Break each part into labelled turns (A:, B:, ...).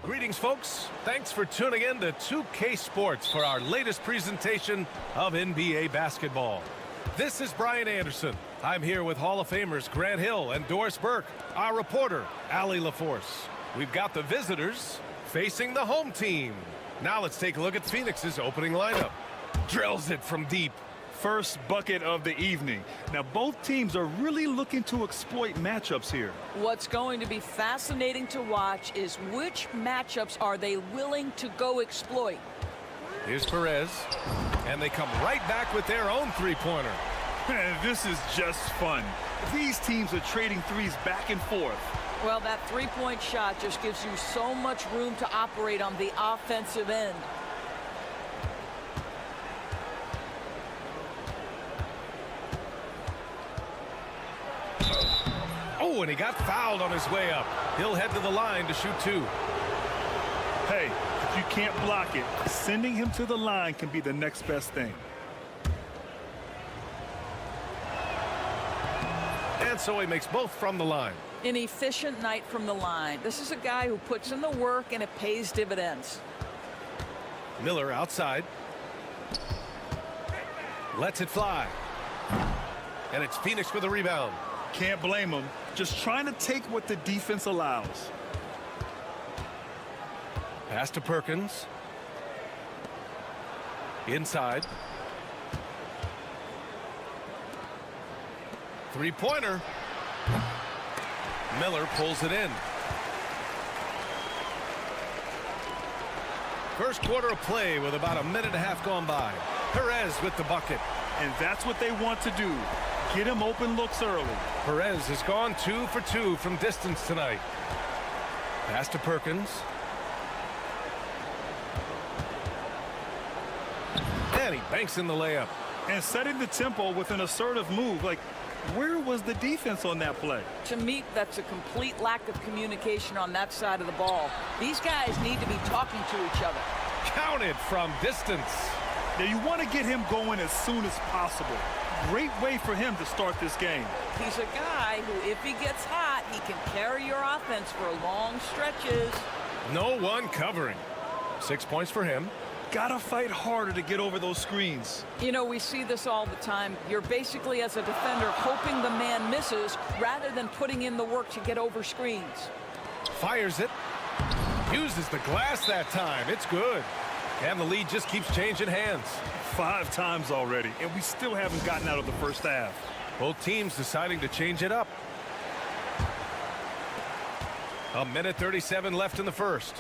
A: Greetings, folks. Thanks for tuning in to 2K Sports for our latest presentation of NBA basketball. This is Brian Anderson. I'm here with Hall of Famers Grant Hill and Doris Burke, our reporter, Allie LaForce. We've got the visitors facing the home team. Now let's take a look at Phoenix's opening lineup. Drills it from deep.
B: First bucket of the evening. Now, both teams are really looking to exploit matchups here.
C: What's going to be fascinating to watch is which matchups are they willing to go exploit.
A: Here's Perez, and they come right back with their own three-pointer.
B: This is just fun. These teams are trading threes back and forth.
C: Well, that three-point shot just gives you so much room to operate on the offensive end.
A: Oh, and he got fouled on his way up. He'll head to the line to shoot two.
B: Hey, if you can't block it, sending him to the line can be the next best thing.
A: And so he makes both from the line.
C: An efficient night from the line. This is a guy who puts in the work and it pays dividends.
A: Miller outside. Lets it fly. And it's Phoenix with a rebound.
B: Can't blame him. Just trying to take what the defense allows.
A: Pass to Perkins. Inside. Three-pointer. Miller pulls it in. First quarter of play with about a minute and a half gone by. Perez with the bucket.
B: And that's what they want to do. Get him open looks early.
A: Perez has gone 2 for 2 from distance tonight. Pass to Perkins. And he banks in the layup.
B: And setting the tempo with an assertive move. Like, where was the defense on that play?
C: To me, that's a complete lack of communication on that side of the ball. These guys need to be talking to each other.
A: Counted from distance.
B: Now, you want to get him going as soon as possible. Great way for him to start this game.
C: He's a guy who, if he gets hot, he can carry your offense for long stretches.
A: No one covering. 6 points for him.
B: Gotta fight harder to get over those screens.
C: You know, we see this all the time. You're basically, as a defender, hoping the man misses rather than putting in the work to get over screens.
A: Fires it. Uses the glass that time. It's good. And the lead just keeps changing hands.
B: 5 times already, and we still haven't gotten out of the first half.
A: Both teams deciding to change it up. A minute 37 left in the first.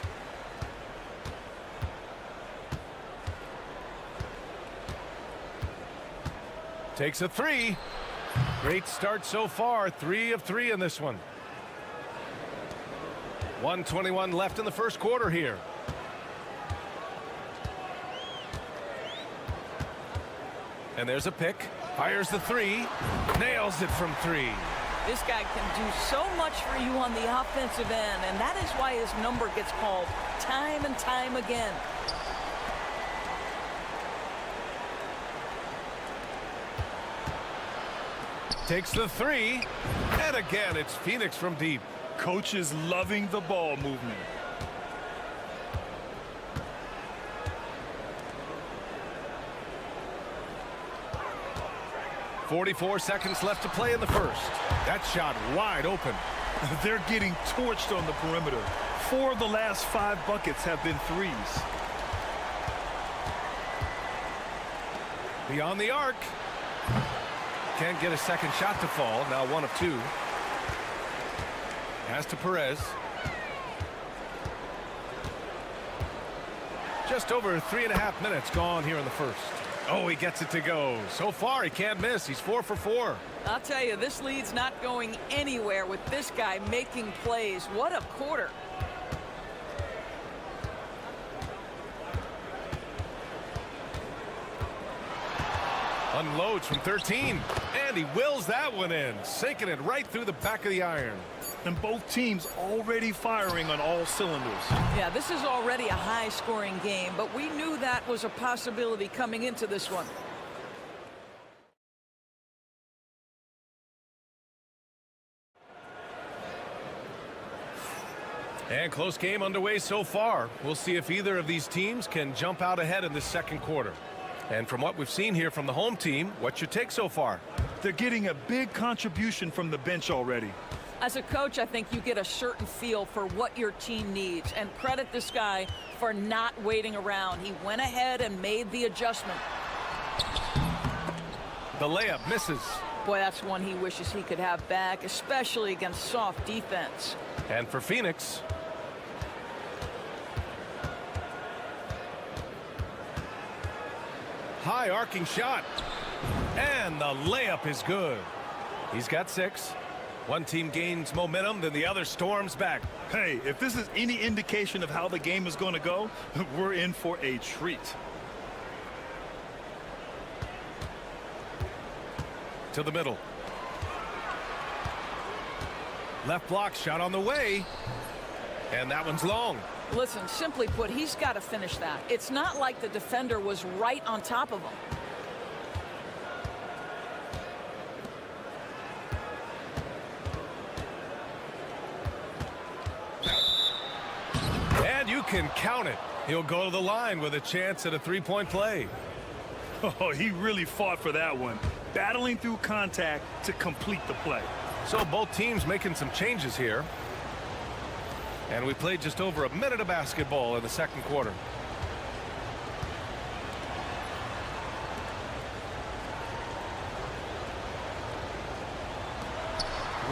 A: Takes a three. Great start so far. 3 of 3 in this one. 1:21 left in the first quarter here. And there's a pick. Fires the three. Nails it from 3.
C: This guy can do so much for you on the offensive end, and that is why his number gets called time and time again.
A: Takes the three. And again, it's Phoenix from deep.
B: Coach is loving the ball movement.
A: .44 seconds left to play in the first. That shot wide open.
B: They're getting torched on the perimeter. 4 of the last 5 buckets have been threes.
A: Beyond the arc. Can't get a second shot to fall. Now 1 of 2. Pass to Perez. Just over 3.5 minutes gone here in the first. Oh, he gets it to go. So far, he can't miss. He's 4 for 4.
C: I'll tell you, this lead's not going anywhere with this guy making plays. What a quarter.
A: Unloads from 13, and he wills that one in, sinking it right through the back of the iron.
B: And both teams already firing on all cylinders.
C: Yeah, this is already a high-scoring game, but we knew that was a possibility coming into this one.
A: And close game underway so far. We'll see if either of these teams can jump out ahead in this second quarter. And from what we've seen here from the home team, what's your take so far?
B: They're getting a big contribution from the bench already.
C: As a coach, I think you get a certain feel for what your team needs, and credit this guy for not waiting around. He went ahead and made the adjustment.
A: The layup misses.
C: Boy, that's one he wishes he could have back, especially against soft defense.
A: And for Phoenix, high arcing shot, and the layup is good. He's got 6. One team gains momentum, then the other storms back.
B: Hey, if this is any indication of how the game is going to go, we're in for a treat.
A: To the middle. Left block shot on the way, and that one's long.
C: Listen, simply put, he's got to finish that. It's not like the defender was right on top of him.
A: And you can count it. He'll go to the line with a chance at a three-point play.
B: Oh, he really fought for that one, battling through contact to complete the play.
A: So both teams making some changes here. And we played just over a minute of basketball in the second quarter.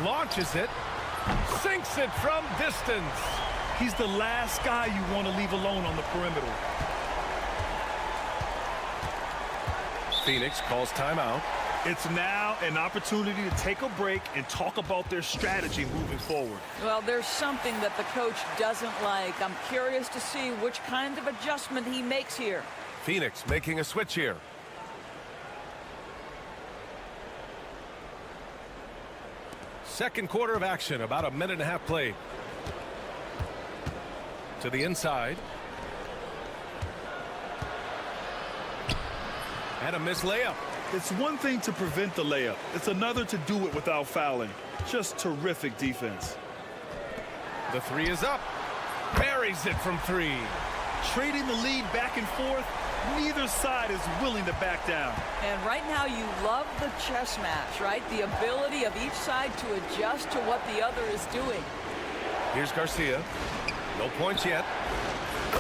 A: Launches it, sinks it from distance.
B: He's the last guy you want to leave alone on the perimeter.
A: Phoenix calls timeout.
B: It's now an opportunity to take a break and talk about their strategy moving forward.
C: Well, there's something that the coach doesn't like. I'm curious to see which kind of adjustment he makes here.
A: Phoenix making a switch here. Second quarter of action, about a minute and a half played. To the inside. And a missed layup.
B: It's one thing to prevent the layup. It's another to do it without fouling. Just terrific defense.
A: The three is up. Buries it from 3.
B: Trading the lead back and forth, neither side is willing to back down.
C: And right now you love the chess match, right? The ability of each side to adjust to what the other is doing.
A: Here's Garcia. No points yet.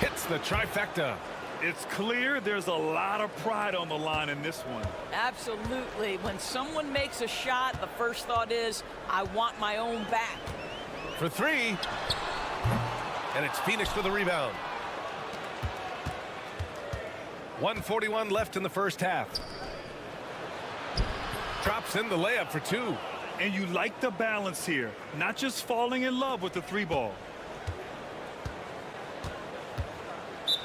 A: Hits the trifecta.
B: It's clear there's a lot of pride on the line in this one.
C: Absolutely. When someone makes a shot, the first thought is, I want my own back.
A: For 3. And it's Phoenix for the rebound. 1:41 left in the first half. Drops in the layup for 2.
B: And you like the balance here, not just falling in love with the 3 ball.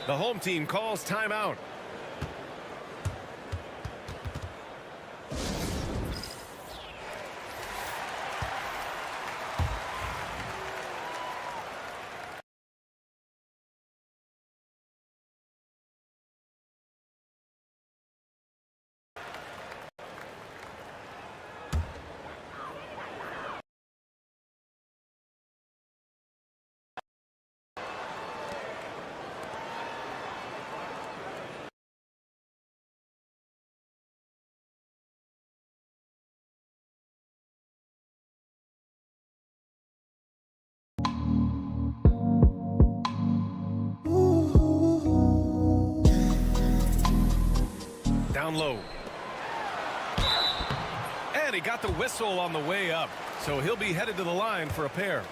A: The home team calls timeout. Down low. got the whistle on the way up, so he'll be headed to the line for a pair.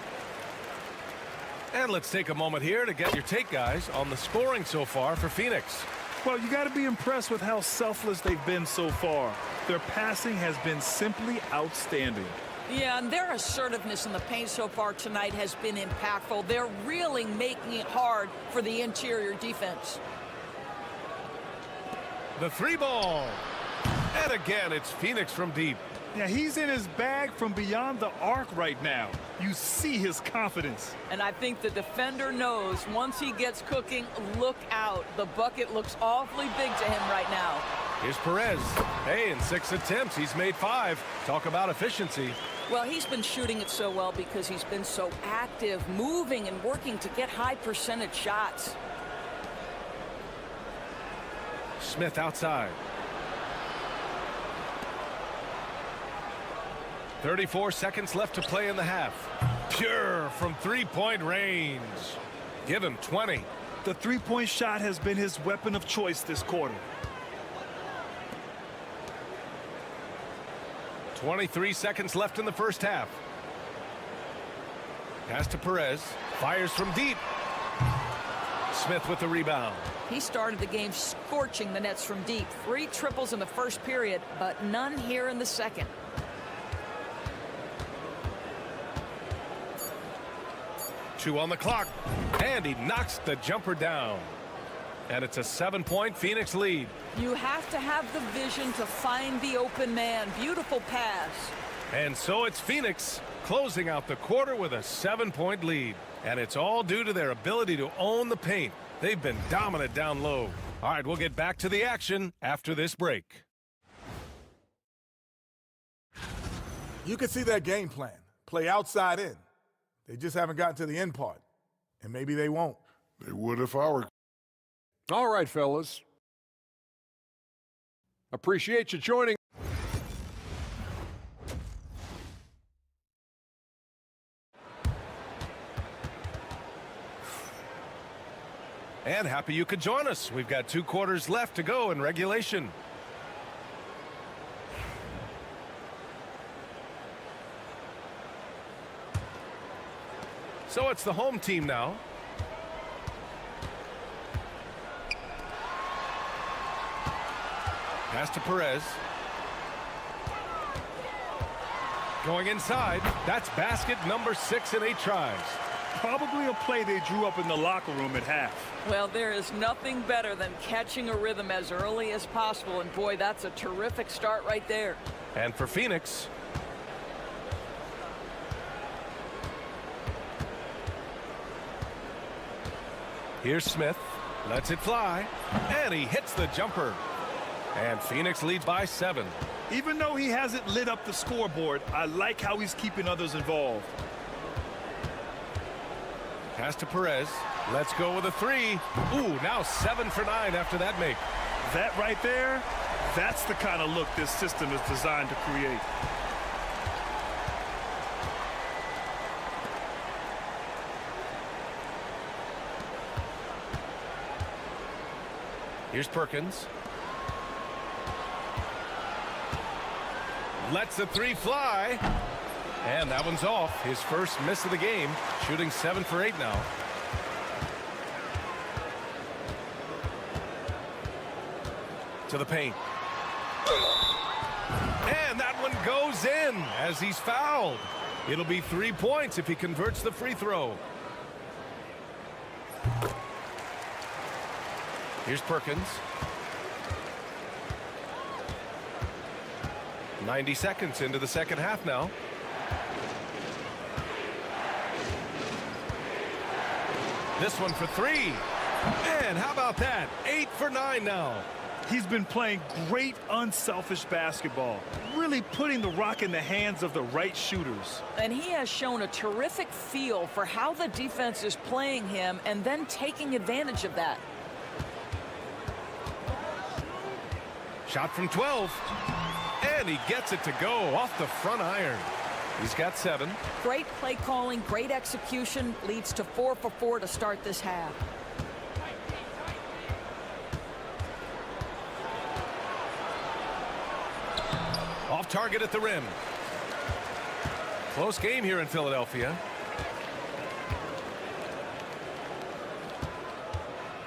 A: And let's take a moment here to get your take, guys, on the scoring so far for Phoenix.
B: Well, you got to be impressed with how selfless they've been so far. Their passing has been simply outstanding.
C: Yeah, and their assertiveness in the paint so far tonight has been impactful. They're really making it hard for the interior defense.
A: The three ball. And again, it's Phoenix from deep.
B: Yeah, he's in his bag from beyond the arc right now. You see his confidence.
C: And I think the defender knows once he gets cooking, look out. The bucket looks awfully big to him right now.
A: Here's Perez. Hey, in 6 attempts, he's made 5. Talk about efficiency.
C: Well, he's been shooting it so well because he's been so active, moving and working to get high percentage shots.
A: Smith outside. 34 seconds left to play in the half. Pure from three-point range. Give him 20.
B: The three-point shot has been his weapon of choice this quarter.
A: 23 seconds left in the first half. Pass to Perez. Fires from deep. Smith with the rebound.
C: He started the game scorching the nets from deep. 3 triples in the first period, but none here in the second.
A: Two on the clock, and he knocks the jumper down. And it's a 7-point Phoenix lead.
C: You have to have the vision to find the open man. Beautiful pass.
A: And so it's Phoenix closing out the quarter with a 7-point lead. And it's all due to their ability to own the paint. They've been dominant down low. All right, we'll get back to the action after this break.
D: You can see their game plan. Play outside in. They just haven't gotten to the end part. And maybe they won't.
E: They would if I were.
F: All right, fellas. Appreciate you joining.
A: And happy you could join us. We've got 2 quarters left to go in regulation. So it's the home team now. Pass to Perez. Going inside. That's basket number 6 in 8 tries.
B: Probably a play they drew up in the locker room at half.
C: Well, there is nothing better than catching a rhythm as early as possible. And boy, that's a terrific start right there.
A: And for Phoenix, here's Smith. Lets it fly. And he hits the jumper. And Phoenix leads by 7.
B: Even though he hasn't lit up the scoreboard, I like how he's keeping others involved.
A: Pass to Perez. Let's go with a 3. Ooh, now 7 for 9 after that make.
B: That right there, that's the kind of look this system is designed to create.
A: Here's Perkins. Lets the 3 fly. And that one's off. His first miss of the game. Shooting 7 for 8 now. To the paint. And that one goes in as he's fouled. It'll be 3 points if he converts the free throw. Here's Perkins. 90 seconds into the second half now. This one for 3. And how about that? 8 for 9 now.
B: He's been playing great unselfish basketball, really putting the rock in the hands of the right shooters.
C: And he has shown a terrific feel for how the defense is playing him and then taking advantage of that.
A: Shot from 12. And he gets it to go off the front iron. He's got 7.
C: Great play calling, great execution, leads to 4 for 4 to start this half.
A: Off target at the rim. Close game here in Philadelphia.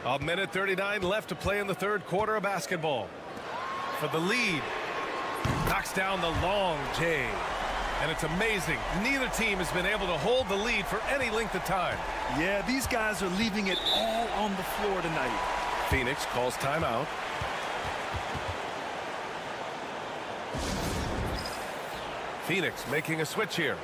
A: A minute 39 left to play in the third quarter of basketball. For the lead. Knocks down the long J. And it's amazing. Neither team has been able to hold the lead for any length of time.
B: Yeah, these guys are leaving it all on the floor tonight.
A: Phoenix calls timeout. Phoenix making a switch here.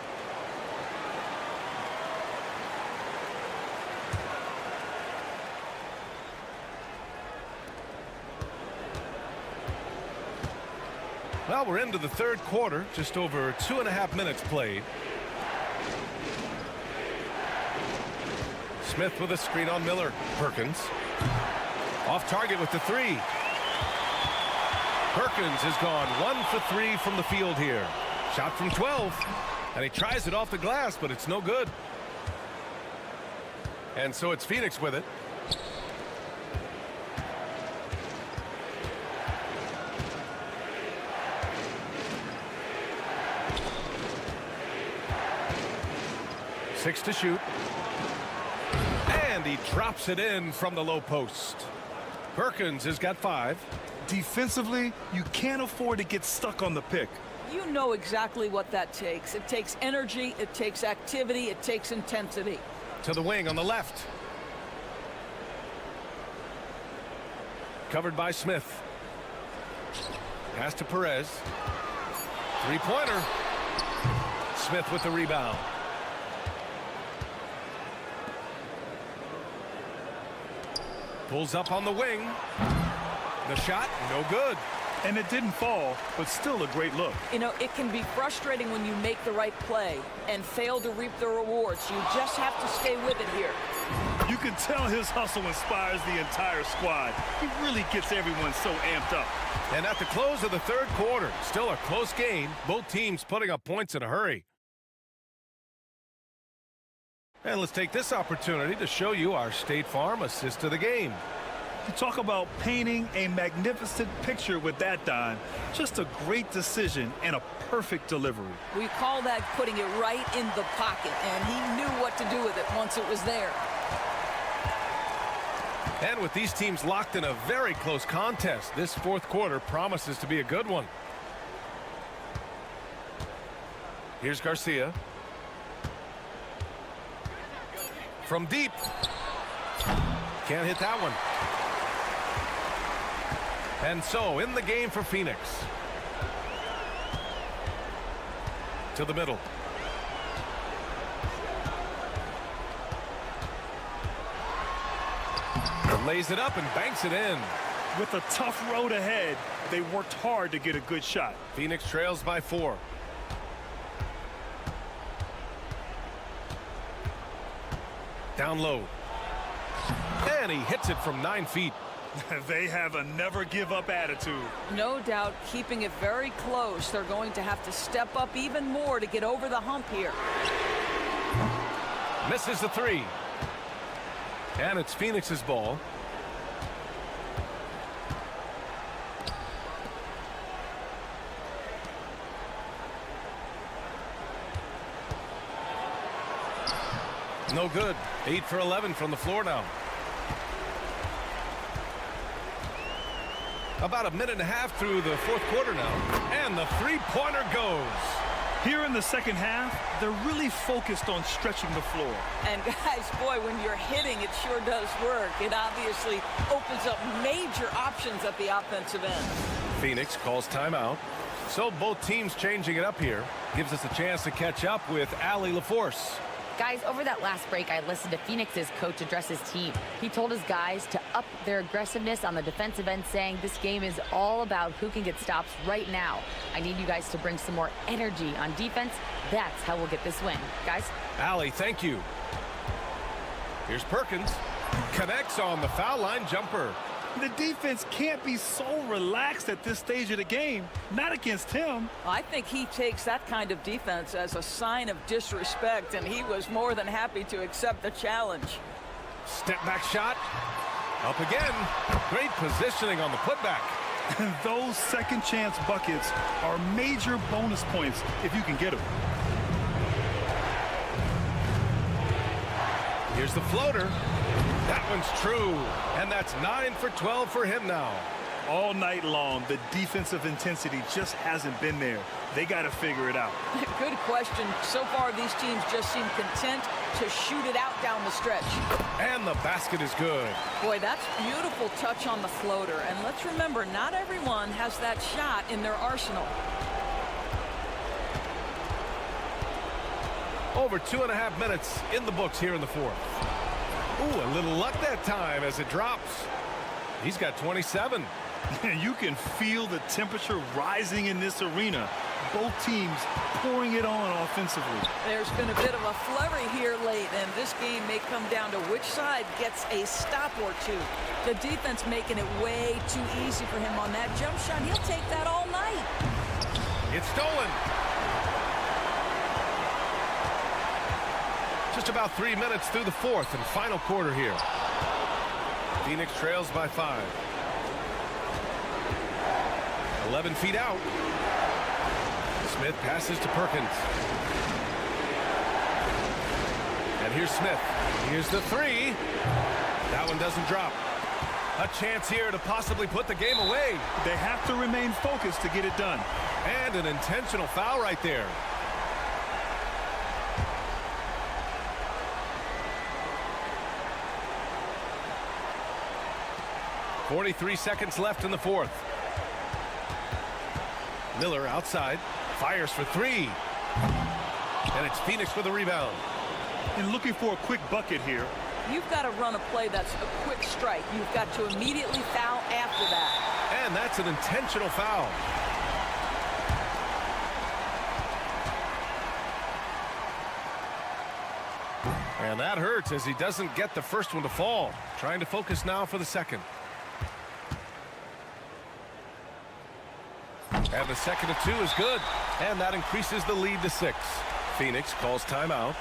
A: Well, we're into the third quarter, just over 2.5 minutes played. Smith with a screen on Miller. Perkins. Off target with the three. Perkins has gone 1 for 3 from the field here. Shot from 12. And he tries it off the glass, but it's no good. And so it's Phoenix with it. Six to shoot. And he drops it in from the low post. Perkins has got 5.
B: Defensively, you can't afford to get stuck on the pick.
C: You know exactly what that takes. It takes energy, it takes activity, it takes intensity.
A: To the wing on the left. Covered by Smith. Pass to Perez. Three-pointer. Smith with the rebound. Pulls up on the wing. The shot, no good.
B: And it didn't fall, but still a great look.
C: You know, it can be frustrating when you make the right play and fail to reap the rewards. You just have to stay with it here.
B: You can tell his hustle inspires the entire squad. He really gets everyone so amped up.
A: And at the close of the third quarter, still a close game. Both teams putting up points in a hurry. And let's take this opportunity to show you our State Farm assist of the game.
B: You talk about painting a magnificent picture with that dime. Just a great decision and a perfect delivery.
C: We call that putting it right in the pocket, and he knew what to do with it once it was there.
A: And with these teams locked in a very close contest, this fourth quarter promises to be a good one. Here's Garcia. From deep. Can't hit that one. And so in the game for Phoenix. To the middle. Lays it up and banks it in.
B: With a tough road ahead, they worked hard to get a good shot.
A: Phoenix trails by 4. Down low. And he hits it from 9 feet.
B: They have a never-give-up attitude.
C: No doubt, keeping it very close. They're going to have to step up even more to get over the hump here.
A: Misses the 3. And it's Phoenix's ball. No good. 8 for 11 from the floor now. About a minute and a half through the fourth quarter now. And the three-pointer goes.
B: Here in the second half, they're really focused on stretching the floor.
C: And guys, boy, when you're hitting, it sure does work. It obviously opens up major options at the offensive end.
A: Phoenix calls timeout. So both teams changing it up here. Gives us a chance to catch up with Allie LaForce.
E: Guys, over that last break, I listened to Phoenix's coach address his team. He told his guys to up their aggressiveness on the defensive end, saying this game is all about who can get stops right now. I need you guys to bring some more energy on defense. That's how we'll get this win. Guys?
A: Allie, thank you. Here's Perkins. Connects on the foul line jumper.
B: The defense can't be so relaxed at this stage of the game. Not against him.
C: I think he takes that kind of defense as a sign of disrespect, and he was more than happy to accept the challenge.
A: Step back shot. Up again. Great positioning on the putback.
B: And those second chance buckets are major bonus points if you can get them.
A: Here's the floater. That one's true. And that's 9 for 12 for him now.
B: All night long, the defensive intensity just hasn't been there. They got to figure it out.
C: Good question. So far, these teams just seem content to shoot it out down the stretch.
A: And the basket is good.
C: Boy, that's beautiful touch on the floater. And let's remember, not everyone has that shot in their arsenal.
A: Over 2.5 minutes in the books here in the fourth. Ooh, a little luck that time as it drops. He's got 27.
B: You can feel the temperature rising in this arena. Both teams pouring it on offensively.
C: There's been a bit of a flurry here late, and this game may come down to which side gets a stop or two. The defense making it way too easy for him on that jump shot. He'll take that all night.
A: It's stolen. Just about 3 minutes through the fourth and final quarter here. Phoenix trails by 5. 11 feet out. Smith passes to Perkins. And here's Smith. Here's the three. That one doesn't drop. A chance here to possibly put the game away.
B: They have to remain focused to get it done.
A: And an intentional foul right there. .43 seconds left in the fourth. Miller outside. Fires for three. And it's Phoenix with a rebound.
B: And looking for a quick bucket here.
C: You've got to run a play that's a quick strike. You've got to immediately foul after that.
A: And that's an intentional foul. And that hurts as he doesn't get the first one to fall. Trying to focus now for the second. And the second of two is good. And that increases the lead to 6. Phoenix calls timeout.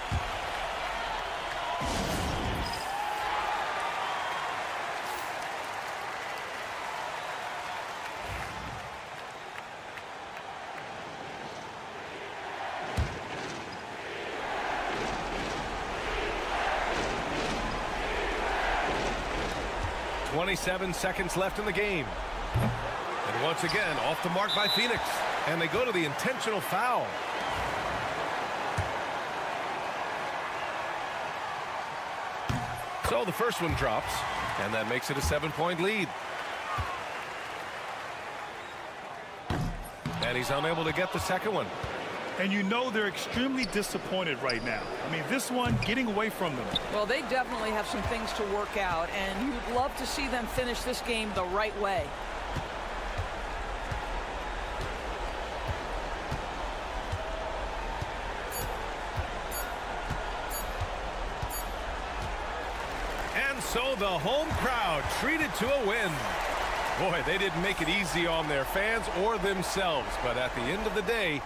A: .27 seconds left in the game. And once again, off the mark by Phoenix. And they go to the intentional foul. So the first one drops, and that makes it a 7-point lead. And he's unable to get the second one.
B: And you know they're extremely disappointed right now. I mean, this one getting away from them.
C: Well, they definitely have some things to work out, and you'd love to see them finish this game the right way.
A: And so the home crowd treated to a win. Boy, they didn't make it easy on their fans or themselves, but at the end of the day,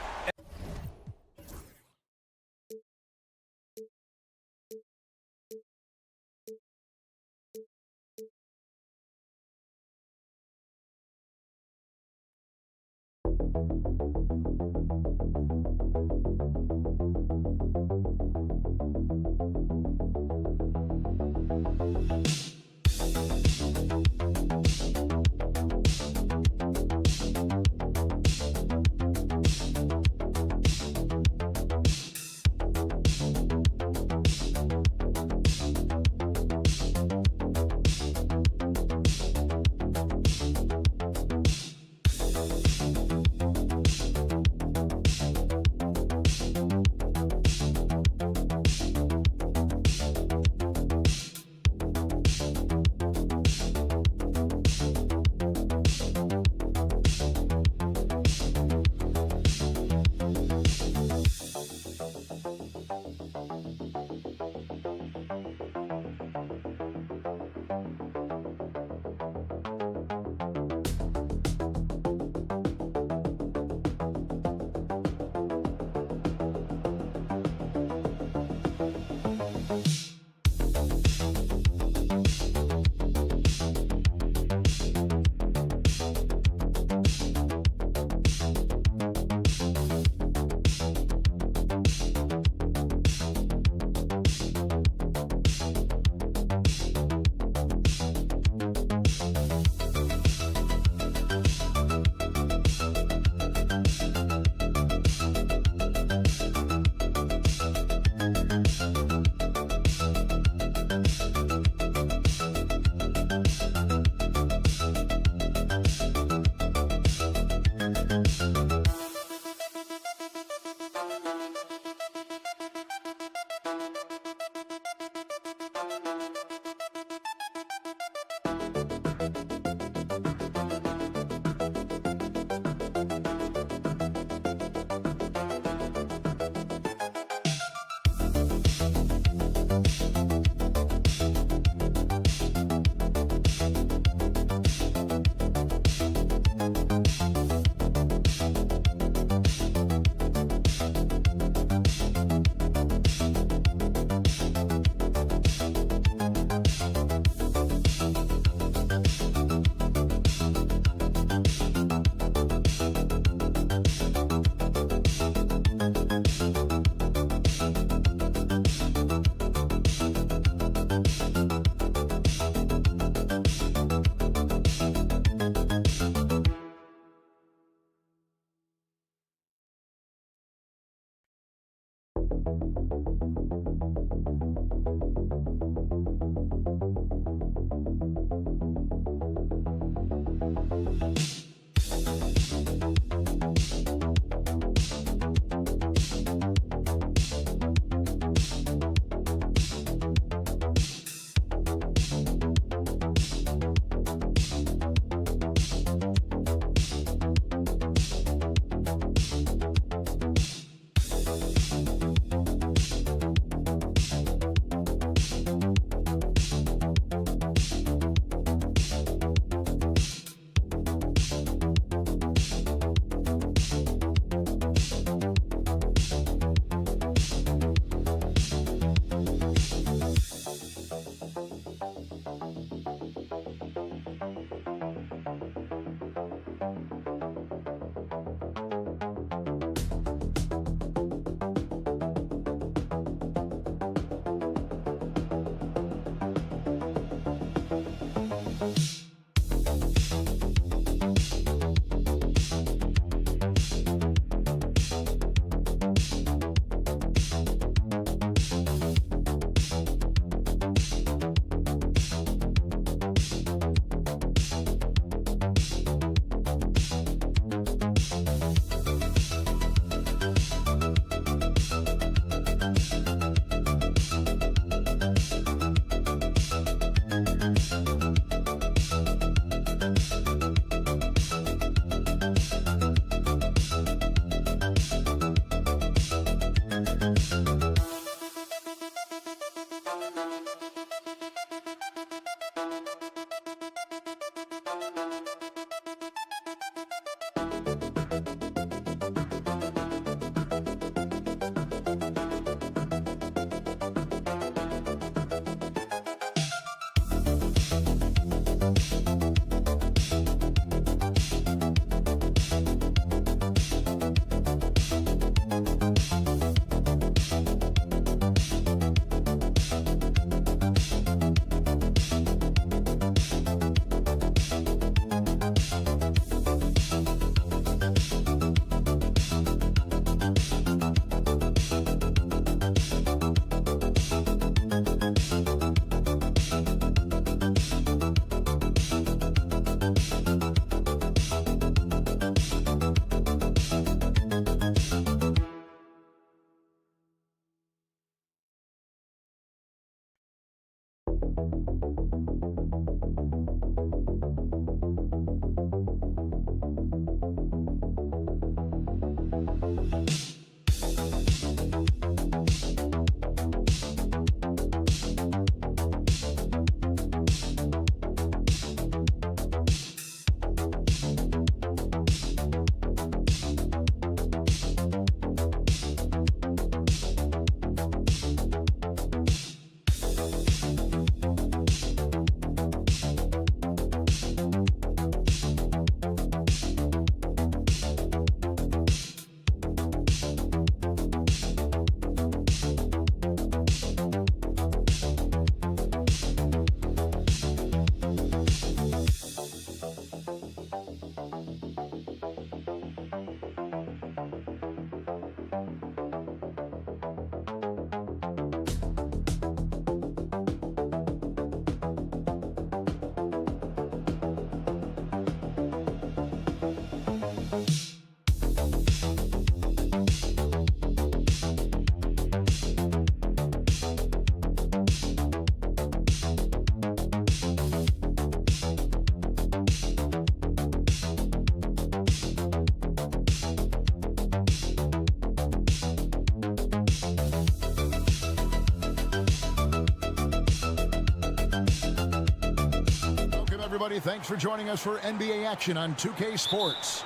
G: Everybody, thanks for joining us for NBA action on 2K Sports.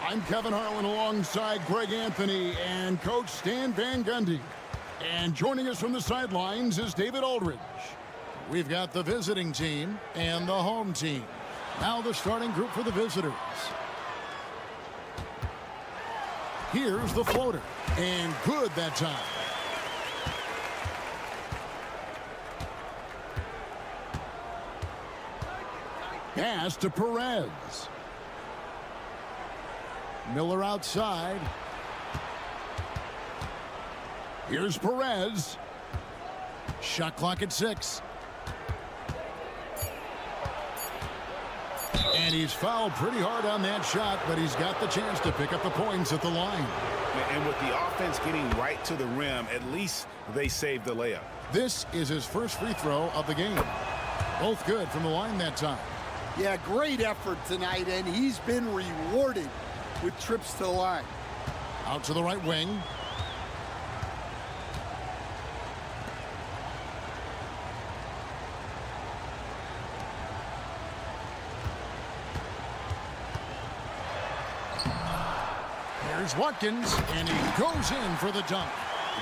G: I'm Kevin Harlan alongside Greg Anthony and Coach Stan Van Gundy. And joining us from the sidelines is David Aldridge. We've got the visiting team and the home team. Now the starting group for the visitors. Here's the floater. And good that time. Pass to Perez. Miller outside. Here's Perez. Shot clock at 6. And he's fouled pretty hard on that shot, but he's got the chance to pick up the points at the line.
H: And with the offense getting right to the rim, at least they saved the layup.
G: This is his first free throw of the game. Both good from the line that time.
I: Yeah, great effort tonight, and he's been rewarded with trips to the line.
G: Out to the right wing. Here's Watkins, and he goes in for the dunk.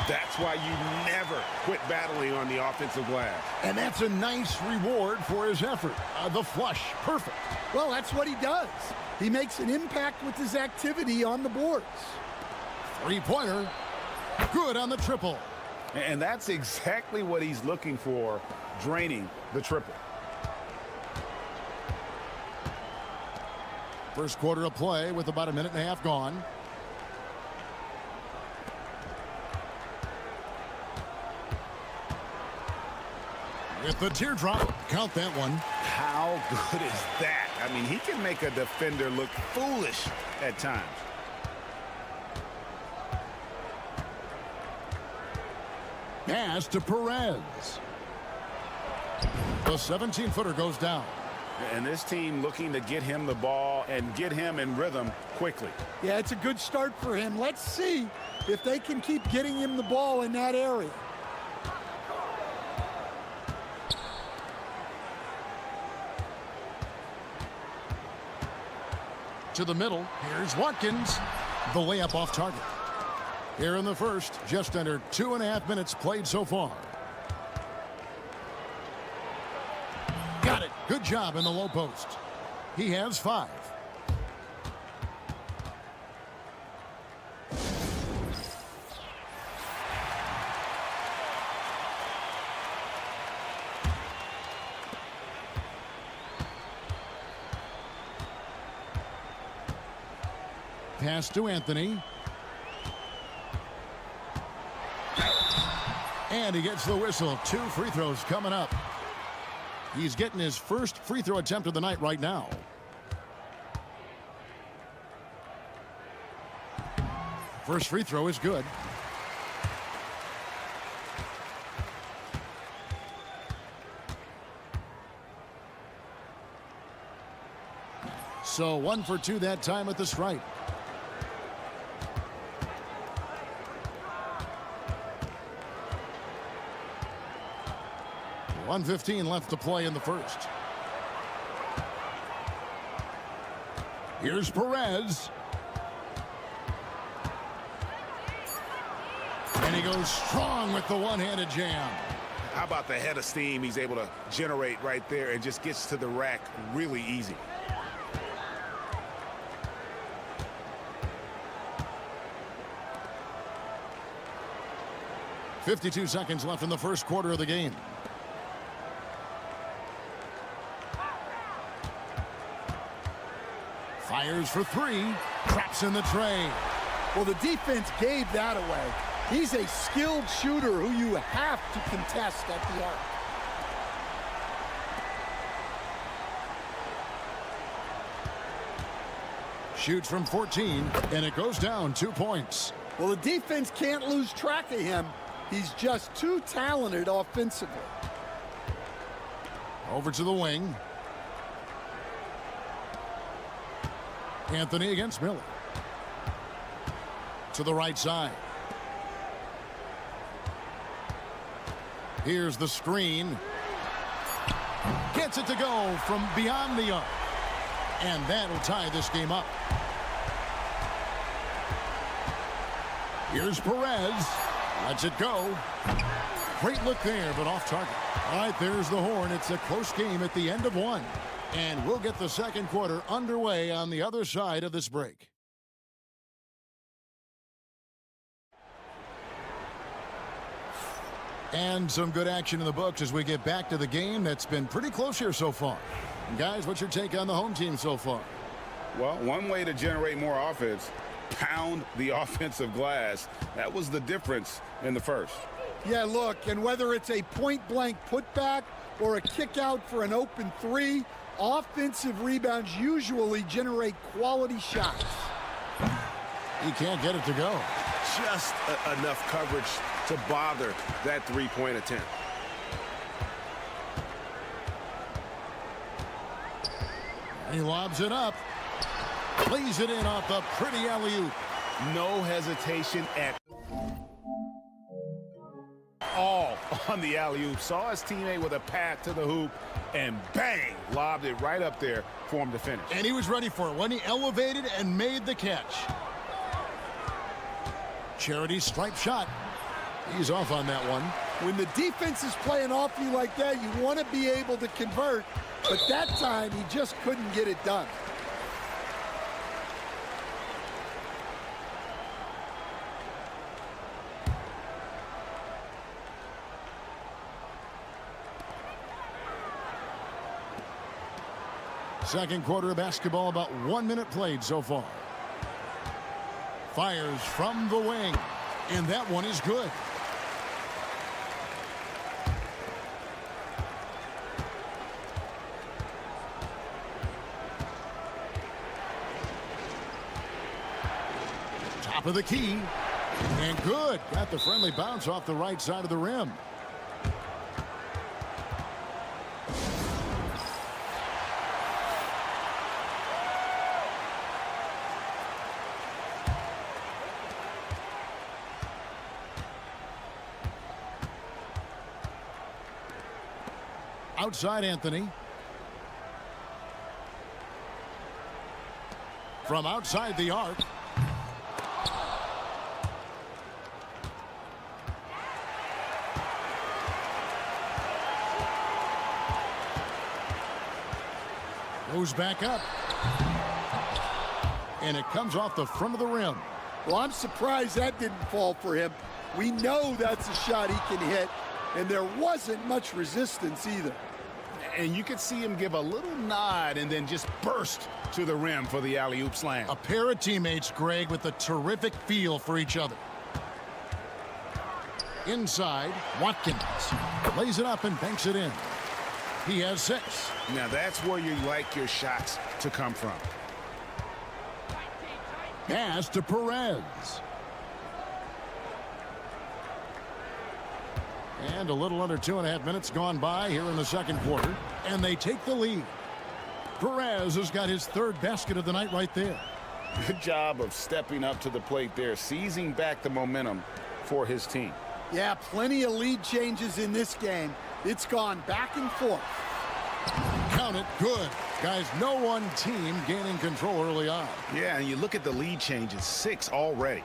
H: That's why you never quit battling on the offensive glass.
G: And that's a nice reward for his effort. The flush, perfect.
I: Well, that's what he does. He makes an impact with his activity on the boards.
G: Three-pointer, good on the triple.
H: And that's exactly what he's looking for, draining the triple.
G: First quarter of play with about a minute and a half gone. With the teardrop, count that one.
H: How good is that? I mean, he can make a defender look foolish at times.
G: Pass to Perez. The 17-footer goes down.
H: And this team looking to get him the ball and get him in rhythm quickly.
I: Yeah, it's a good start for him. Let's see if they can keep getting him the ball in that area.
G: To the middle, here's Watkins. The layup off target. Here in the first, just under 2.5 minutes played so far. Got it. Good job in the low post. He has 5. Pass to Anthony. And he gets the whistle. 2 free throws coming up. He's getting his first free throw attempt of the night right now. First free throw is good. So 1 for 2 that time at the stripe. .115 left to play in the first. Here's Perez. And he goes strong with the one-handed jam.
H: How about the head of steam he's able to generate right there and just gets to the rack really easy.
G: .52 seconds left in the first quarter of the game. Fires for 3. Traps in the tray.
I: Well, the defense gave that away. He's a skilled shooter who you have to contest at the arc.
G: Shoots from 14, and it goes down 2 points.
I: Well, the defense can't lose track of him. He's just too talented offensively.
G: Over to the wing. Anthony against Miller. To the right side. Here's the screen. Gets it to go from beyond the arc. And that'll tie this game up. Here's Perez. Lets it go. Great look there, but off target. All right, there's the horn. It's a close game at the end of 1. And we'll get the second quarter underway on the other side of this break. And some good action in the books as we get back to the game that's been pretty close here so far. And guys, what's your take on the home team so far?
H: Well, one way to generate more offense, pound the offensive glass. That was the difference in the first.
I: Yeah, look, and whether it's a point-blank putback or a kick out for an open 3, offensive rebounds usually generate quality shots.
G: He can't get it to go.
H: Just enough coverage to bother that three-point attempt.
G: He lobs it up. Plays it in off the pretty alley-oop.
H: No hesitation at all on the alley-oop. Saw his teammate with a path to the hoop, and bang, lobbed it right up there for him to finish.
G: And he was ready for it when he elevated and made the catch. Charity stripe shot. He's off on that one.
I: When the defense is playing off you like that, you want to be able to convert, but that time he just couldn't get it done.
G: Second quarter of basketball, about 1 minute played so far. Fires from the wing, and that one is good. Top of the key, and good. Got the friendly bounce off the right side of the rim. Outside Anthony. From outside the arc. Goes back up. And it comes off the front of the rim.
I: Well, I'm surprised that didn't fall for him. We know that's a shot he can hit, and there wasn't much resistance either.
H: And you could see him give a little nod and then just burst to the rim for the alley-oop slam.
G: A pair of teammates, Greg, with a terrific feel for each other. Inside, Watkins lays it up and banks it in. He has 6.
H: Now that's where you like your shots to come from.
G: Pass to Perez. And a little under 2.5 minutes gone by here in the second quarter, and they take the lead. Perez has got his third basket of the night right there.
H: Good job of stepping up to the plate there, seizing back the momentum for his team.
I: Yeah, plenty of lead changes in this game. It's gone back and forth.
G: Count it. Good. Guys, no one team gaining control early on.
H: Yeah, and you look at the lead changes, 6 already.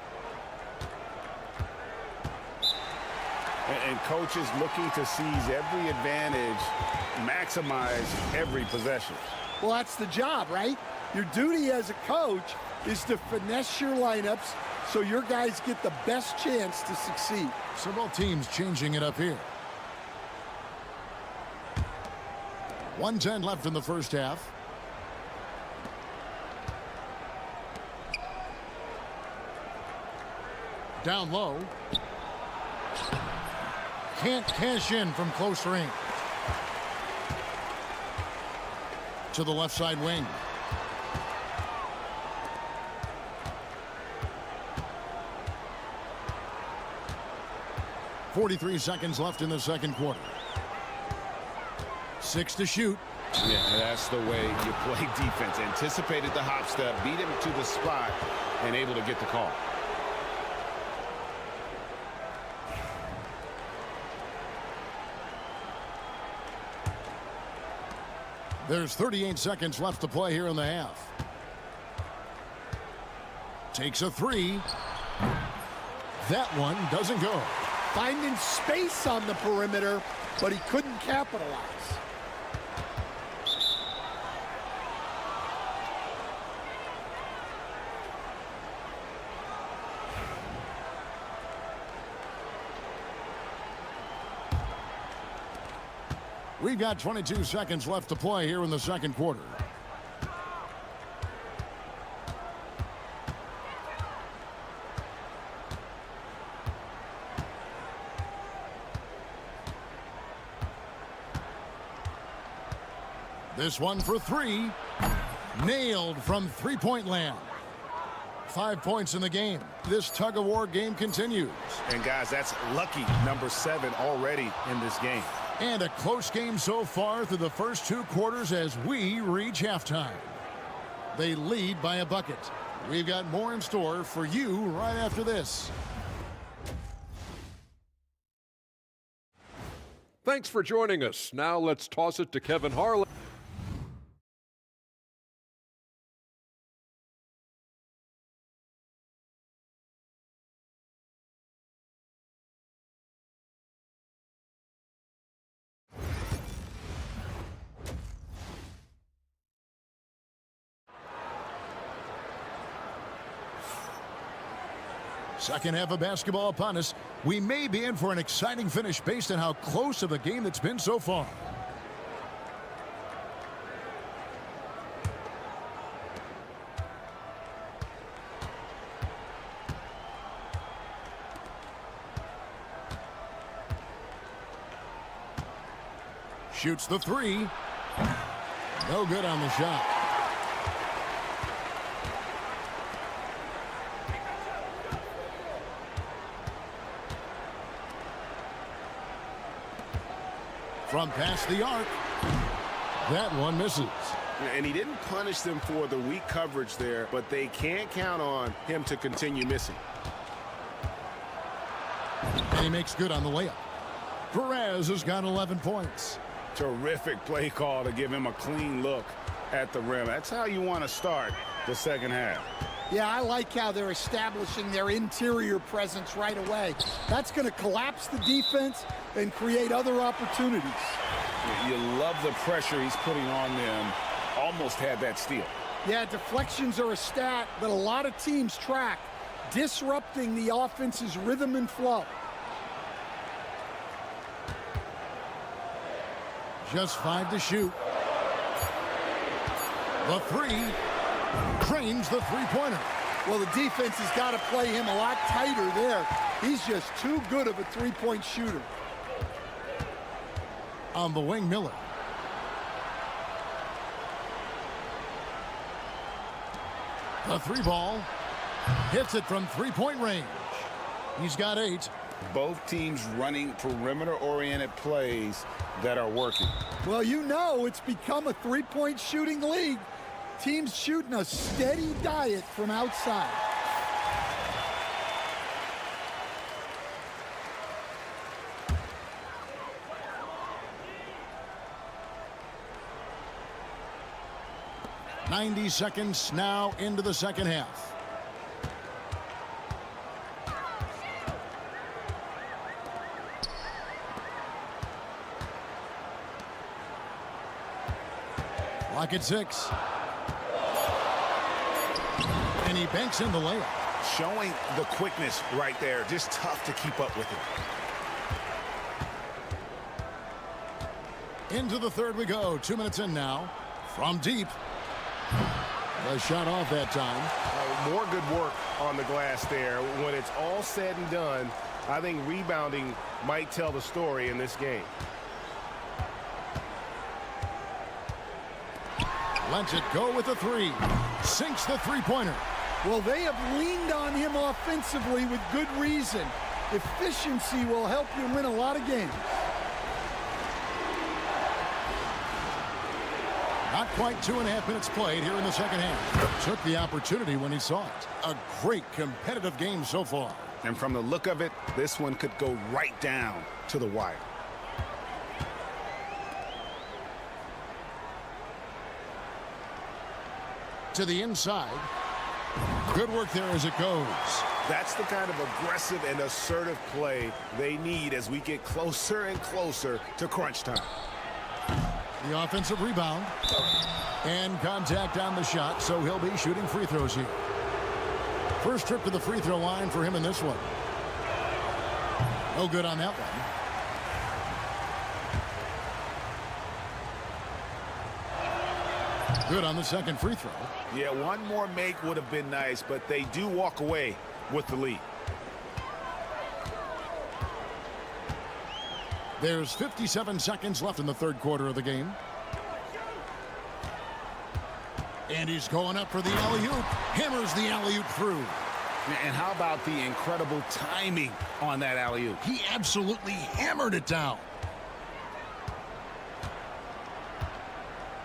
H: And coach is looking to seize every advantage, maximize every possession.
I: Well, that's the job, right? Your duty as a coach is to finesse your lineups so your guys get the best chance to succeed.
G: So both teams changing it up here. 1:10 left in the first half. Down low. Can't cash in from close range. To the left side wing. .43 seconds left in the second quarter. 6 to shoot.
H: Yeah, that's the way you play defense. Anticipated the hop step, beat him to the spot, and able to get the call.
G: There's 38 seconds left to play here in the half. Takes a 3. That one doesn't go.
I: Finding space on the perimeter, but he couldn't capitalize.
G: We've got 22 seconds left to play here in the second quarter. This one for 3. Nailed from three-point land. 5 points in the game. This tug-of-war game continues.
H: And guys, that's lucky number 7 already in this game.
G: And a close game so far through the first 2 quarters as we reach halftime. They lead by a bucket. We've got more in store for you right after this.
F: Thanks for joining us. Now let's toss it to Kevin Harlan.
G: Second half of basketball upon us. We may be in for an exciting finish based on how close of a game it's been so far. Shoots the 3. No good on the shot. From past the arc. That one misses.
H: And he didn't punish them for the weak coverage there, but they can't count on him to continue missing.
G: And he makes good on the layup. Perez has got 11 points.
H: Terrific play call to give him a clean look at the rim. That's how you want to start the second half.
I: Yeah, I like how they're establishing their interior presence right away. That's going to collapse the defense and create other opportunities.
H: You love the pressure he's putting on them. Almost had that steal.
I: Yeah, deflections are a stat that a lot of teams track, disrupting the offense's rhythm and flow.
G: Just 5 to shoot. The 3. Trains the three-pointer.
I: Well, the defense has got to play him a lot tighter there. He's just too good of a three-point shooter.
G: On the wing, Miller. The 3 ball. Hits it from three-point range. He's got 8.
H: Both teams running perimeter-oriented plays that are working.
I: Well, you know it's become a three-point shooting league. Teams shooting a steady diet from outside.
G: .90 seconds now into the second half. Lock at 6. And he banks in the layup.
H: Showing the quickness right there. Just tough to keep up with it.
G: Into the third we go. 2 minutes in now. From Dyip. The shot off that time.
J: More good work on the glass there. When it's all said and done, I think rebounding might tell the story in this game.
G: Lets it go with the 3. Sinks the three-pointer.
I: Well, they have leaned on him offensively with good reason. Efficiency will help you win a lot of games.
G: Not quite 2.5 minutes played here in the second half. Took the opportunity when he saw it. A great competitive game so far.
H: And from the look of it, this one could go right down to the wire.
G: To the inside. Good work there as it goes.
H: That's the kind of aggressive and assertive play they need as we get closer and closer to crunch time.
G: The offensive rebound. And contact on the shot, so he'll be shooting free throws here. First trip to the free throw line for him in this one. No good on that one. Good on the second free throw.
H: Yeah, one more make would have been nice, but they do walk away with the lead.
G: There's 57 seconds left in the third quarter of the game. And he's going up for the alley-oop. Hammers the alley-oop through.
H: And how about the incredible timing on that alley-oop?
G: He absolutely hammered it down.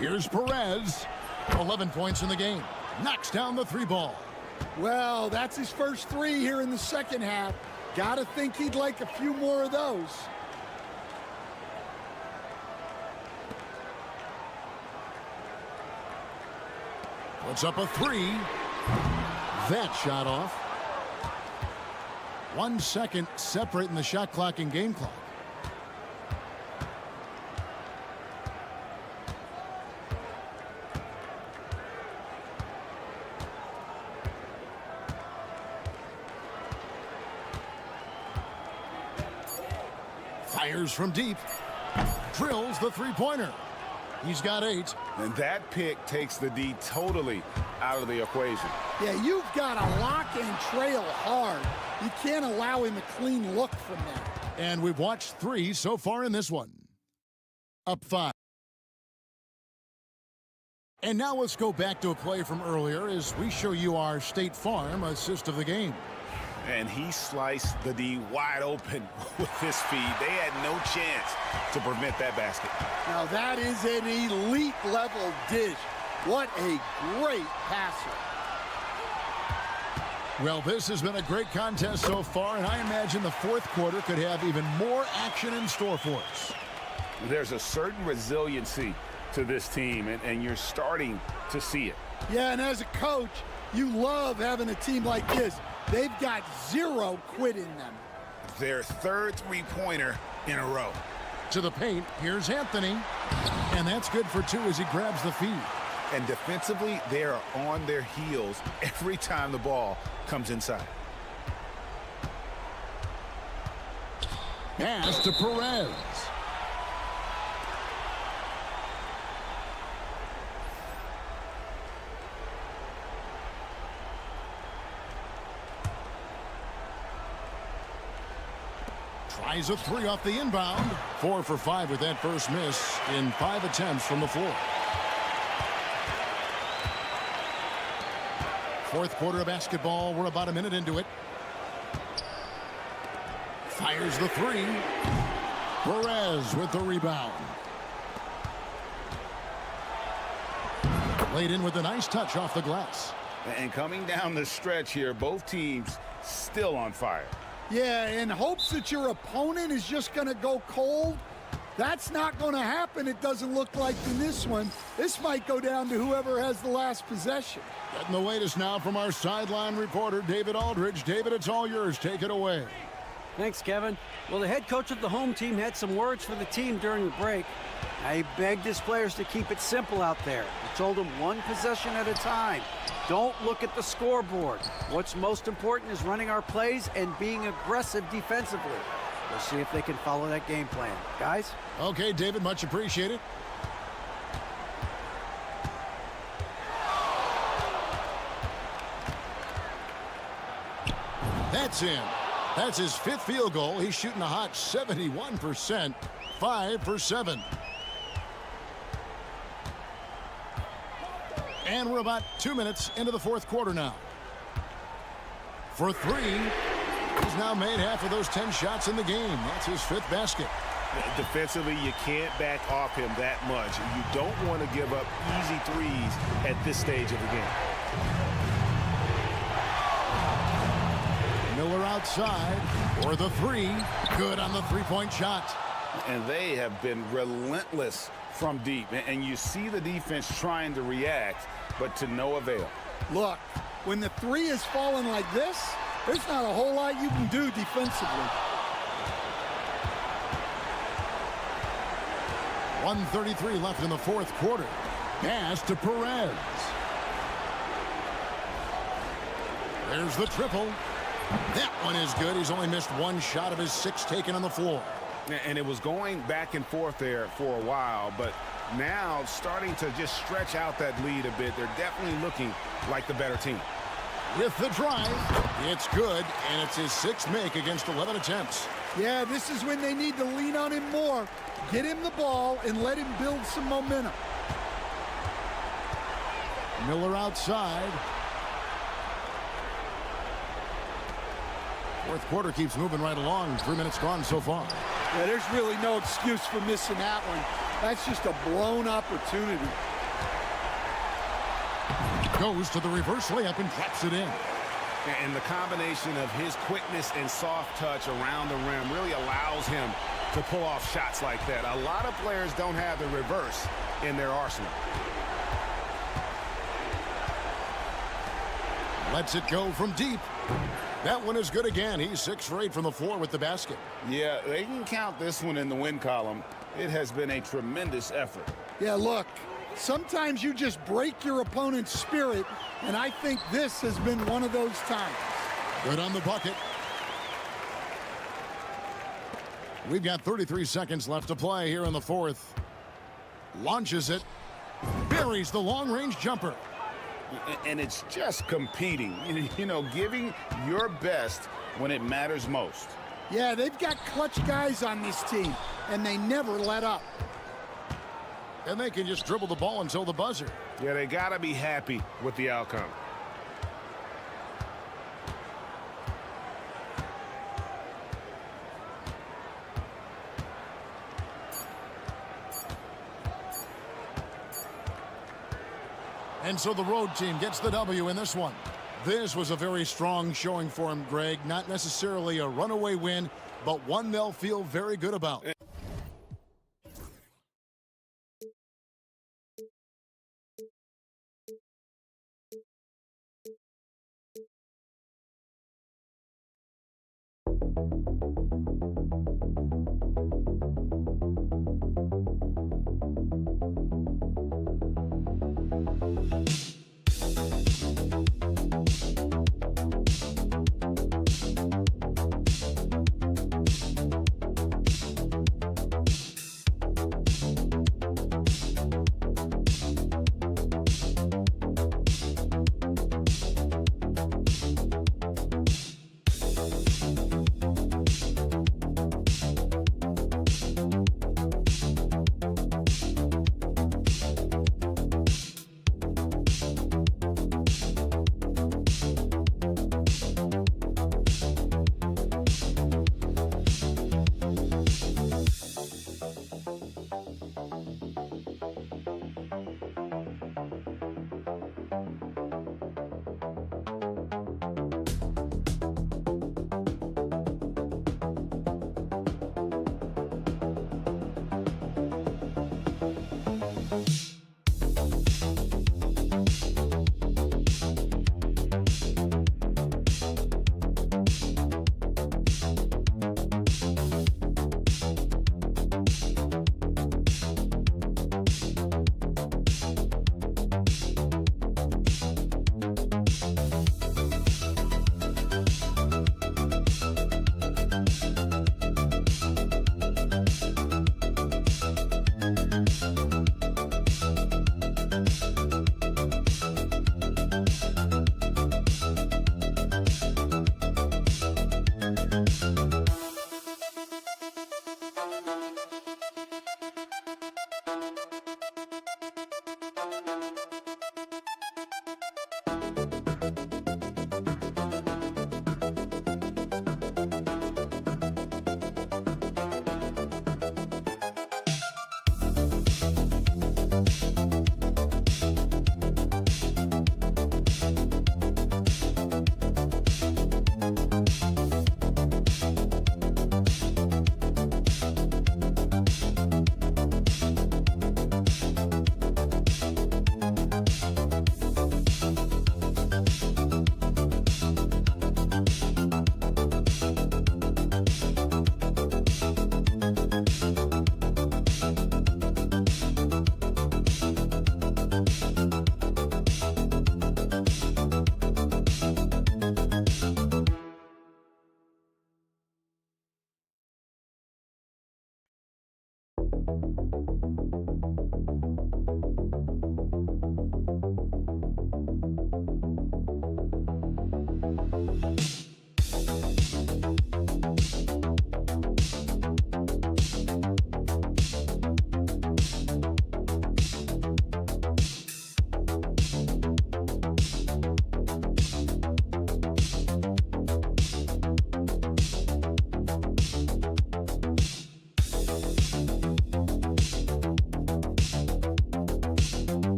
G: Here's Perez. 11 points in the game. Knocks down the 3 ball.
I: Well, that's his first 3 here in the second half. Gotta think he'd like a few more of those.
G: Puts up a 3. That shot off. 1 second separating the shot clock and game clock. Fires from deep. Drills the three-pointer. He's got 8.
H: And that pick takes the D totally out of the equation.
I: Yeah, you've got to lock and trail hard. You can't allow him a clean look from that.
G: And we've watched 3 so far in this one. Up 5. And now let's go back to a play from earlier as we show you our State Farm assist of the game.
H: And he sliced the D wide open with his feed. They had no chance to prevent that basket.
I: Now that is an elite level dish. What a great passer.
G: Well, this has been a great contest so far, and I imagine the fourth quarter could have even more action in store for us.
H: There's a certain resiliency to this team, and you're starting to see it.
I: Yeah, and as a coach, you love having a team like this. They've got 0 quit in them.
H: Their third three-pointer in a row.
G: To the paint, here's Anthony. And that's good for 2 as he grabs the feed.
H: And defensively, they are on their heels every time the ball comes inside.
G: Pass to Perez. Tries a 3 off the inbound. 4 for 5 with that first miss in 5 attempts from the floor. Fourth quarter of basketball. We're about a minute into it. Fires the three. Perez with the rebound. Laid in with a nice touch off the glass.
H: And coming down the stretch here, both teams still on fire.
I: Yeah, in hopes that your opponent is just going to go cold. That's not going to happen, it doesn't look like in this one. This might go down to whoever has the last possession.
G: Getting the latest now from our sideline reporter, David Aldridge. David, it's all yours. Take it away.
K: Thanks, Kevin. Well, the head coach of the home team had some words for the team during the break. He begged his players to keep it simple out there. He told them one possession at a time. Don't look at the scoreboard. What's most important is running our plays and being aggressive defensively. We'll see if they can follow that game plan. Guys?
G: Okay, David, much appreciated. That's in. That's his 5th field goal. He's shooting a hot 71%, 5 for 7. And we're about 2 minutes into the 4th quarter now. For 3, he's now made half of those 10 shots in the game. That's his 5th basket.
H: Defensively, you can't back off him that much. You don't want to give up easy threes at this stage of the game.
G: Miller outside for the 3. Good on the 3-point shot.
H: And they have been relentless from deep. And you see the defense trying to react, but to no avail.
I: Look, when the 3 is falling like this, there's not a whole lot you can do defensively.
G: 1:33 left in the 4th quarter. Pass to Perez. There's the triple. That one is good. He's only missed 1 shot of his 6 taken on the floor.
H: And it was going back and forth there for a while, but now starting to just stretch out that lead a bit. They're definitely looking like the better team.
G: With the drive, it's good, and it's his 6th make against 11 attempts.
I: Yeah, this is when they need to lean on him more. Get him the ball and let him build some momentum.
G: Miller outside. 4th quarter keeps moving right along. 3 minutes gone so far.
I: Yeah, there's really no excuse for missing that one. That's just a blown opportunity.
G: Goes to the reverse layup and drops it in.
H: And the combination of his quickness and soft touch around the rim really allows him to pull off shots like that. A lot of players don't have the reverse in their arsenal.
G: Lets it go from deep. That one is good again. He's 6 for 8 from the floor with the basket.
H: Yeah, they can count this one in the win column. It has been a tremendous effort.
I: Yeah, look, sometimes you just break your opponent's spirit, and I think this has been one of those times.
G: Good on the bucket. We've got 33 seconds left to play here in the 4th. Launches it. Buries the long-range jumper.
H: And it's just competing, you know, giving your best when it matters most.
I: Yeah, they've got clutch guys on this team, and they never let up.
G: And they can just dribble the ball until the buzzer.
H: Yeah, they got to be happy with the outcome.
G: And so the road team gets the W in this one. This was a very strong showing for him, Greg. Not necessarily a runaway win, but one they'll feel very good about.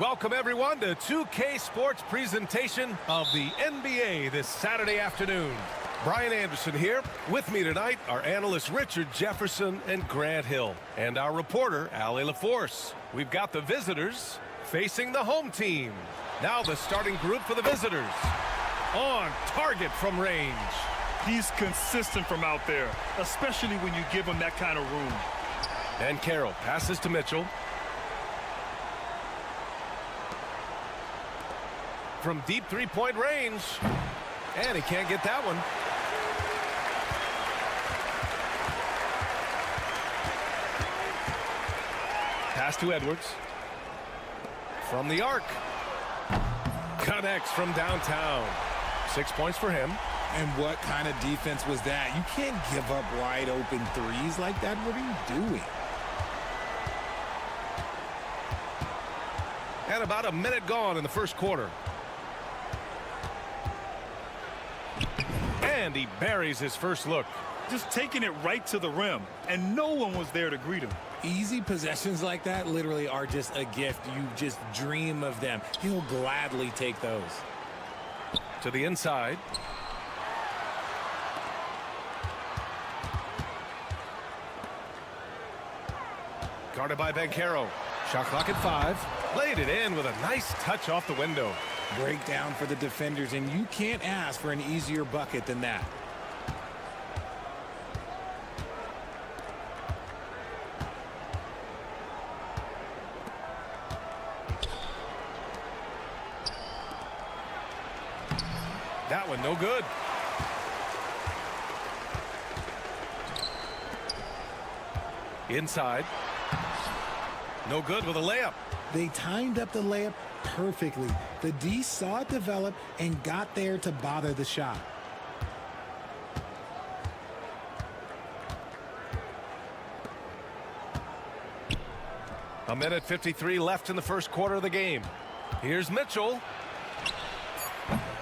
A: Welcome, everyone, to 2K Sports presentation of the NBA this Saturday afternoon. Brian Anderson here. With me tonight are analysts Richard Jefferson and Grant Hill, and our reporter, Allie LaForce. We've got the visitors facing the home team. Now the starting group for the visitors. On target from range.
B: He's consistent from out there, especially when you give him that kind of room.
A: And Carroll passes to Mitchell. From deep three-point range. And he can't get that one. Pass to Edwards. From the arc. Connects from downtown. 6 points for him.
L: And what kind of defense was that? You can't give up wide open threes like that. What are you doing?
A: And about a minute gone in the first quarter. And he buries his first look.
B: Just taking it right to the rim, and no one was there to greet him.
L: Easy possessions like that literally are just a gift. You just dream of them. He'll gladly take those.
A: To the inside. Guarded by Banchero. Shot clock at 5. Laid it in with a nice touch off the window.
L: Breakdown for the defenders, and you can't ask for an easier bucket than that.
A: That one no good. Inside. No good with a layup.
L: They timed up the layup perfectly. The D saw it develop and got there to bother the shot.
A: A minute 53 left in the first quarter of the game. Here's Mitchell.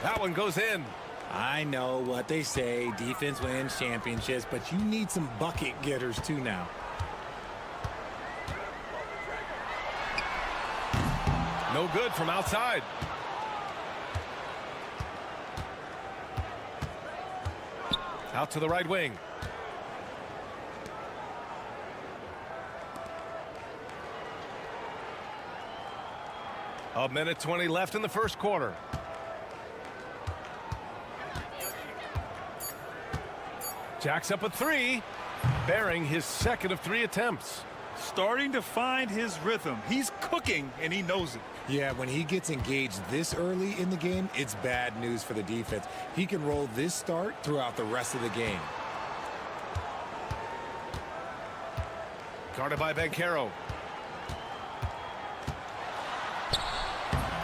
A: That one goes in.
L: I know what they say, defense wins championships, but you need some bucket getters too now.
A: No good from outside. Out to the right wing. A minute 20 left in the first quarter. Jacks up a 3, bearing his second of 3 attempts.
B: Starting to find his rhythm. He's cooking, and he knows it.
L: Yeah, when he gets engaged this early in the game, it's bad news for the defense. He can roll this start throughout the rest of the game.
A: Guarded by Banchero.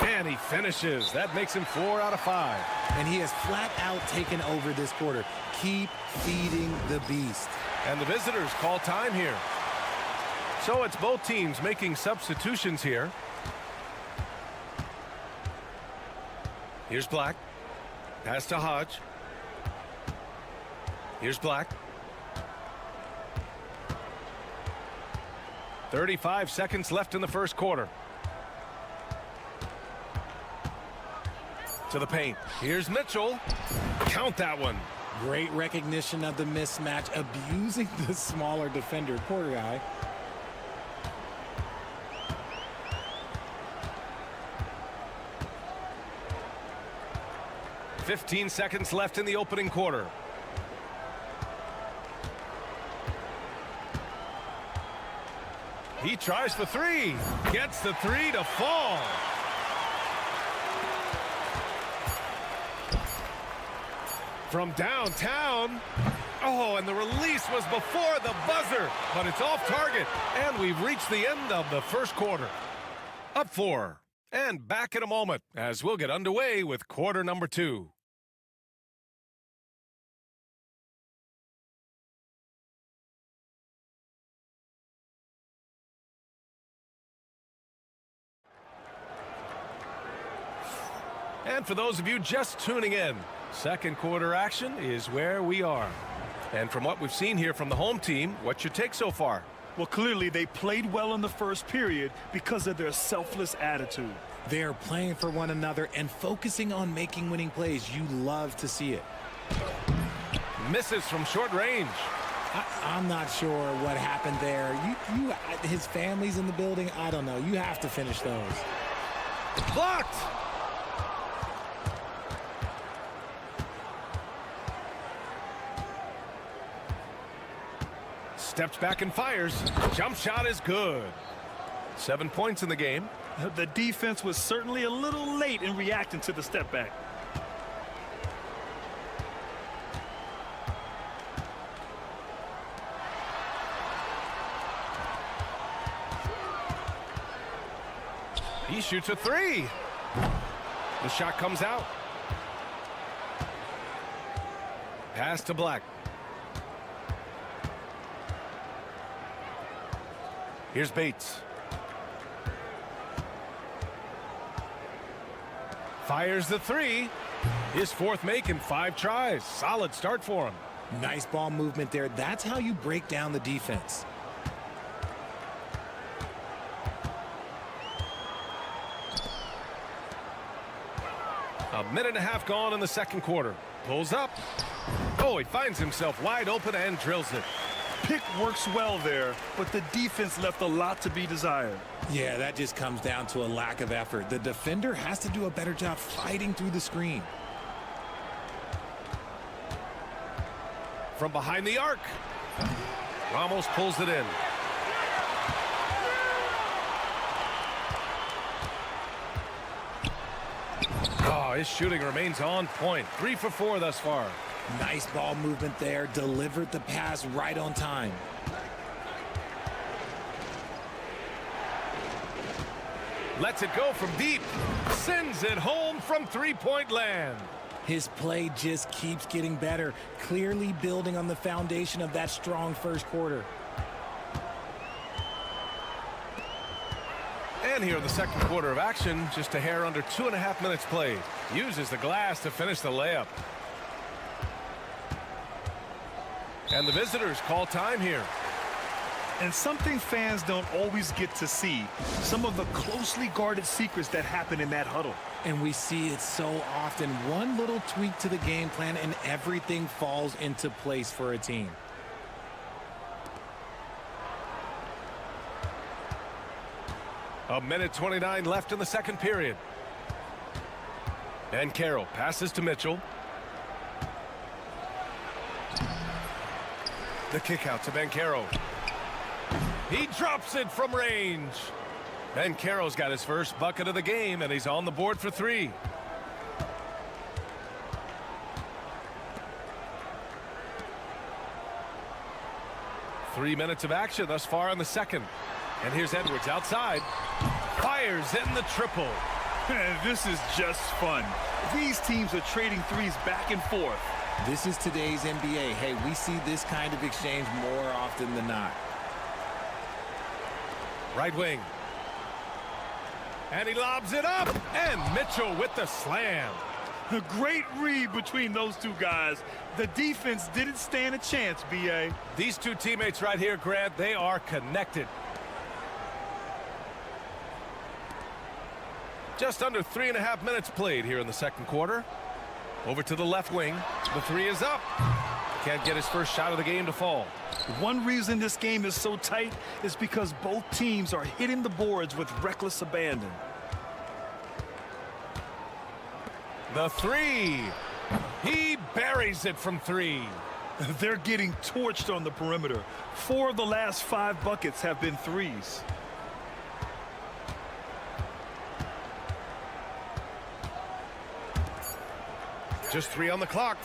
A: And he finishes. That makes him 4 out of 5.
L: And he has flat out taken over this quarter. Keep feeding the beast.
A: And the visitors call time here. So it's both teams making substitutions here. Here's Black. Pass to Hodge. Here's Black. 35 seconds left in the first quarter. To the paint. Here's Mitchell. Count that one.
L: Great recognition of the mismatch, abusing the smaller defender. Poor guy.
A: $15 seconds left in the opening quarter. He tries for 3. Gets the 3 to fall. From downtown. Oh, and the release was before the buzzer, but it's off target. And we've reached the end of the first quarter. Up 4. And back in a moment as we'll get underway with quarter number 2. And for those of you just tuning in, second quarter action is where we are. And from what we've seen here from the home team, what's your take so far?
B: Well, clearly they played well in the first period because of their selfless attitude.
L: They're playing for one another and focusing on making winning plays. You love to see it.
A: Misses from short range.
L: I'm not sure what happened there. His family's in the building. I don't know. You have to finish those.
A: Blocked! Steps back and fires. Jump shot is good. 7 points in the game.
B: The defense was certainly a little late in reacting to the step back.
A: He shoots a three. The shot comes out. Pass to Black. Here's Bates. Fires the three. His fourth make in 5 tries. Solid start for him.
L: Nice ball movement there. That's how you break down the defense.
A: A minute and a half gone in the second quarter. Pulls up. Oh, he finds himself wide open and drills it.
B: Pick works well there, but the defense left a lot to be desired.
L: Yeah, that just comes down to a lack of effort. The defender has to do a better job fighting through the screen.
A: From behind the arc. Ramos pulls it in. Oh, his shooting remains on point. 3 for 4 thus far.
L: Nice ball movement there. Delivered the pass right on time.
A: Lets it go from deep. Sends it home from three-point land.
L: His play just keeps getting better. Clearly building on the foundation of that strong first quarter.
A: And here in the second quarter of action, just a hair under 2.5 minutes played. Uses the glass to finish the layup. And the visitors call time here.
B: And something fans don't always get to see, some of the closely guarded secrets that happen in that huddle.
L: And we see it so often. One little tweak to the game plan and everything falls into place for a team.
A: A minute 29 left in the second period. And Carroll passes to Mitchell. The kick out to Bancaro. He drops it from range. Bancaro's got his first bucket of the game, and he's on the board for 3. Three minutes of action thus far in the second. And here's Edwards outside. Fires in the triple.
B: This is just fun. These teams are trading threes back and forth.
L: This is today's NBA. Hey, we see this kind of exchange more often than not.
A: Right wing. And he lobs it up. And Mitchell with the slam.
B: A great read between those two guys. The defense didn't stand a chance, B.A.
A: These two teammates right here, Grant, they are connected. Just under 3.5 minutes played here in the second quarter. Over to the left wing. The three is up. Can't get his first shot of the game to fall.
B: One reason this game is so tight is because both teams are hitting the boards with reckless abandon.
A: The three. He buries it from 3.
B: They're getting torched on the perimeter. 4 of the last 5 buckets have been threes.
A: Just 3 on the clock.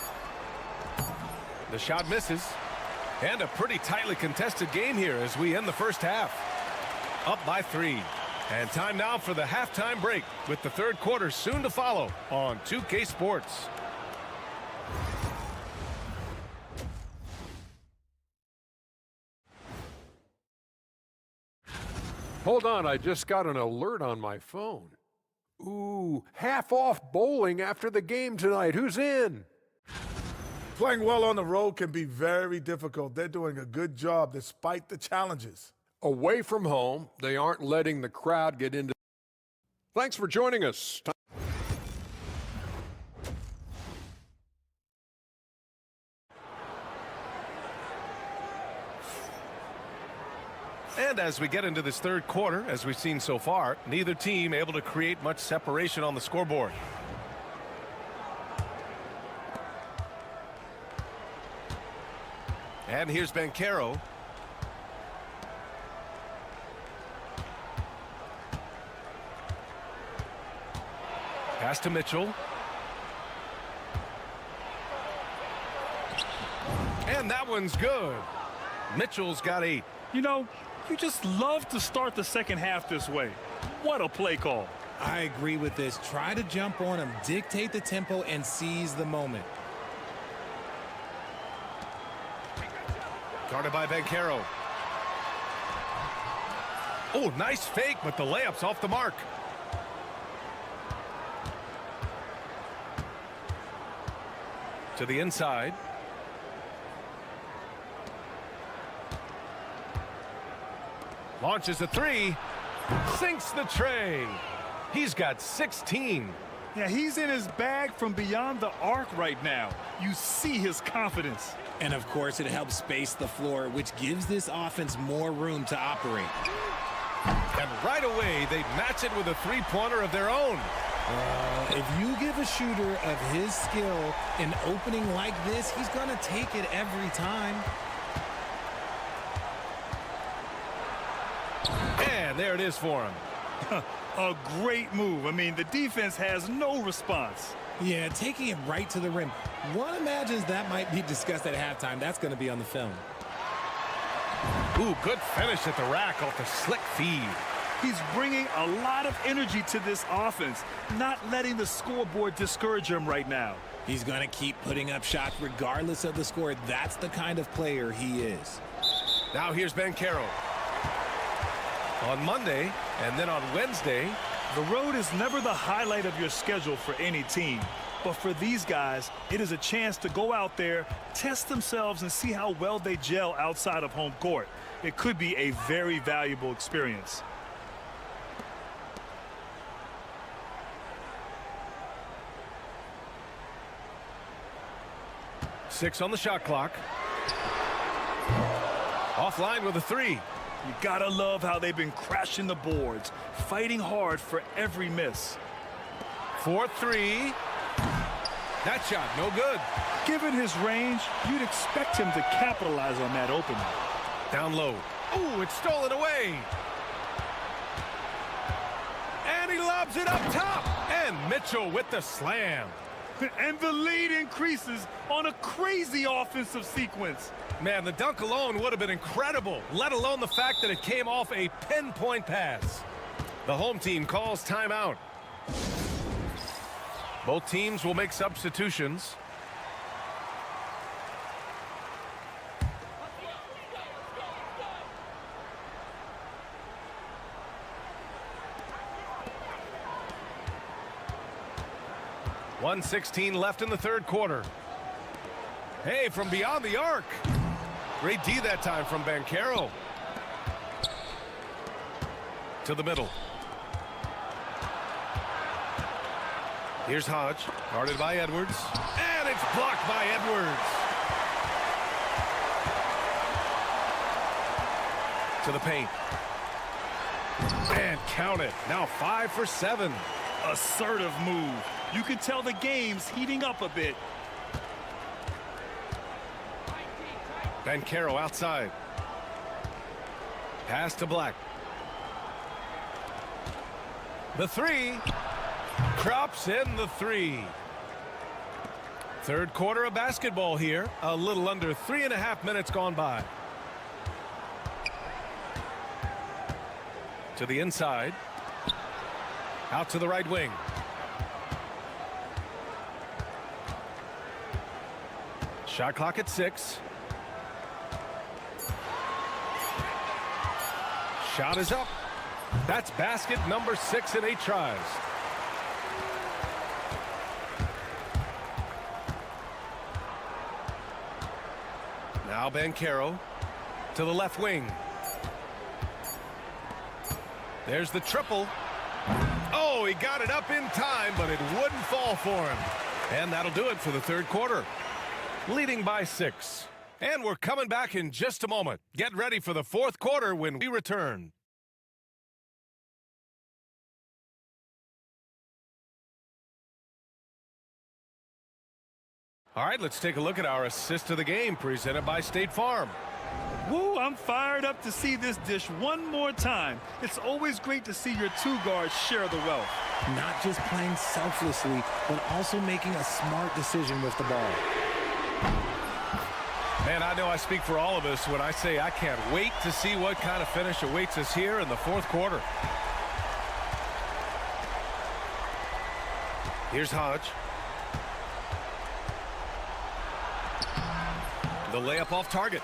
A: The shot misses. And a pretty tightly contested game here as we end the first half. Up by 3. And time now for the halftime break, with the third quarter soon to follow on 2K Sports.
F: Hold on, I just got an alert on my phone. Ooh, half off bowling after the game tonight. Who's in?
D: Playing well on the road can be very difficult. They're doing a good job despite the challenges.
F: Away from home, they aren't letting the crowd get into. Thanks for joining us.
A: And as we get into this third quarter, as we've seen so far, neither team able to create much separation on the scoreboard. And here's Banchero. Pass to Mitchell. And that one's good. Mitchell's got 8.
B: You know, you just love to start the second half this way. What a play call.
L: I agree with this. Try to jump on him, dictate the tempo, and seize the moment.
A: Guarded by Banchero. Oh, nice fake, but the layup's off the mark. To the inside. Launches a 3. Sinks the tray. He's got 16.
B: Yeah, he's in his bag from beyond the arc right now. You see his confidence.
L: And of course, it helps space the floor, which gives this offense more room to operate.
A: And right away, they match it with a three-pointer of their own.
L: If you give a shooter of his skill an opening like this, he's going to take it every time.
A: And there it is for him.
B: A great move. I mean, the defense has no response.
L: Yeah, taking it right to the rim. One imagines that might be discussed at halftime. That's going to be on the film.
A: Ooh, good finish at the rack off the slick feed.
B: He's bringing a lot of energy to this offense, not letting the scoreboard discourage him right now.
L: He's going to keep putting up shots regardless of the score. That's the kind of player he is.
A: Now here's Banchero. On Monday and then on Wednesday.
B: The road is never the highlight of your schedule for any team. But for these guys, it is a chance to go out there, test themselves, and see how well they gel outside of home court. It could be a very valuable experience.
A: Six on the shot clock. Offline with a 3.
B: You gotta love how they've been crashing the boards, fighting hard for every miss.
A: 4-3. That shot, no good.
B: Given his range, you'd expect him to capitalize on that opening.
A: Down low. Ooh, it's stolen away. And he lobs it up top. And Mitchell with the slam.
B: And the lead increases on a crazy offensive sequence.
A: Man, the dunk alone would have been incredible, let alone the fact that it came off a pinpoint pass. The home team calls timeout. Both teams will make substitutions. .116 left in the third quarter. Hey, from beyond the arc. Great D that time from Banchero. To the middle. Here's Hodge, guarded by Edwards. And it's blocked by Edwards. To the paint. And count it. Now 5 for 7.
B: Assertive move. You can tell the game's heating up a bit.
A: Banchero outside. Pass to Black. The 3. Crops in the 3. Third quarter of basketball here. A little under 3.5 minutes gone by. To the inside. Out to the right wing. Shot clock at 6. Shot is up. That's basket number 6 in 8 tries. Now Banchero to the left wing. There's the triple. Oh, he got it up in time, but it wouldn't fall for him. And that'll do it for the third quarter. Leading by 6. And we're coming back in just a moment. Get ready for the fourth quarter when we return. All right, let's take a look at our assist of the game presented by State Farm.
B: Woo, I'm fired up to see this dish one more time. It's always great to see your two guards share the wealth.
L: Not just playing selflessly, but also making a smart decision with the ball.
A: Man, I know I speak for all of us when I say I can't wait to see what kind of finish awaits us here in the fourth quarter. Here's Hodge. The layup off target.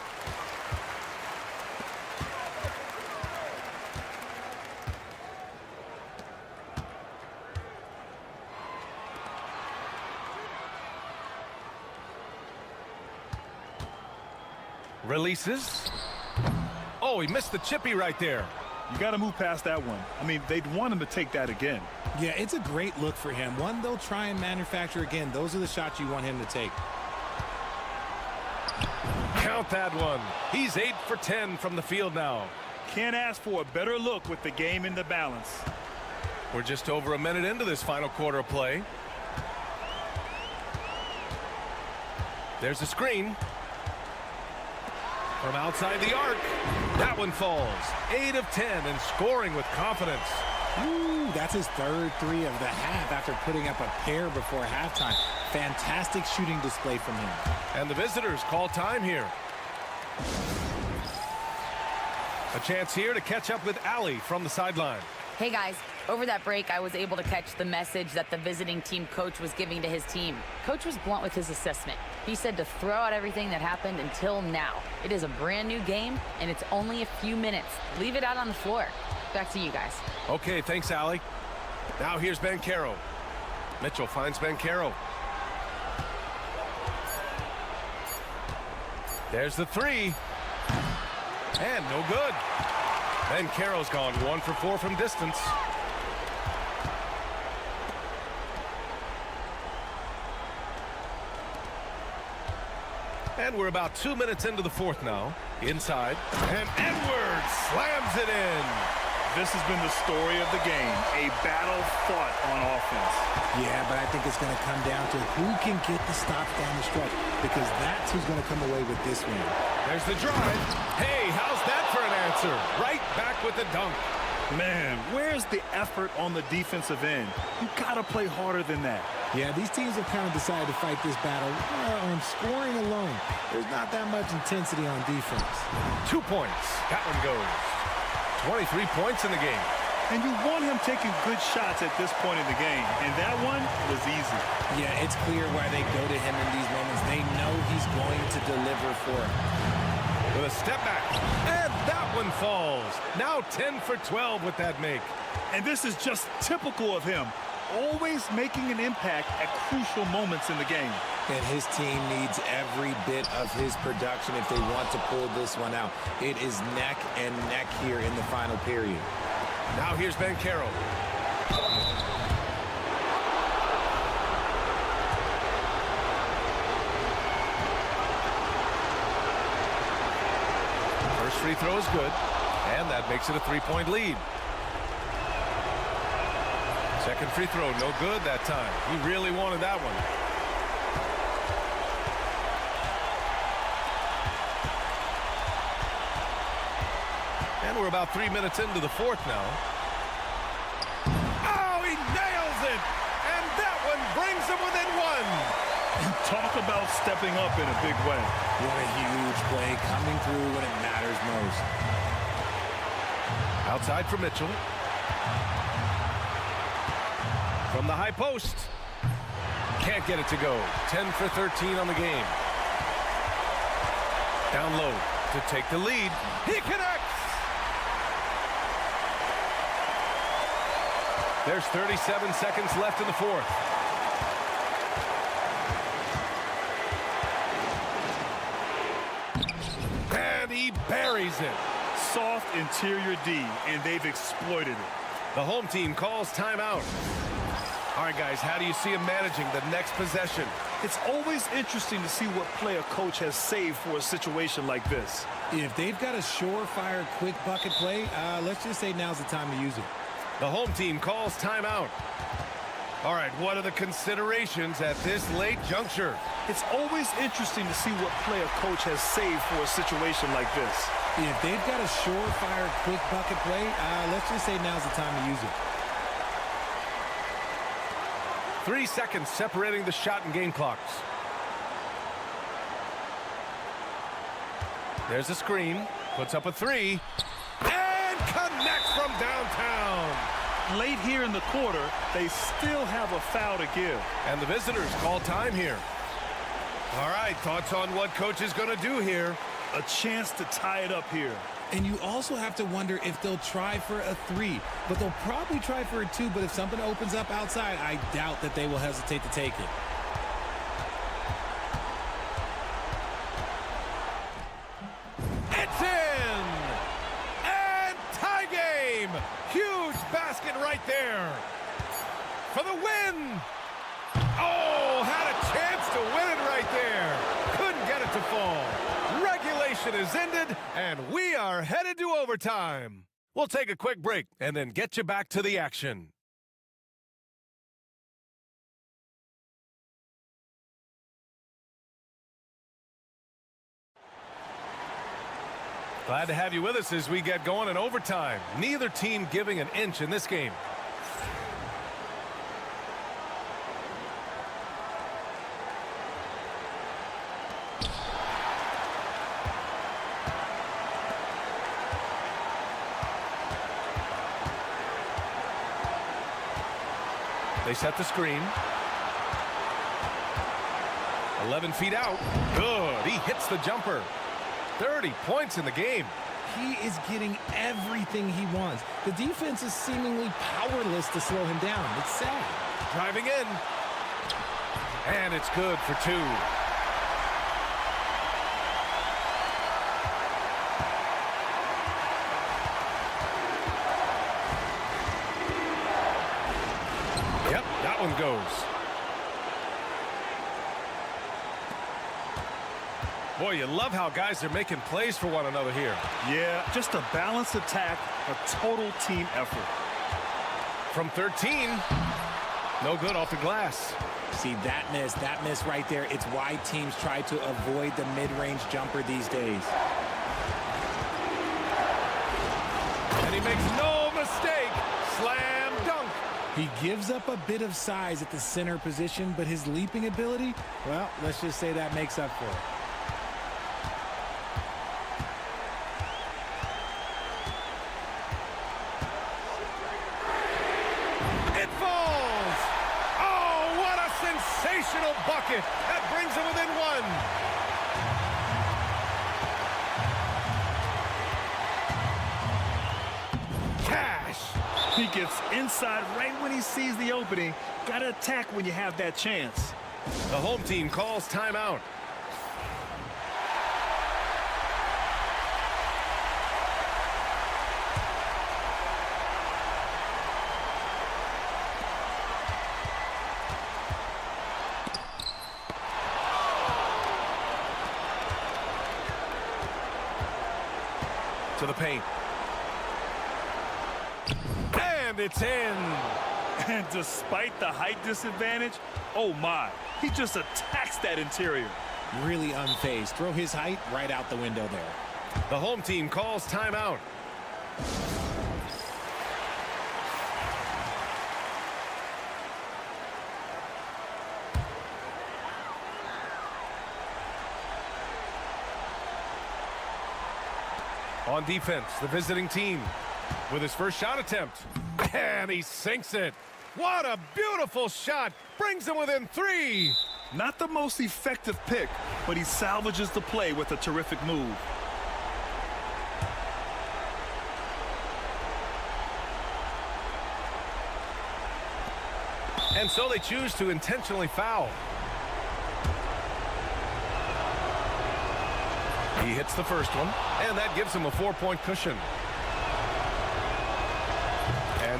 A: Releases. Oh, he missed the chippy right there.
B: You got to move past that one. I mean, they'd want him to take that again.
L: Yeah, it's a great look for him. One they'll try and manufacture again. Those are the shots you want him to take.
A: Count that one. He's 8 for 10 from the field now.
B: Can't ask for a better look with the game in the balance.
A: We're just over a minute into this final quarter of play. There's a screen. From outside the arc. That one falls. 8 of 10 and scoring with confidence.
L: Ooh, that's his third 3 of the half after putting up a pair before halftime. Fantastic shooting display from him.
A: And the visitors call time here. A chance here to catch up with Allie from the sideline.
E: Hey guys, over that break I was able to catch the message that the visiting team coach was giving to his team. Coach was blunt with his assessment. He said to throw out everything that happened until now. It is a brand new game and it's only a few minutes. Leave it out on the floor. Back to you guys.
A: Okay, thanks Allie. Now here's Banchero. Mitchell finds Banchero. There's the 3. And no good. Banchero's gone 1 for 4 from distance. And we're about 2 minutes into the fourth now. Inside. And Edwards slams it in.
B: This has been the story of the game. A battle fought on offense.
L: Yeah, but I think it's going to come down to who can get the stops down the stretch, because that's who's going to come away with this win.
A: There's the drive. Hey, how's that for an answer? Right back with the dunk.
B: Man, where's the effort on the defensive end? You got to play harder than that.
L: Yeah, these teams have kind of decided to fight this battle on scoring alone. There's not that much intensity on defense.
A: 2 points. That one goes. 23 points in the game.
B: And you want him taking good shots at this point in the game. And that one was easy.
L: Yeah, it's clear why they go to him in these moments. They know he's going to deliver for them.
A: With a step back. And that one falls. Now 10 for 12 with that make.
B: And this is just typical of him. Always making an impact at crucial moments in the game.
L: And his team needs every bit of his production if they want to pull this one out. It is neck and neck here in the final period.
A: Now here's Banchero. First free throw is good, and that makes it a 3-point lead. Second free throw, no good that time. He really wanted that one. And we're about 3 minutes into the fourth now. Oh, he nails it! And that one brings him within 1.
B: Talk about stepping up in a big way.
L: What a huge play, coming through when it matters most.
A: Outside for Mitchell. From the high post. Can't get it to go. 10 for 13 on the game. Down low to take the lead. He connects! There's 37 seconds left in the fourth. And he buries it.
B: Soft interior D, and they've exploited it.
A: The home team calls timeout. All right, guys, how do you see him managing the next possession?
B: It's always interesting to see what play a coach has saved for a situation like this.
L: If they've got a surefire, quick bucket play, let's just say now's the time to use it.
A: The home team calls timeout. All right, what are the considerations at this late juncture?
B: It's always interesting to see what play a coach has saved for a situation like this.
L: If they've got a surefire, quick bucket play, let's just say now's the time to use it.
A: 3 seconds separating the shot and game clocks. There's a screen, puts up a three, and connects from downtown.
B: Late here in the quarter, they still have a foul to give.
A: And the visitors call time here. All right, thoughts on what coach is going to do here?
B: A chance to tie it up here.
L: And you also have to wonder if they'll try for a three, but they'll probably try for a two, but if something opens up outside, I doubt that they will hesitate to take it.
A: It's in! And tie game! Huge basket right there for the win! Oh, had a chance to win it right there. Couldn't get it to fall. Regulation is ended, and we are headed to overtime. We'll take a quick break and then get you back to the action. Glad to have you with us as we get going in overtime. Neither team giving an inch in this game. They set the screen. 11 feet out. Good. He hits the jumper. 30 points in the game.
M: He is getting everything he wants. The defense is seemingly powerless to slow him down. It's sad.
A: Driving in. And it's good for two. Yep, that one goes. Boy, you love how guys are making plays for one another here.
B: Yeah, just a balanced attack, a total team effort.
A: From 13, no good off the glass.
L: See, that miss right there, it's why teams try to avoid the mid-range jumper these days.
A: And he makes no mistake. Slam dunk.
M: He gives up a bit of size at the center position, but his leaping ability, well, let's just say that makes up for it.
A: Sensational bucket that brings him within one. Cash.
B: He gets inside right when he sees the opening. Got to attack when you have that chance.
A: The home team calls timeout. To the paint. And it's in.
B: And despite the height disadvantage, oh my, he just attacks that interior.
L: Really unfazed. Throw his height right out the window there.
A: The home team calls timeout. On defense, the visiting team with his first shot attempt. And he sinks it. What a beautiful shot. Brings him within three.
B: Not the most effective pick, but he salvages the play with a terrific move.
A: And so they choose to intentionally foul. He hits the first one, and that gives him a 4-point cushion.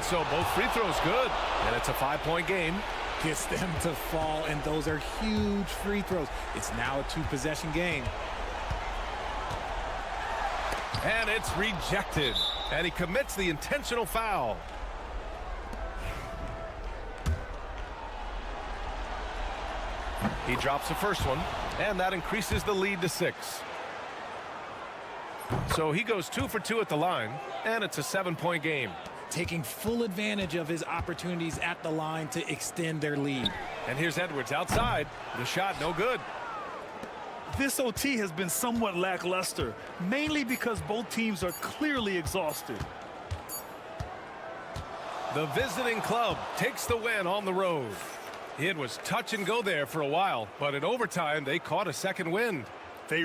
A: And so both free throws good, and it's a 5-point game.
M: Gets them to fall, and those are huge free throws. It's now a 2-possession game.
A: And it's rejected. And he commits the intentional foul. He drops the first one, and that increases the lead to 6. So he goes 2 for 2 at the line, and it's a 7-point game.
M: Taking full advantage of his opportunities at the line to extend their lead.
A: And here's Edwards outside. The shot no good.
B: This OT has been somewhat lackluster, mainly because both teams are clearly exhausted.
A: The visiting club takes the win on the road. It was touch and go there for a while, but in overtime, they caught a second wind.
B: They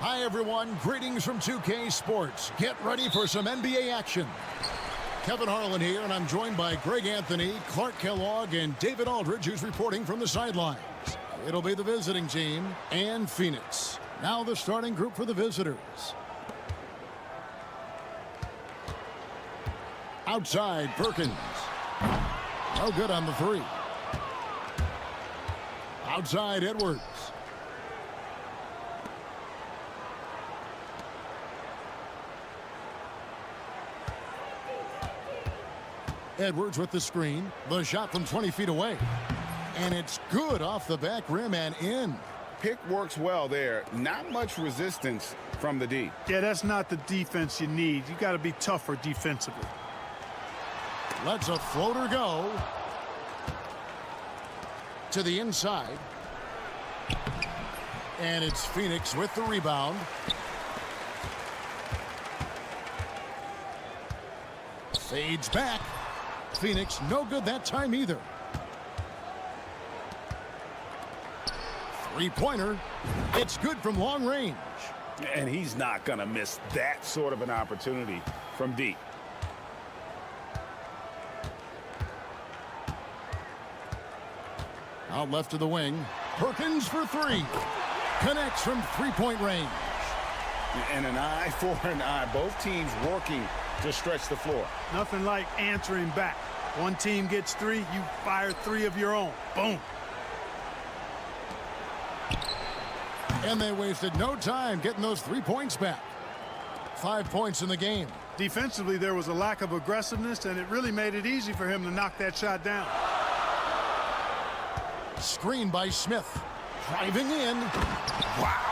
G: Hi, everyone. Greetings from 2K Sports. Get ready for some NBA action. Kevin Harlan here, and I'm joined by Greg Anthony, Clark Kellogg, and David Aldridge, who's reporting from the sidelines. It'll be the visiting team and Phoenix. Now the starting group for the visitors. Outside, Perkins. No good on the three. Outside, Edwards. Edwards with the screen. The shot from 20 feet away. And it's good off the back rim and in.
H: Pick works well there. Not much resistance from the D.
B: Yeah, that's not the defense you need. You got to be tougher defensively.
G: Lets a floater go. To the inside. And it's Phoenix with the rebound. Fades back. Phoenix no good that time either. Three-pointer. It's good from long range.
H: And he's not going to miss that sort of an opportunity from deep.
G: Out left to the wing. Perkins for three. Connects from three-point range.
H: And an eye for an eye. Both teams working to stretch the floor.
B: Nothing like answering back. One team gets three, you fire three of your own. Boom.
G: And they wasted no time getting those 3 points back. 5 points in the game.
B: Defensively, there was a lack of aggressiveness, and it really made it easy for him to knock that shot down.
G: Screen by Smith. Driving in.
H: Wow.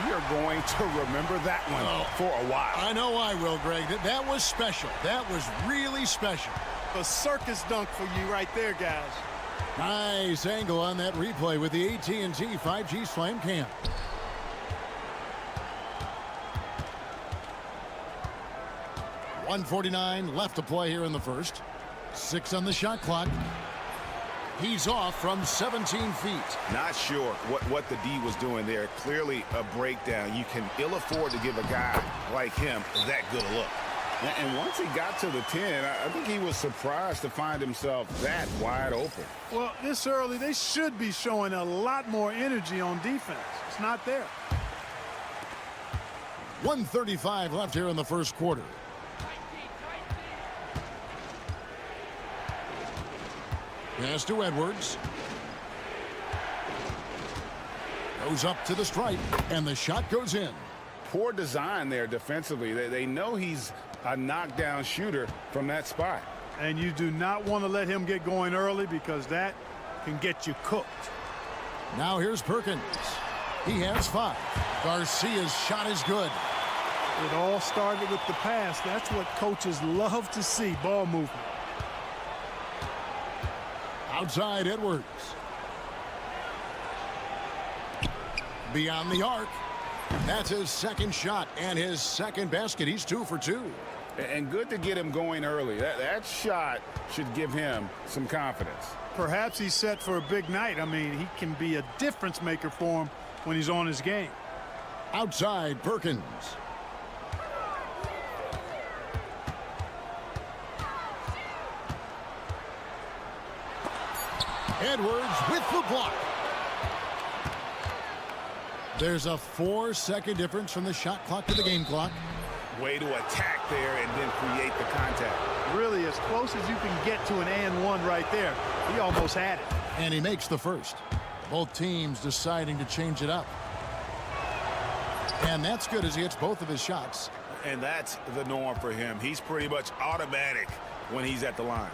H: We are going to remember that one for a while.
G: I know I will, Greg. That was special. That was really special.
B: A circus dunk for you right there, guys.
G: Nice angle on that replay with the AT&T 5G Slam Cam. .149 left to play here in the first. 6 on the shot clock. He's off from 17 feet.
H: Not sure what the D was doing there. Clearly a breakdown. You can ill afford to give a guy like him that good a look. And once he got to the 10, I think he was surprised to find himself that wide open.
B: Well, this early, they should be showing a lot more energy on defense. It's not there.
G: 1:35 left here in the first quarter. Pass to Edwards. Goes up to the stripe, and the shot goes in.
H: Poor design there defensively. They know he's a knockdown shooter from that spot.
B: And you do not want to let him get going early because that can get you cooked.
G: Now here's Perkins. He has 5. Garcia's shot is good.
B: It all started with the pass. That's what coaches love to see, ball movement.
G: Outside Edwards. Beyond the arc. That's his second shot and his second basket. He's 2 for 2.
H: And good to get him going early. That shot should give him some confidence.
B: Perhaps he's set for a big night. I mean, he can be a difference maker for him when he's on his game.
G: Outside Perkins. Edwards with the block. There's a 4-second difference from the shot clock to the game clock.
H: Way to attack there and then create the contact.
B: Really as close as you can get to an and one right there. He almost had it.
G: And he makes the first. Both teams deciding to change it up. And that's good as he hits both of his shots.
H: And that's the norm for him. He's pretty much automatic when he's at the line.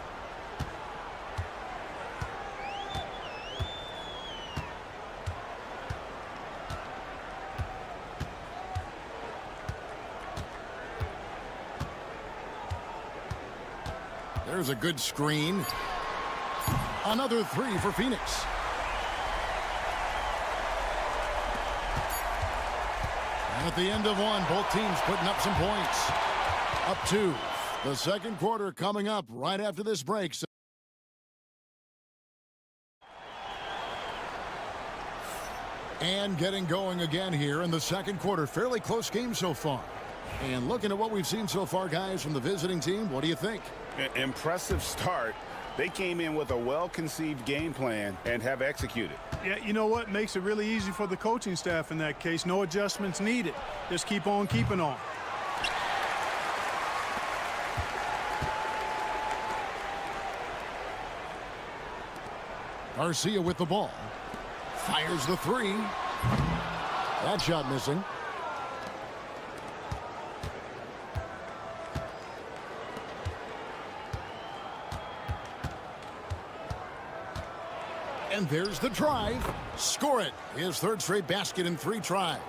G: There's a good screen. Another 3 for Phoenix. At the end of one, both teams putting up some points. Up 2. The second quarter coming up right after this break. And getting going again here in the second quarter. Fairly close game so far. And looking at what we've seen so far, guys, from the visiting team, what do you think?
H: Impressive start. They came in with a well-conceived game plan and have executed.
B: Yeah, you know what? Makes it really easy for the coaching staff in that case. No adjustments needed. Just keep on keeping on.
G: Garcia with the ball. Fires the three. That shot missing. And there's the drive. Score it. His third straight basket in 3 tries.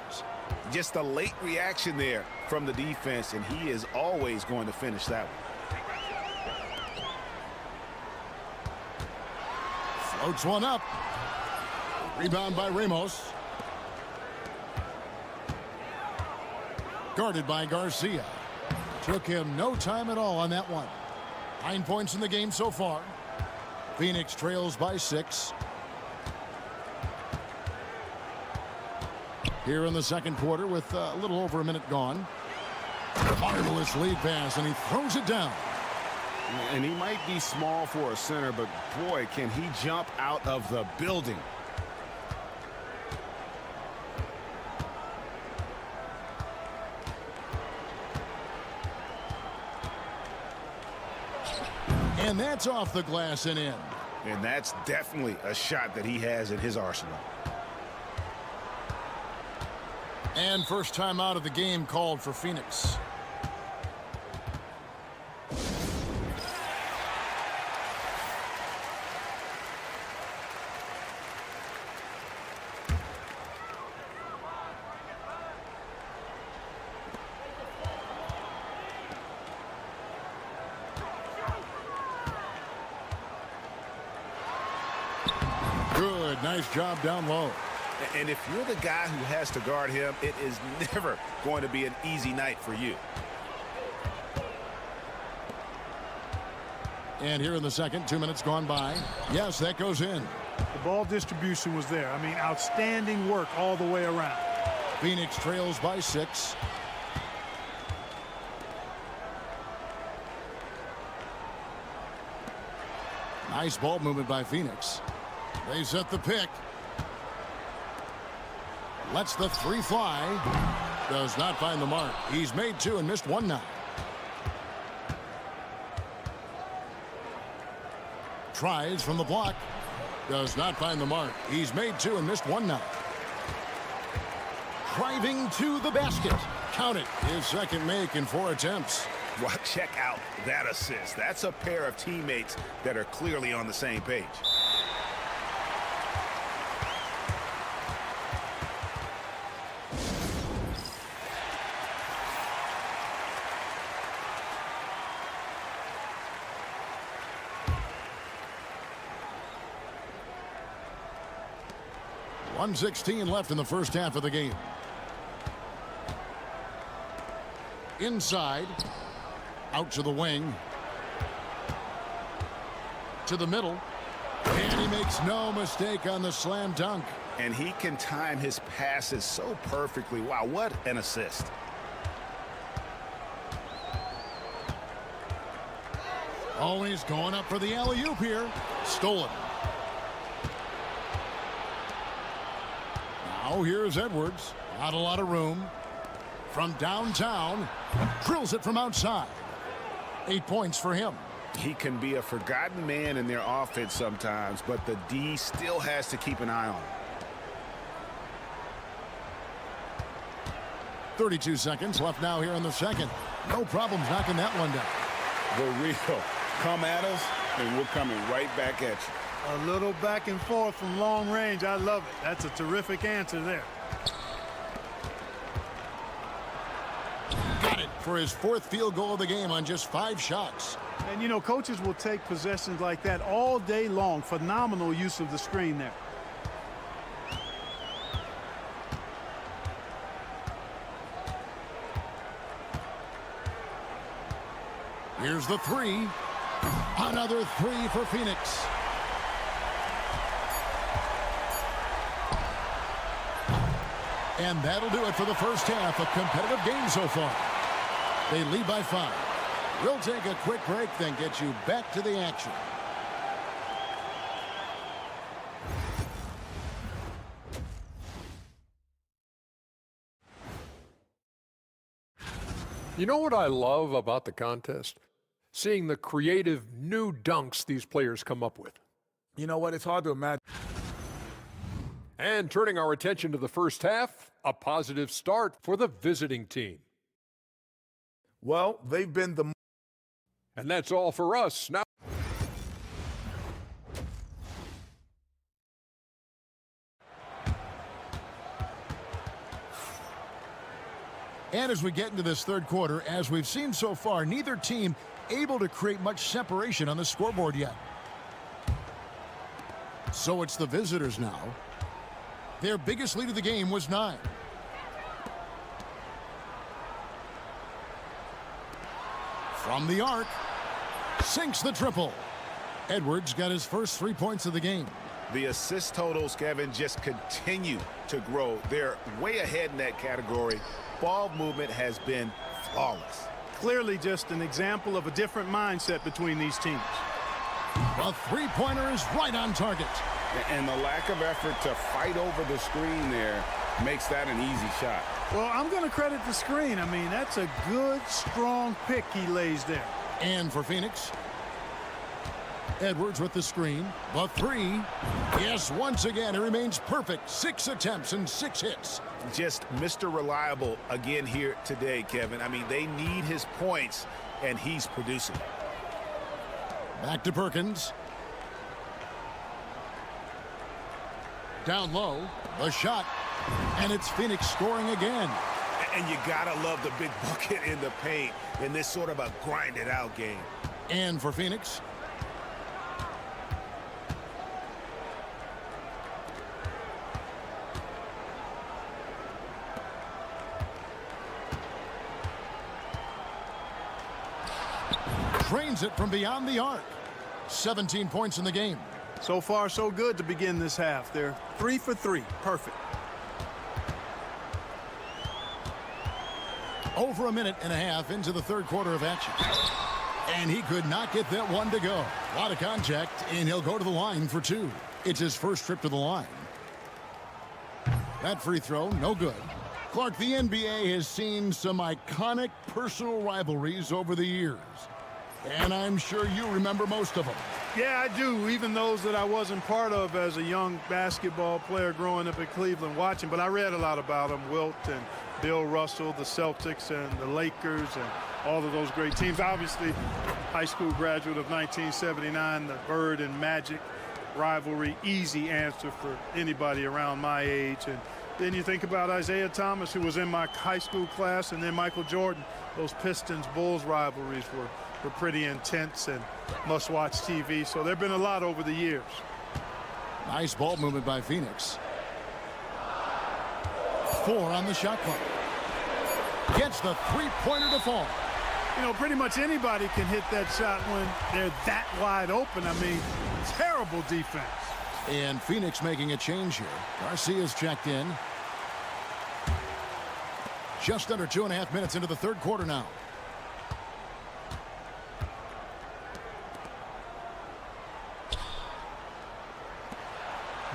H: Just a late reaction there from the defense, and he is always going to finish that one.
G: Floats one up. Rebound by Ramos. Guarded by Garcia. Took him no time at all on that one. 9 points in the game so far. Phoenix trails by 6. Here in the second quarter with a little over a minute gone. Marvelous lead pass, and he throws it down.
H: And he might be small for a center, but boy, can he jump out of the building.
G: And that's off the glass and in.
H: And that's definitely a shot that he has in his arsenal.
G: And first time out of the game called for Phoenix. Good, nice job down low.
H: And if you're the guy who has to guard him, it is never going to be an easy night for you.
G: And here in the second, 2 minutes gone by. Yes, that goes in.
B: The ball distribution was there. I mean, outstanding work all the way around.
G: Phoenix trails by 6. Nice ball movement by Phoenix. They set the pick. Lets the 3 fly. Does not find the mark. He's made 2 and missed 1 now. Tries from the block. Does not find the mark. He's made 2 and missed 1 now. Driving to the basket. Count it. His second make in 4 attempts.
H: Well, check out that assist. That's a pair of teammates that are clearly on the same page.
G: .116 left in the first half of the game. Inside. Out to the wing. To the middle. And he makes no mistake on the slam dunk.
H: And he can time his passes so perfectly. Wow, what an assist.
G: Always going up for the alley-oop here. Stolen. Now here's Edwards. Not a lot of room. From downtown. Drills it from outside. 8 points for him.
H: He can be a forgotten man in their offense sometimes, but the D still has to keep an eye on him.
G: 32 seconds left now here in the second. No problems knocking that one down.
H: The real come at us, and we're coming right back at you.
B: A little back and forth from long range. I love it. That's a terrific answer there.
G: Got it for his 4th field goal of the game on just 5 shots.
B: And, you know, coaches will take possessions like that all day long. Phenomenal use of the screen there.
G: Here's the 3. Another 3 for Phoenix. And that'll do it for the first half. A competitive game so far. They lead by 5. We'll take a quick break, then get you back to the action.
F: You know what I love about the contest? Seeing the creative new dunks these players come up with.
D: You know what? It's hard to imagine.
F: And turning our attention to the first half, a positive start for the visiting team.
D: Well, they've been the...
F: And that's all for us. Now,
G: and as we get into this third quarter, as we've seen so far, neither team able to create much separation on the scoreboard yet. So it's the visitors now. Their biggest lead of the game was 9. From the arc, sinks the triple. Edwards got his first 3 points of the game.
H: The assist totals, Kevin, just continue to grow. They're way ahead in that category. Ball movement has been flawless.
B: Clearly just an example of a different mindset between these teams.
G: The three-pointer is right on target.
H: And the lack of effort to fight over the screen there makes that an easy shot.
B: Well, I'm going to credit the screen. I mean, that's a good, strong pick he lays there.
G: And for Phoenix, Edwards with the screen. The 3. Yes, once again, it remains perfect. 6 attempts and 6 hits.
H: Just Mr. Reliable again here today, Kevin. I mean, they need his points, and he's producing.
G: Back to Perkins. Down low, the shot, and it's Phoenix scoring again.
H: And you gotta love the big bucket in the paint in this sort of a grinded-out game.
G: And for Phoenix, drains it from beyond the arc. 17 points in the game.
B: So far, so good to begin this half. They're 3 for 3. Perfect.
G: Over a minute and a half into the third quarter of action. And he could not get that one to go. A lot of contact, and he'll go to the line for 2. It's his first trip to the line. That free throw, no good. Clark, the NBA has seen some iconic personal rivalries over the years. And I'm sure you remember most of them.
B: Yeah, I do, even those that I wasn't part of as a young basketball player growing up in Cleveland watching. But I read a lot about them, Wilt and Bill Russell, the Celtics and the Lakers, and all of those great teams. Obviously, high school graduate of 1979, the Bird and Magic rivalry, easy answer for anybody around my age. And then you think about Isaiah Thomas, who was in my high school class, and then Michael Jordan. Those Pistons-Bulls rivalries were pretty intense and must-watch TV. So there have been a lot over the years.
G: Nice ball movement by Phoenix. 4 on the shot clock. Gets the three-pointer to fall.
B: You know, pretty much anybody can hit that shot when they're that wide open. I mean, terrible defense.
G: And Phoenix making a change here. Garcia's checked in. Just under 2.5 minutes into the third quarter now.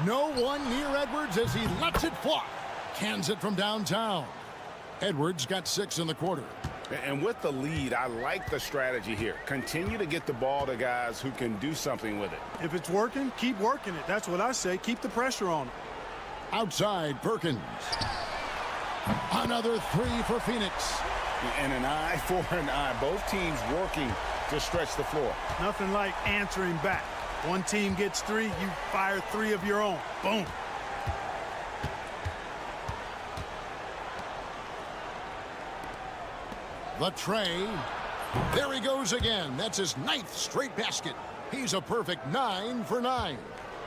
G: No one near Edwards as he lets it fly. Cans it from downtown. Edwards got 6 in the quarter.
H: And with the lead, I like the strategy here. Continue to get the ball to guys who can do something with it.
B: If it's working, keep working it. That's what I say. Keep the pressure on it.
G: Outside, Perkins. Another 3 for Phoenix.
H: And an eye for an eye. Both teams working to stretch the floor.
B: Nothing like answering back. One team gets 3, you fire 3 of your own. Boom.
G: The tray. There he goes again. That's his 9th straight basket. He's a perfect 9 for 9.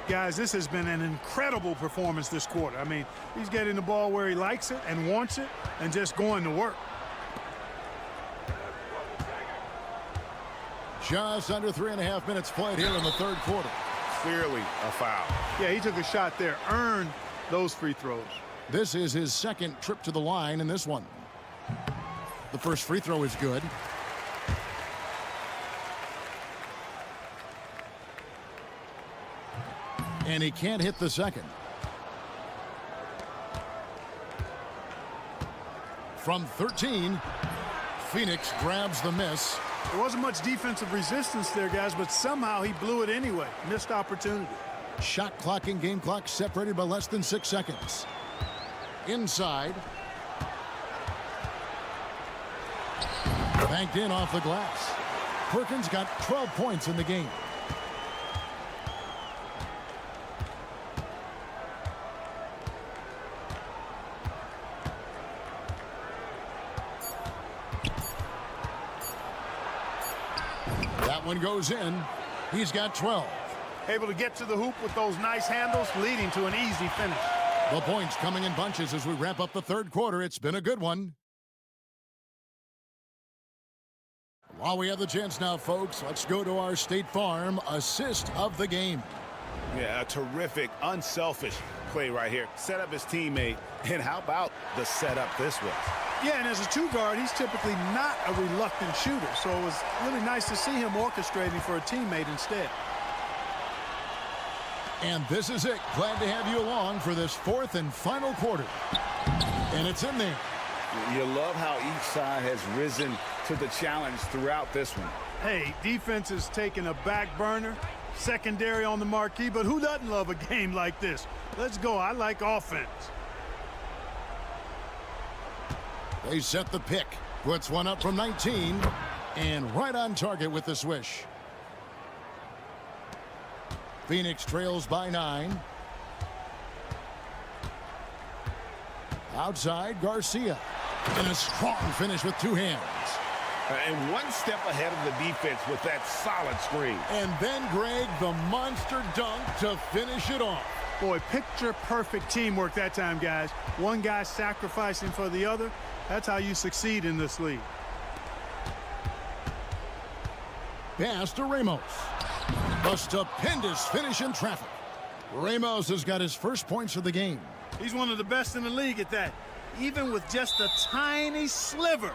B: Guys, this has been an incredible performance this quarter. I mean, he's getting the ball where he likes it and wants it and just going to work.
G: Just under 3.5 minutes played here in the third quarter.
H: Clearly a foul.
B: Yeah, he took a shot there, earned those free throws.
G: This is his second trip to the line in this one. The first free throw is good. And he can't hit the second. From 13, Phoenix grabs the miss.
B: There wasn't much defensive resistance there, guys, but somehow he blew it anyway. Missed opportunity.
G: Shot clock and game clock separated by less than 6 seconds. Inside. Banked in off the glass. Perkins got 12 points in the game. That one goes in. He's got 12.
B: Able to get to the hoop with those nice handles, leading to an easy finish.
G: The points coming in bunches as we wrap up the third quarter. It's been a good one. While we have the chance now, folks, let's go to our State Farm assist of the game.
H: Yeah, a terrific, unselfish play right here. Set up his teammate, and how about the setup this was?
B: Yeah, and as a two guard, he's typically not a reluctant shooter, so it was really nice to see him orchestrating for a teammate instead.
G: And this is it. Glad to have you along for this fourth and final quarter. And it's in there.
H: You love how each side has risen to the challenge throughout this one.
B: Hey, defense is taking a back burner, secondary on the marquee, but who doesn't love a game like this? Let's go. I like offense.
G: They set the pick. Puts one up from 19. And right on target with the swish. Phoenix trails by 9. Outside, Garcia. And a strong finish with 2 hands.
H: And one step ahead of the defense with that solid screen.
G: And then, Greg, the monster dunk to finish it off.
B: Boy, picture-perfect teamwork that time, guys. One guy sacrificing for the other. That's how you succeed in this league.
G: Pass to Ramos. A stupendous finish in traffic. Ramos has got his first points of the game.
B: He's one of the best in the league at that. Even with just a tiny sliver,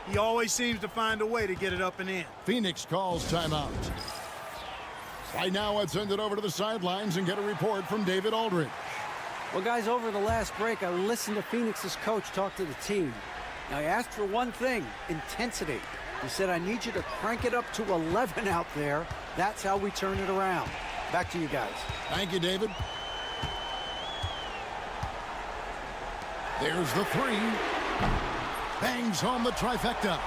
B: he always seems to find a way to get it up and in.
G: Phoenix calls timeout. Right now, let's send it over to the sidelines and get a report from David Aldridge.
K: Well, guys, over the last break, I listened to Phoenix's coach talk to the team. Now, I asked for one thing, intensity. He said, I need you to crank it up to 11 out there. That's how we turn it around. Back to you guys.
G: Thank you, David. There's the 3. Bangs home the trifecta.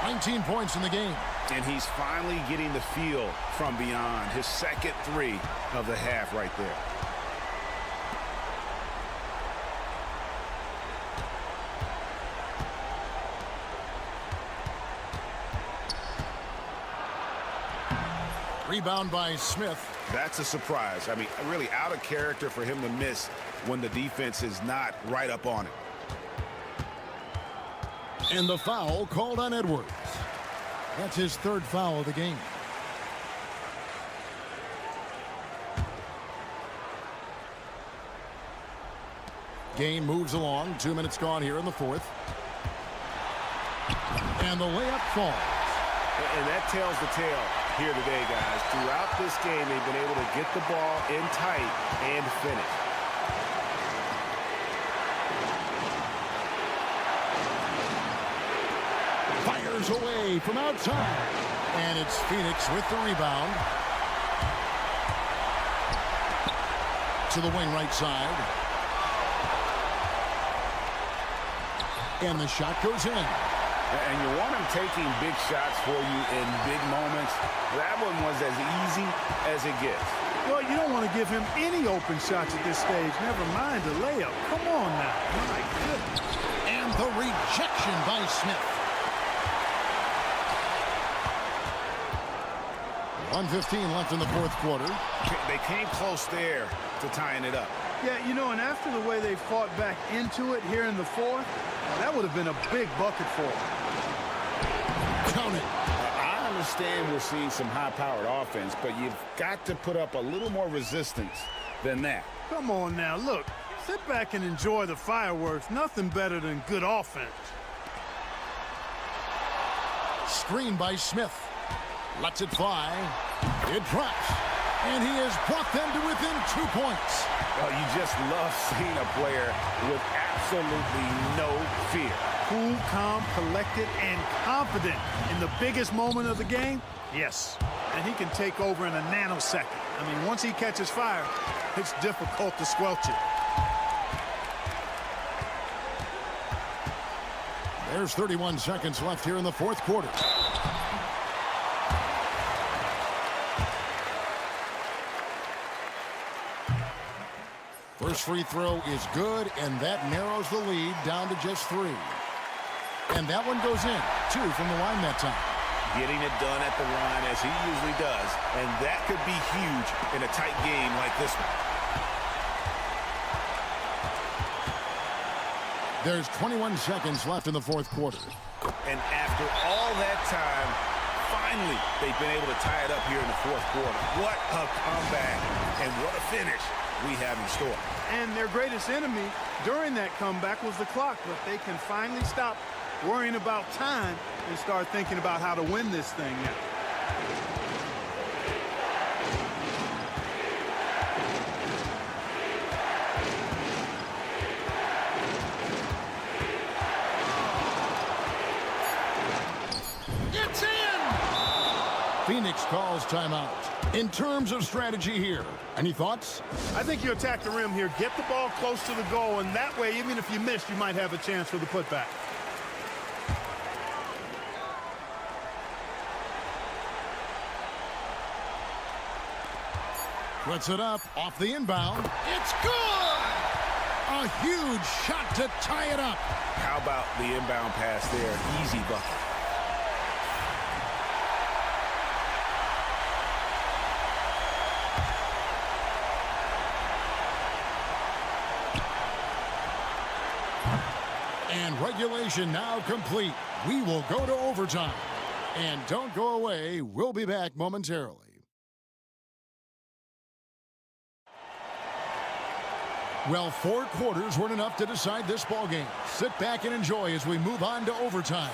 G: 19 points in the game.
H: And he's finally getting the feel from beyond. His second 3 of the half right there.
G: Rebound by Smith.
H: That's a surprise. I mean, really out of character for him to miss when the defense is not right up on it.
G: And the foul called on Edwards. That's his 3rd foul of the game. Game moves along. 2 minutes gone here in the 4th. And the layup falls.
H: And that tells the tale here today, guys. Throughout this game, they've been able to get the ball in tight and finish.
G: Fires away from outside. And it's Phoenix with the rebound. To the wing right side. And the shot goes in.
H: And you want him taking big shots for you in big moments. That one was as easy as it gets.
B: Well, you don't want to give him any open shots at this stage. Never mind the layup. Come on now. My goodness.
G: And the rejection by Smith. 1:15 left in the 4th quarter.
H: They came close there to tying it up.
B: Yeah, you know, and after the way they fought back into it here in the 4th, that would have been a big bucket for them.
G: Count it.
H: I understand we're seeing some high-powered offense, but you've got to put up a little more resistance than that.
B: Come on now, look. Sit back and enjoy the fireworks. Nothing better than good offense.
G: Screen by Smith. Lets it fly. It drops. And he has brought them to within 2 points.
H: Well, you just love seeing a player with absolutely no fear.
B: Cool, calm, collected, and confident in the biggest moment of the game. Yes, and he can take over in a nanosecond. I mean, once he catches fire, it's difficult to squelch it.
G: There's 31 seconds left here in the fourth quarter. First free throw is good, and that narrows the lead down to just 3. And that one goes in. 2 from the line that time.
H: Getting it done at the line as he usually does, and that could be huge in a tight game like this one.
G: There's 21 seconds left in the fourth quarter.
H: And after all that time, finally, they've been able to tie it up here in the fourth quarter. What a comeback, and what a finish we have in store.
B: And their greatest enemy during that comeback was the clock, but they can finally stop worrying about time and start thinking about how to win this thing now.
G: It's in! Phoenix calls timeout. In terms of strategy here, any thoughts?
B: I think you attack the rim here, get the ball close to the goal, and that way, even if you miss, you might have a chance for the putback.
G: Puts it up off the inbound. It's good! A huge shot to tie it up.
H: How about the inbound pass there? Easy bucket.
G: And regulation now complete. We will go to overtime. And don't go away. We'll be back momentarily. Well, 4 quarters weren't enough to decide this ball game. Sit back and enjoy as we move on to overtime.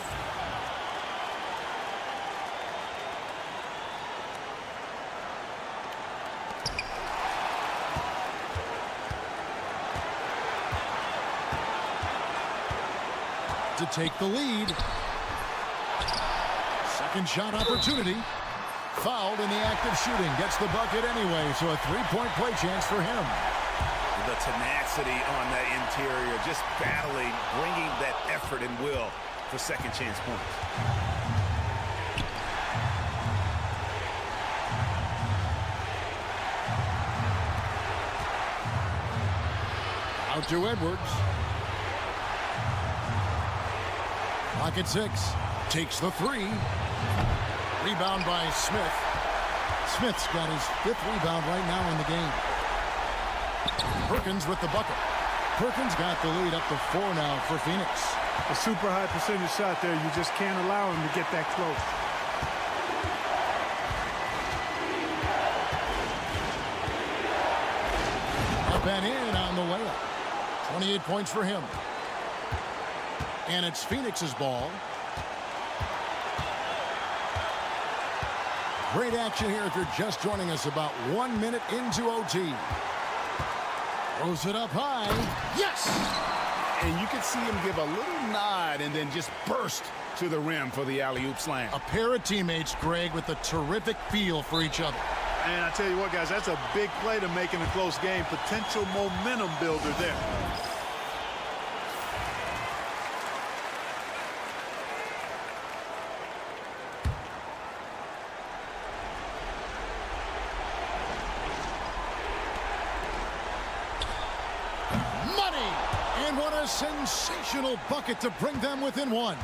G: To take the lead. Second shot opportunity. Fouled in the act of shooting. Gets the bucket anyway, so a 3-point play chance for him.
H: The tenacity on that interior, just battling, bringing that effort and will for second chance points.
G: Out to Edwards. Pocket 6. Takes the 3. Rebound by Smith. Smith's got his 5th rebound right now in the game. Perkins with the bucket. Perkins got the lead up to 4 now for Phoenix.
B: A super high percentage shot there. You just can't allow him to get that close.
G: Up and in on the layup. 28 points for him. And it's Phoenix's ball. Great action here if you're just joining us, about 1 minute into OT. Throws it up high. Yes!
H: And you can see him give a little nod and then just burst to the rim for the alley-oop slam.
G: A pair of teammates, Greg, with a terrific feel for each other.
B: And I tell you what, guys, that's a big play to make in a close game. Potential momentum builder there.
G: Sensational bucket to bring them within 1.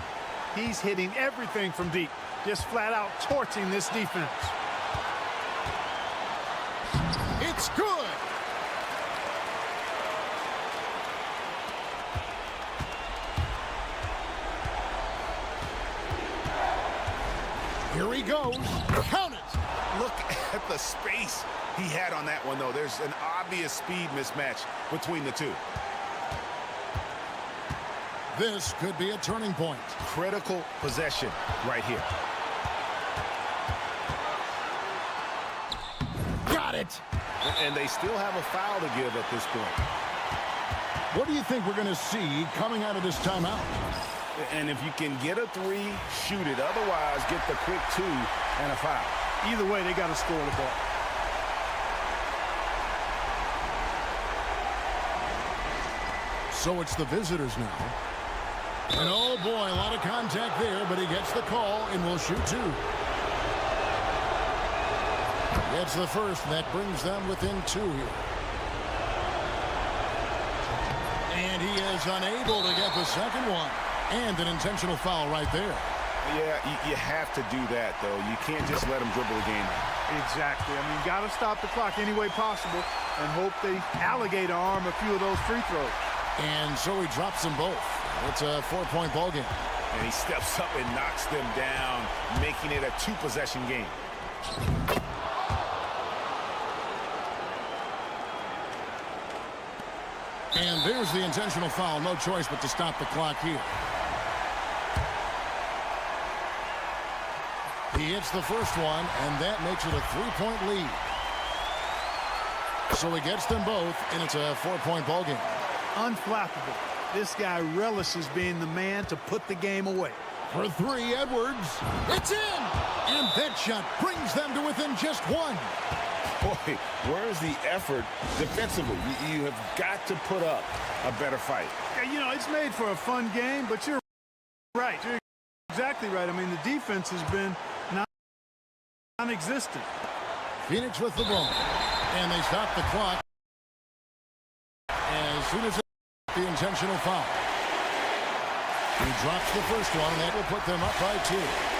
B: He's hitting everything from deep, just flat out torching this defense.
G: It's good. Here he goes. Count it.
H: Look at the space he had on that one, though. There's an not be a speed mismatch between the two.
G: This could be a turning point.
H: Critical possession right here.
G: Got it.
H: And they still have a foul to give at this point.
G: What do you think we're going to see coming out of this timeout?
H: And if you can get a three, shoot it. Otherwise, get the quick two and a foul.
B: Either way, they got to score the ball.
G: So it's the visitors now. And oh boy, a lot of contact there, but he gets the call and will shoot two. Gets the first, and that brings them within two here. And he is unable to get the second one. And an intentional foul right there.
H: Yeah, you have to do that, though. You can't just let him dribble the game out.
B: Exactly. I mean, got to stop the clock any way possible and hope they alligator arm a few of those free throws.
G: And so he drops them both. It's a 4-point ball game.
H: And he steps up and knocks them down, making it a two-possession game.
G: And there's the intentional foul. No choice but to stop the clock here. He hits the first one, and that makes it a 3-point lead. So he gets them both, and it's a 4-point ball game.
B: Unflappable. This guy relishes being the man to put the game away.
G: For three, Edwards. It's in! And that shot brings them to within just one.
H: Boy, where's the effort defensively? You have got to put up a better fight.
B: Yeah, you know, it's made for a fun game, but you're right. You're exactly right. I mean, the defense has been non-existent.
G: Phoenix with the ball. And they stop the clock as soon as the intentional foul. He drops the first one, and that will put them up by 2.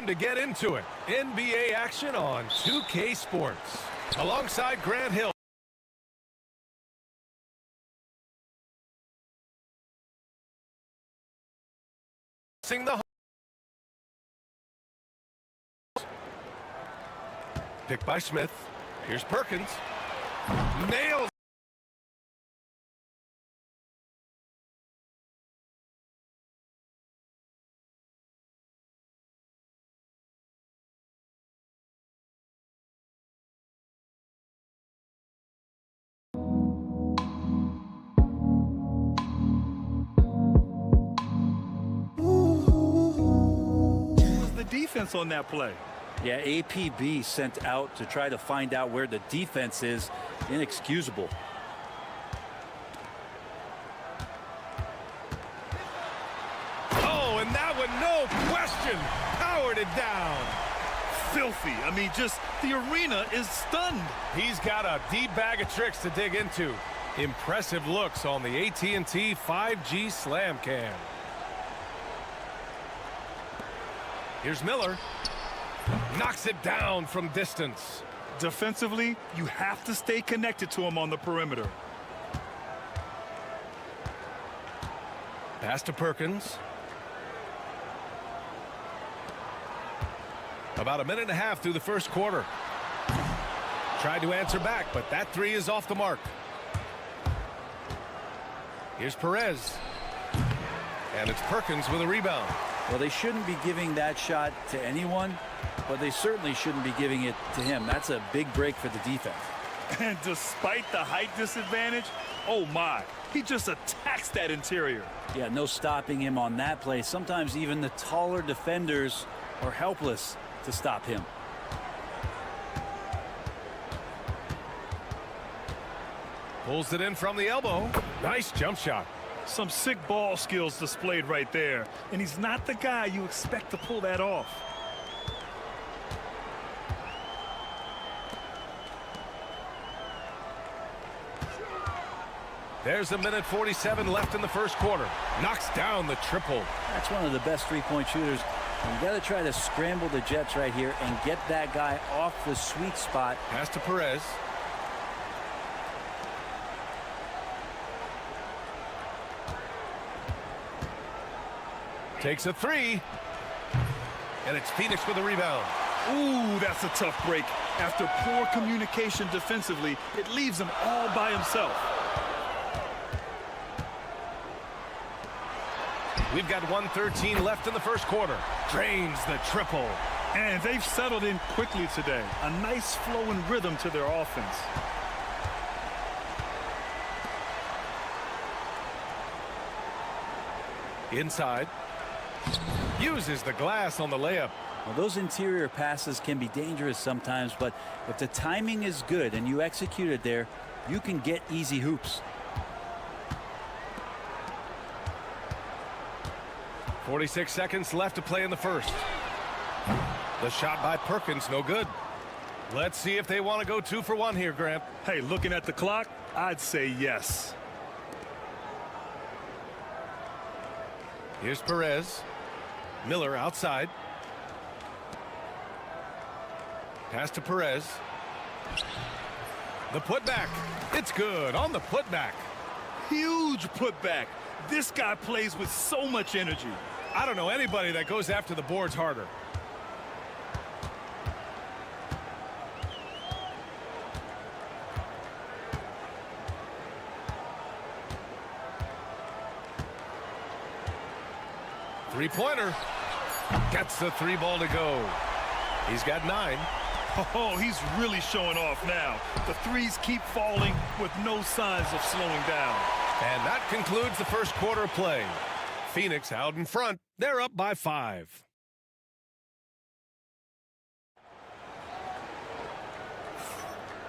A: to get into it. NBA action on 2K Sports. Alongside Grant Hill. The pick by Smith. Here's Perkins. Nails.
B: Defense on that play.
N: Yeah, APB sent out to try to find out where the defense is. Inexcusable.
A: Oh, and that one, no question, powered it down.
B: Filthy. I mean, just the arena is stunned.
A: He's got a deep bag of tricks to dig into. Impressive looks on the AT&T 5G Slam Cam. Here's Miller. Knocks it down from distance.
B: Defensively, you have to stay connected to him on the perimeter.
A: Pass to Perkins. About a minute and a half through the first quarter. Tried to answer back, but that three is off the mark. Here's Perez. And it's Perkins with a rebound.
N: Well, they shouldn't be giving that shot to anyone, but they certainly shouldn't be giving it to him. That's a big break for the defense.
B: And despite the height disadvantage, oh my, he just attacks that interior.
N: Yeah, no stopping him on that play. Sometimes even the taller defenders are helpless to stop him.
A: Pulls it in from the elbow. Nice jump shot.
B: Some sick ball skills displayed right there. And he's not the guy you expect to pull that off.
A: There's a minute 47 left in the first quarter. Knocks down the triple.
N: That's one of the best three-point shooters. You got to try to scramble the Jets right here and get that guy off the sweet spot.
A: Pass to Perez. Takes a three. And it's Phoenix with a rebound.
B: Ooh, that's a tough break. After poor communication defensively, it leaves him all by himself.
A: We've got 1:13 left in the first quarter. Drains the triple.
B: And they've settled in quickly today. A nice flowing rhythm to their offense.
A: Inside. Uses the glass on the layup.
N: Well, those interior passes can be dangerous sometimes, but if the timing is good and you execute it there, you can get easy hoops.
A: 46 seconds left to play in the first. The shot by Perkins, no good. Let's see if they want to go 2 for 1 here, Grant.
B: Hey, looking at the clock, I'd say yes.
A: Here's Perez. Miller outside. Pass to Perez. The putback. It's good on the putback.
B: Huge putback. This guy plays with so much energy.
A: I don't know anybody that goes after the boards harder. Three-pointer. Gets the 3 ball to go. He's got 9.
B: Oh, he's really showing off now. The threes keep falling with no signs of slowing down.
A: And that concludes the first quarter of play. Phoenix out in front. They're up by 5.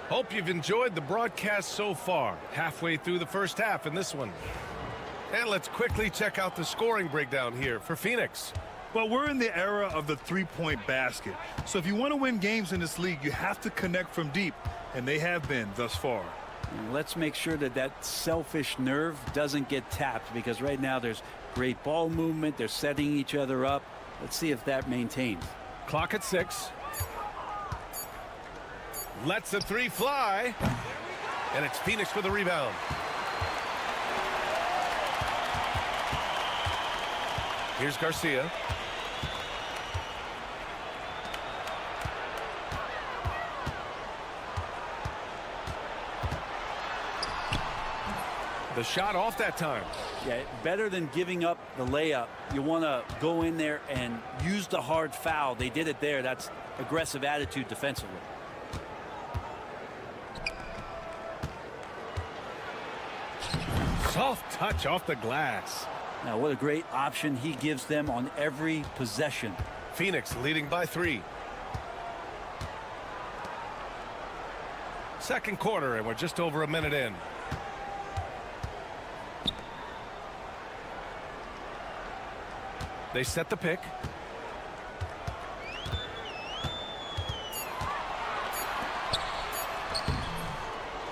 A: Hope you've enjoyed the broadcast so far. Halfway through the first half in this one. And let's quickly check out the scoring breakdown here for Phoenix.
B: Well, we're in the era of the three-point basket. So if you want to win games in this league, you have to connect from deep. And they have been thus far.
N: Let's make sure that that selfish nerve doesn't get tapped, because right now there's great ball movement. They're setting each other up. Let's see if that maintains.
A: Clock at 6. Lets the three fly. And it's Phoenix for the rebound. Here's Garcia. The shot off that time.
N: Yeah, better than giving up the layup. You want to go in there and use the hard foul. They did it there. That's aggressive attitude defensively.
A: Soft touch off the glass.
N: Now, what a great option he gives them on every possession.
A: Phoenix leading by 3. Second quarter, and we're just over a minute in. They set the pick.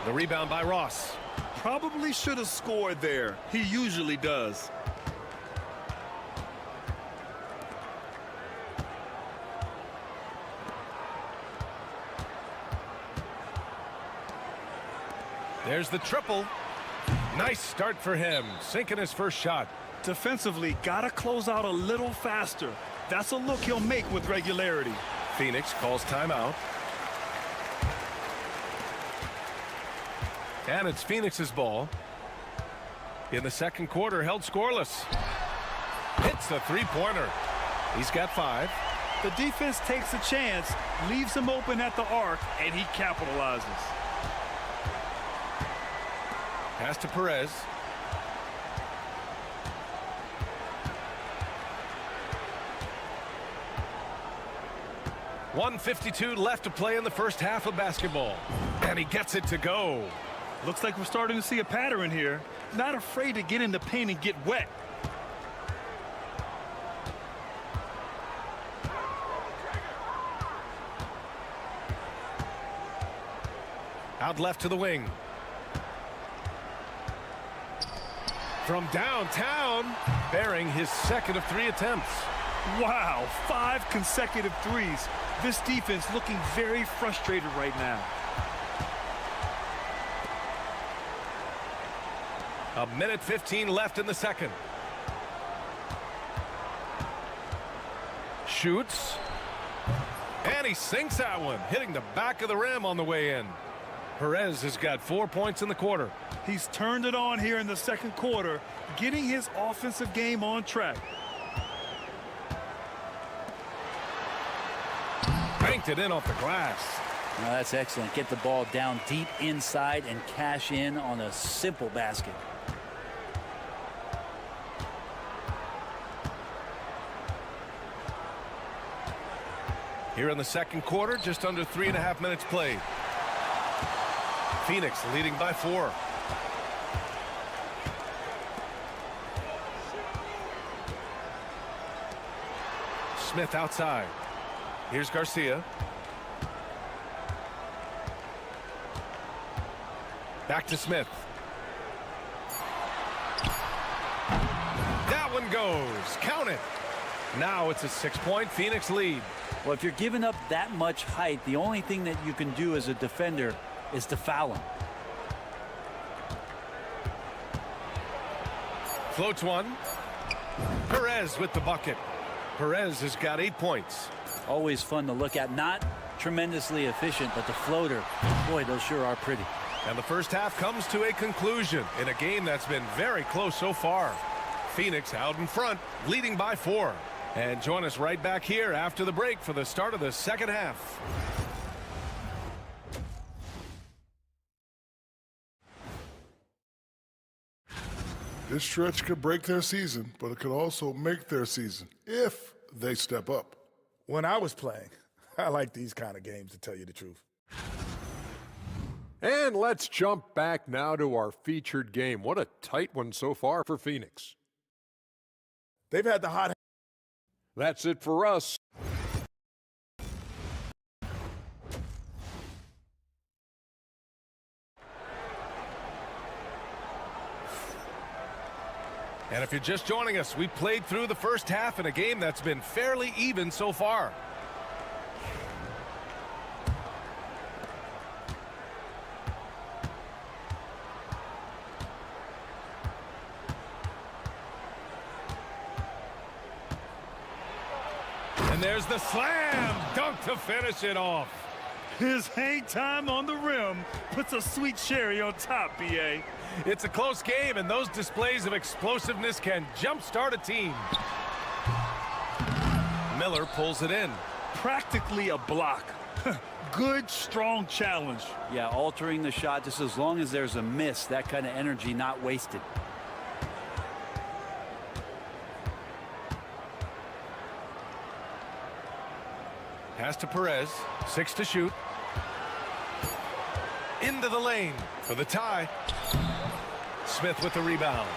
A: The rebound by Ross.
B: Probably should have scored there. He usually does.
A: There's the triple. Nice start for him, sinking his first shot.
B: Defensively, gotta close out a little faster. That's a look he'll make with regularity.
A: Phoenix calls timeout. And it's Phoenix's ball. In the second quarter, held scoreless. Hits the three-pointer. He's got 5.
B: The defense takes a chance, leaves him open at the arc, and he capitalizes.
A: Pass to Perez. .152 left to play in the first half of basketball. And he gets it to go.
B: Looks like we're starting to see a pattern here. Not afraid to get in the paint and get wet.
A: Out left to the wing. From downtown, bearing his second of 3 attempts.
B: Wow, 5 consecutive threes. This defense looking very frustrated right now.
A: A minute 15 left in the second. Shoots. And he sinks that one, hitting the back of the rim on the way in. Perez has got 4 points in the quarter.
B: He's turned it on here in the second quarter, getting his offensive game on track.
A: Banked it in off the glass.
N: Now that's excellent. Get the ball down deep inside and cash in on a simple basket.
A: Here in the second quarter, just under 3.5 minutes played. Phoenix leading by 4. Smith outside. Here's Garcia. Back to Smith. That one goes. Count it. Now it's a 6-point Phoenix lead.
N: Well, if you're giving up that much height, the only thing that you can do as a defender is to foul him.
A: Floats one. Perez with the bucket. Perez has got 8 points.
N: Always fun to look at. Not tremendously efficient, but the floater, boy, those sure are pretty.
A: And the first half comes to a conclusion in a game that's been very close so far. Phoenix out in front, leading by 4. And join us right back here after the break for the start of the second half.
O: This stretch could break their season, but it could also make their season if they step up.
D: When I was playing, I like these kind of games, to tell you the truth.
F: And let's jump back now to our featured game. What a tight one so far for Phoenix.
D: They've had the hot.
F: That's it for us.
A: And if you're just joining us, we played through the first half in a game that's been fairly even so far. And there's the slam dunk to finish it off.
B: His hang time on the rim puts a sweet cherry on top, B.A.
A: It's a close game, and those displays of explosiveness can jumpstart a team. Miller pulls it in.
B: Practically a block. Good, strong challenge.
N: Yeah, altering the shot just as long as there's a miss. That kind of energy not wasted.
A: Pass to Perez. 6 to shoot. Into the lane for the tie. Smith with the rebound.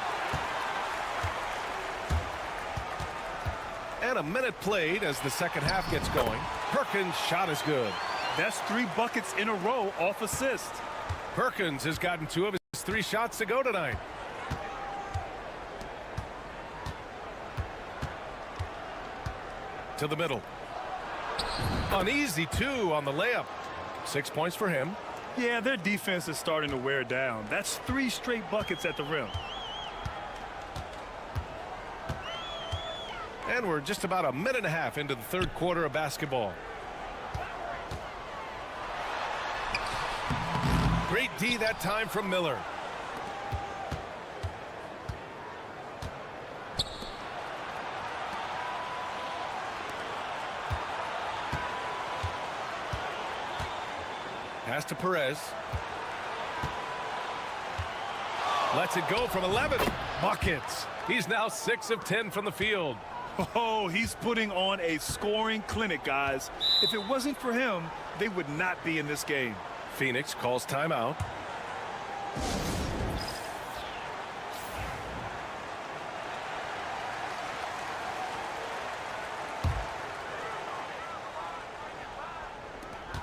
A: And a minute played as the second half gets going. Perkins' shot is good.
B: That's 3 buckets in a row off assist.
A: Perkins has gotten 2 of his 3 shots to go tonight. To the middle. An easy 2 on the layup. 6 points for him.
B: Yeah, their defense is starting to wear down. That's 3 straight buckets at the rim.
A: And we're just about a minute and a half into the third quarter of basketball. Great D that time from Miller. Pass to Perez. Lets it go from 11. Buckets. He's now 6 of 10 from the field.
B: Oh, he's putting on a scoring clinic, guys. If it wasn't for him, they would not be in this game.
A: Phoenix calls timeout.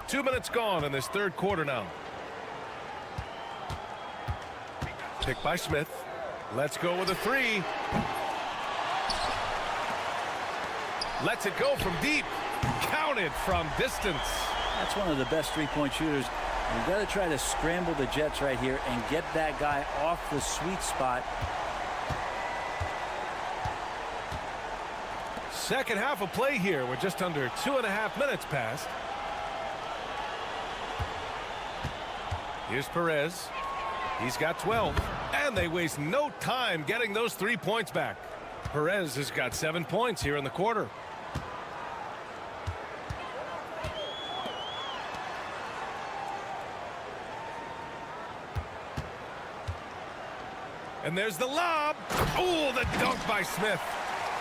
A: Two minutes gone in this third quarter now. Picked by Smith. Let's go with a 3. Lets it go from deep. Counted from distance.
N: That's one of the best three-point shooters. You've got to try to scramble the Jets right here and get that guy off the sweet spot.
A: Second half of play here. We're just under 2.5 minutes past. Here's Perez. He's got 12. And they waste no time getting those 3 points back. Perez has got 7 points here in the quarter. And there's the lob. Oh, the dunk by Smith.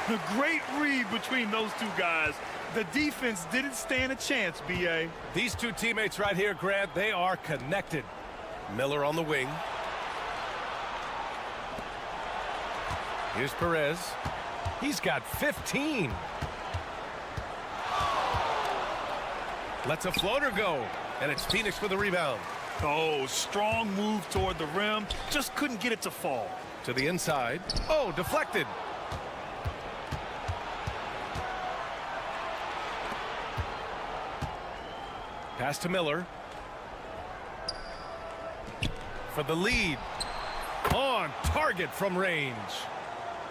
B: A great read between those two guys. The defense didn't stand a chance, B.A.
A: These two teammates right here, Grant, they are connected. Miller on the wing. Here's Perez. He's got 15. Lets a floater go. And it's Phoenix for the rebound.
B: Oh, strong move toward the rim. Just couldn't get it to fall.
A: To the inside. Oh, deflected. Pass to Miller. For the lead. On target from range.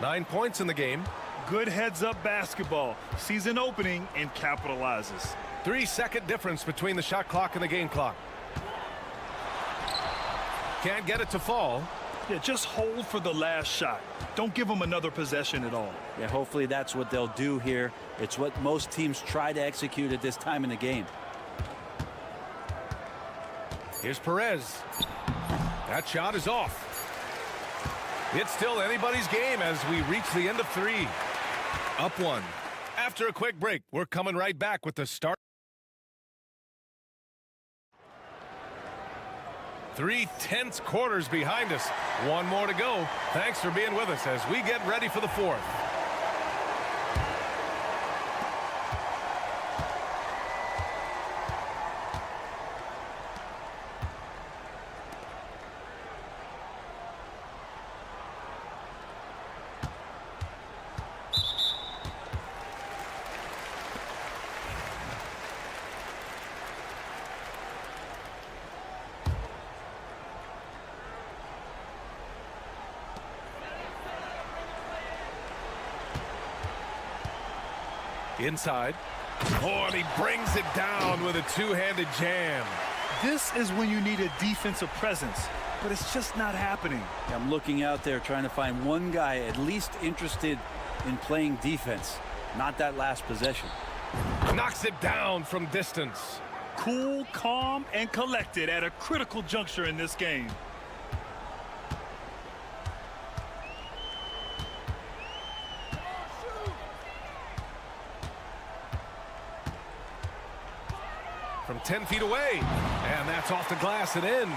A: 9 points in the game.
B: Good heads-up basketball. Season opening and capitalizes.
A: 3-second difference between the shot clock and the game clock. Can't get it to fall.
B: Yeah, just hold for the last shot. Don't give them another possession at all.
N: Yeah, hopefully that's what they'll do here. It's what most teams try to execute at this time in the game.
A: Here's Perez. That shot is off. It's still anybody's game as we reach the end of 3. Up 1. After a quick break, we're coming right back with the start. 3 tense quarters behind us. 1 more to go. Thanks for being with us as we get ready for the 4th. Inside. Oh, and he brings it down with a two-handed jam.
B: This is when you need a defensive presence, but it's just not happening.
N: I'm looking out there trying to find one guy at least interested in playing defense, not that last possession.
A: Knocks it down from distance.
B: Cool, calm, and collected at a critical juncture in this game.
A: From 10 feet away, and that's off the glass and in.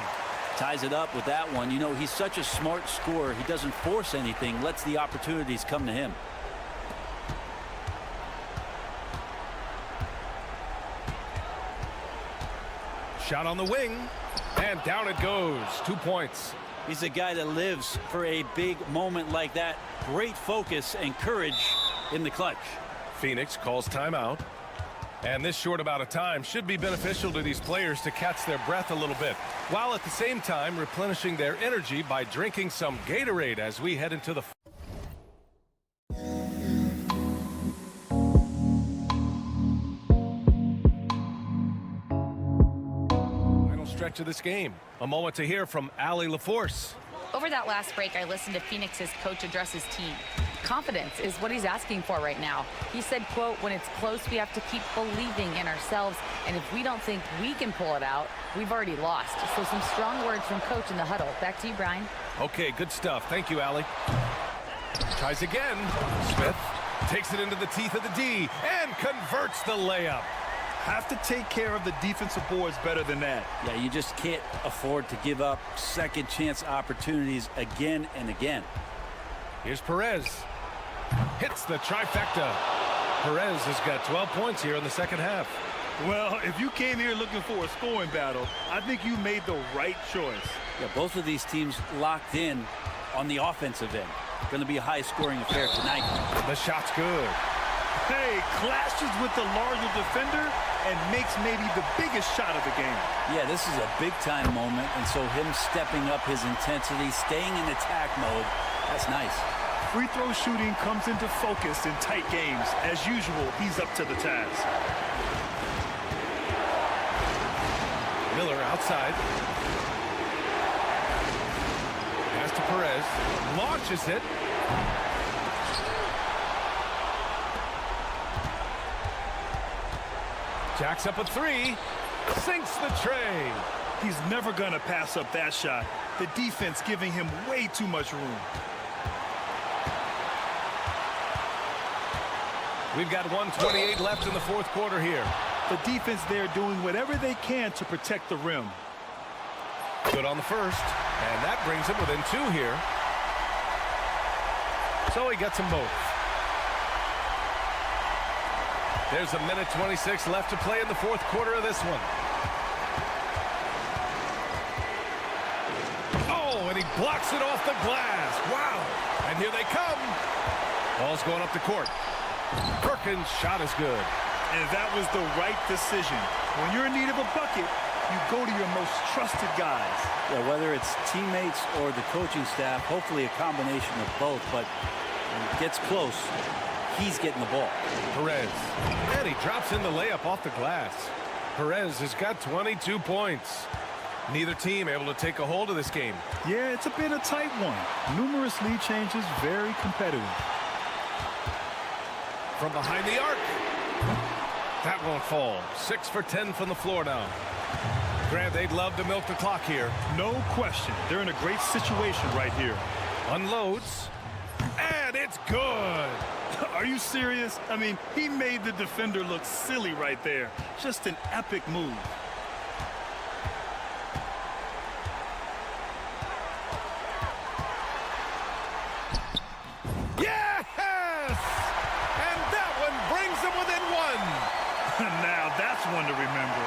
N: Ties it up with that one. You know, he's such a smart scorer. He doesn't force anything, lets the opportunities come to him.
A: Shot on the wing, and down it goes. 2 points.
N: He's a guy that lives for a big moment like that. Great focus and courage in the clutch.
A: Phoenix calls timeout. And this short amount of time should be beneficial to these players to catch their breath a little bit, while at the same time replenishing their energy by drinking some Gatorade as we head into the final stretch of this game. A moment to hear from Allie LaForce.
E: Over that last break, I listened to Phoenix's coach address his team. Confidence is what he's asking for right now. He said, quote, when it's close, we have to keep believing in ourselves. And if we don't think we can pull it out, we've already lost. So some strong words from coach in the huddle. Back to you, Brian.
A: Okay, good stuff. Thank you, Allie. Tries again. Smith takes it into the teeth of the D and converts the layup.
B: Have to take care of the defensive boards better than that.
N: Yeah, you just can't afford to give up second chance opportunities again and again.
A: Here's Perez. Hits the trifecta. Perez has got 12 points here in the second half.
B: Well, if you came here looking for a scoring battle, I think you made the right choice.
N: Yeah, both of these teams locked in on the offensive end. Going to be a high-scoring affair tonight.
A: The shot's good.
B: Hey, clashes with the larger defender and makes maybe the biggest shot of the game.
N: Yeah, this is a big-time moment, and so him stepping up his intensity, staying in attack mode, that's nice.
B: Free throw shooting comes into focus in tight games. As usual, he's up to the task.
A: Miller outside. Pass to Perez. Launches it. Jacks up a three. Sinks the tray.
B: He's never going to pass up that shot. The defense giving him way too much room.
A: We've got 1:28 left in the fourth quarter here.
B: The defense there doing whatever they can to protect the rim.
A: Good on the first, and that brings him within 2 here. So he gets them both. There's a minute 26 left to play in the fourth quarter of this one. Oh, and he blocks it off the glass. Wow. And here they come. Ball's going up the court. Perkins' shot is good.
B: And that was the right decision. When you're in need of a bucket, you go to your most trusted guys.
N: Yeah, whether it's teammates or the coaching staff, hopefully a combination of both, but when it gets close, he's getting the ball.
A: Perez. And he drops in the layup off the glass. Perez has got 22 points. Neither team able to take a hold of this game.
B: Yeah, it's a bit of a tight one. Numerous lead changes, very competitive.
A: From behind the arc. That won't fall. 6 for 10 from the floor now. Grant, they'd love to milk the clock here.
B: No question. They're in a great situation right here.
A: Unloads. And it's good.
B: Are you serious? I mean, he made the defender look silly right there. Just an epic move.
A: Yes! And that one brings them within 1.
B: Now that's one to remember.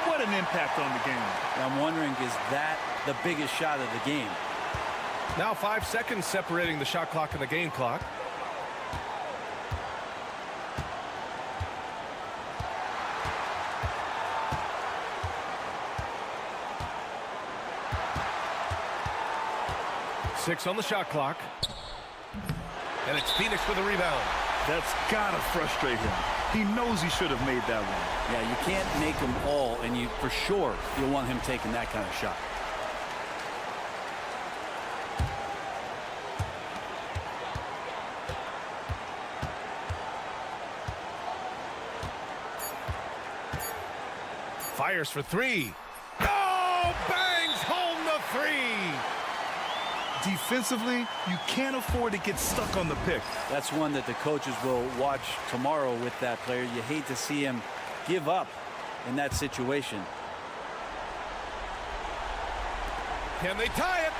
B: What an impact on the game.
N: I'm wondering, is that the biggest shot of the game?
A: Now 5 seconds separating the shot clock and the game clock. Six on the shot clock. And it's Phoenix with a rebound.
B: That's gotta frustrate him. He knows he should have made that one.
N: Yeah, you can't make them all, and you for sure you'll want him taking that kind of shot.
A: Fires for three. Oh, bangs home the three.
B: Defensively, you can't afford to get stuck on the pick.
N: That's one that the coaches will watch tomorrow with that player. You hate to see him give up in that situation.
A: Can they tie it?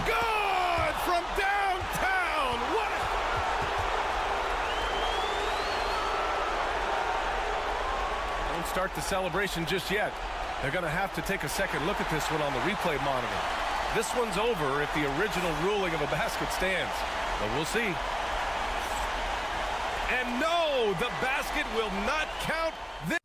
A: Good from downtown. What a... Don't start the celebration just yet. They're going to have to take a second look at this one on the replay monitor. This one's over if the original ruling of a basket stands, but we'll see. And no, the basket will not count. This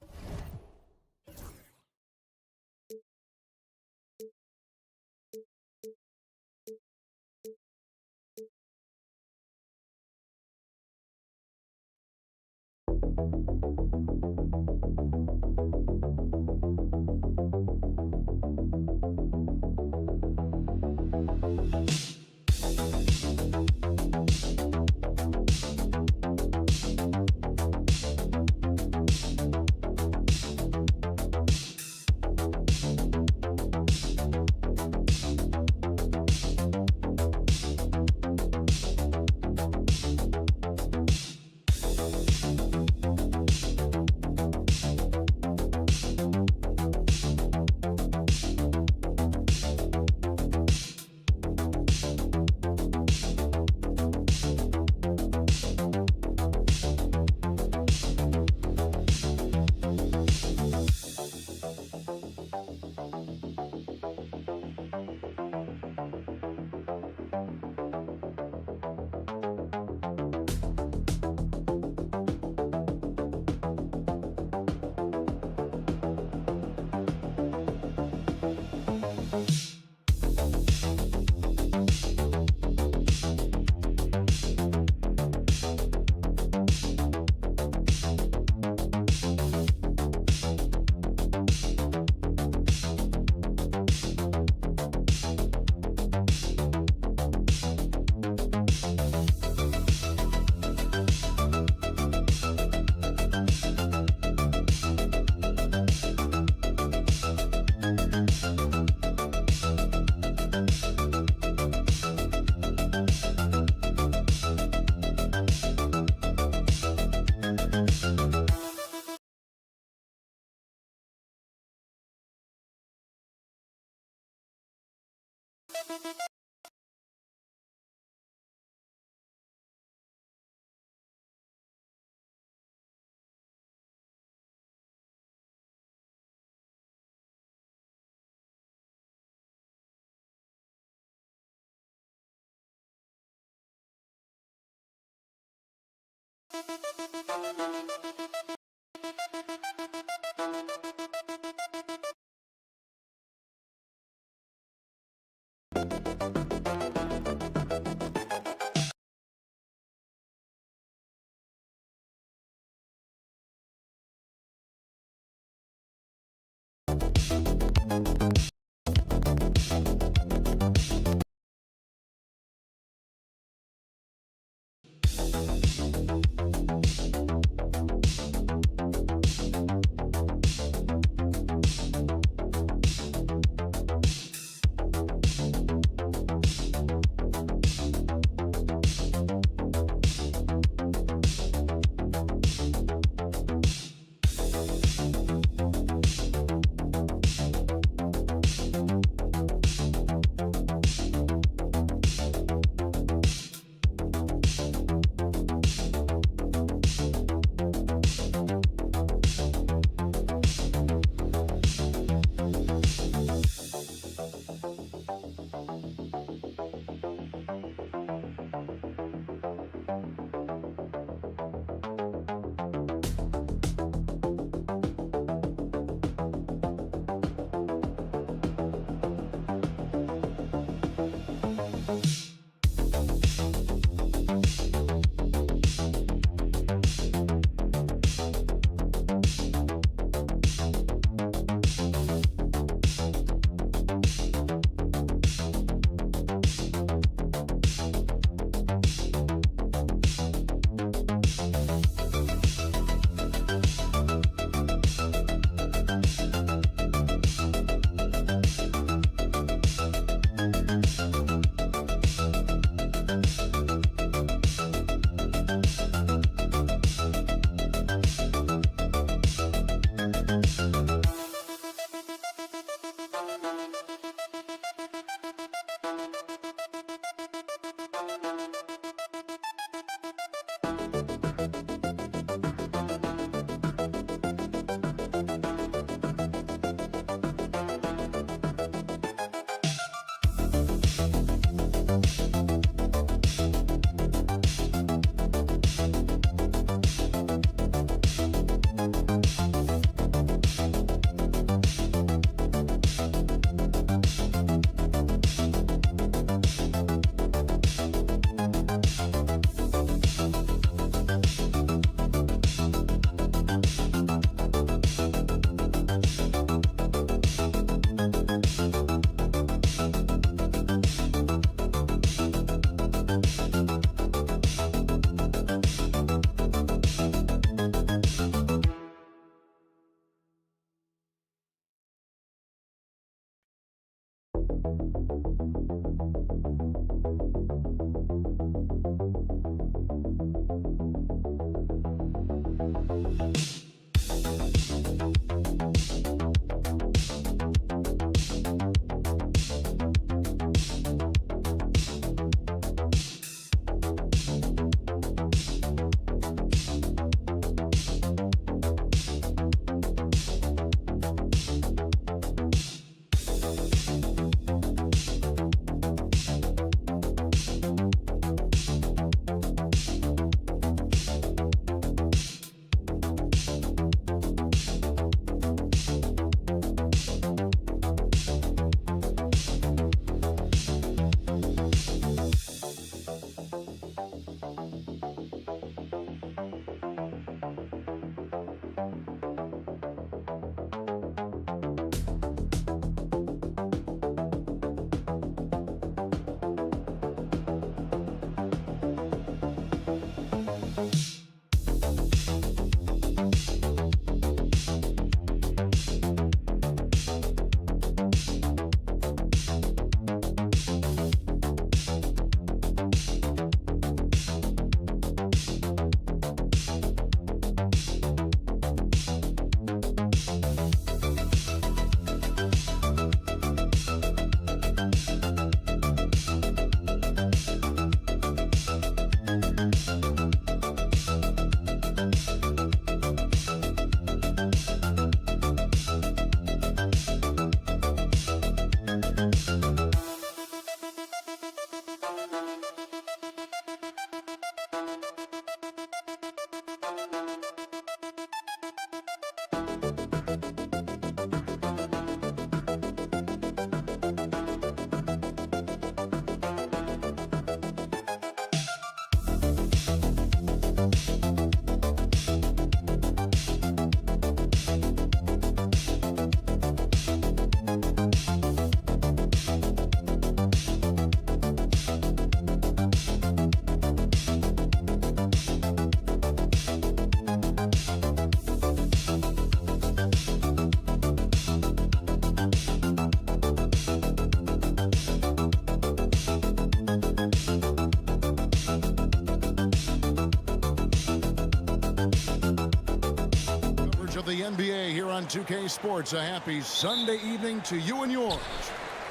G: The NBA here on 2K Sports. A happy Sunday evening to you and yours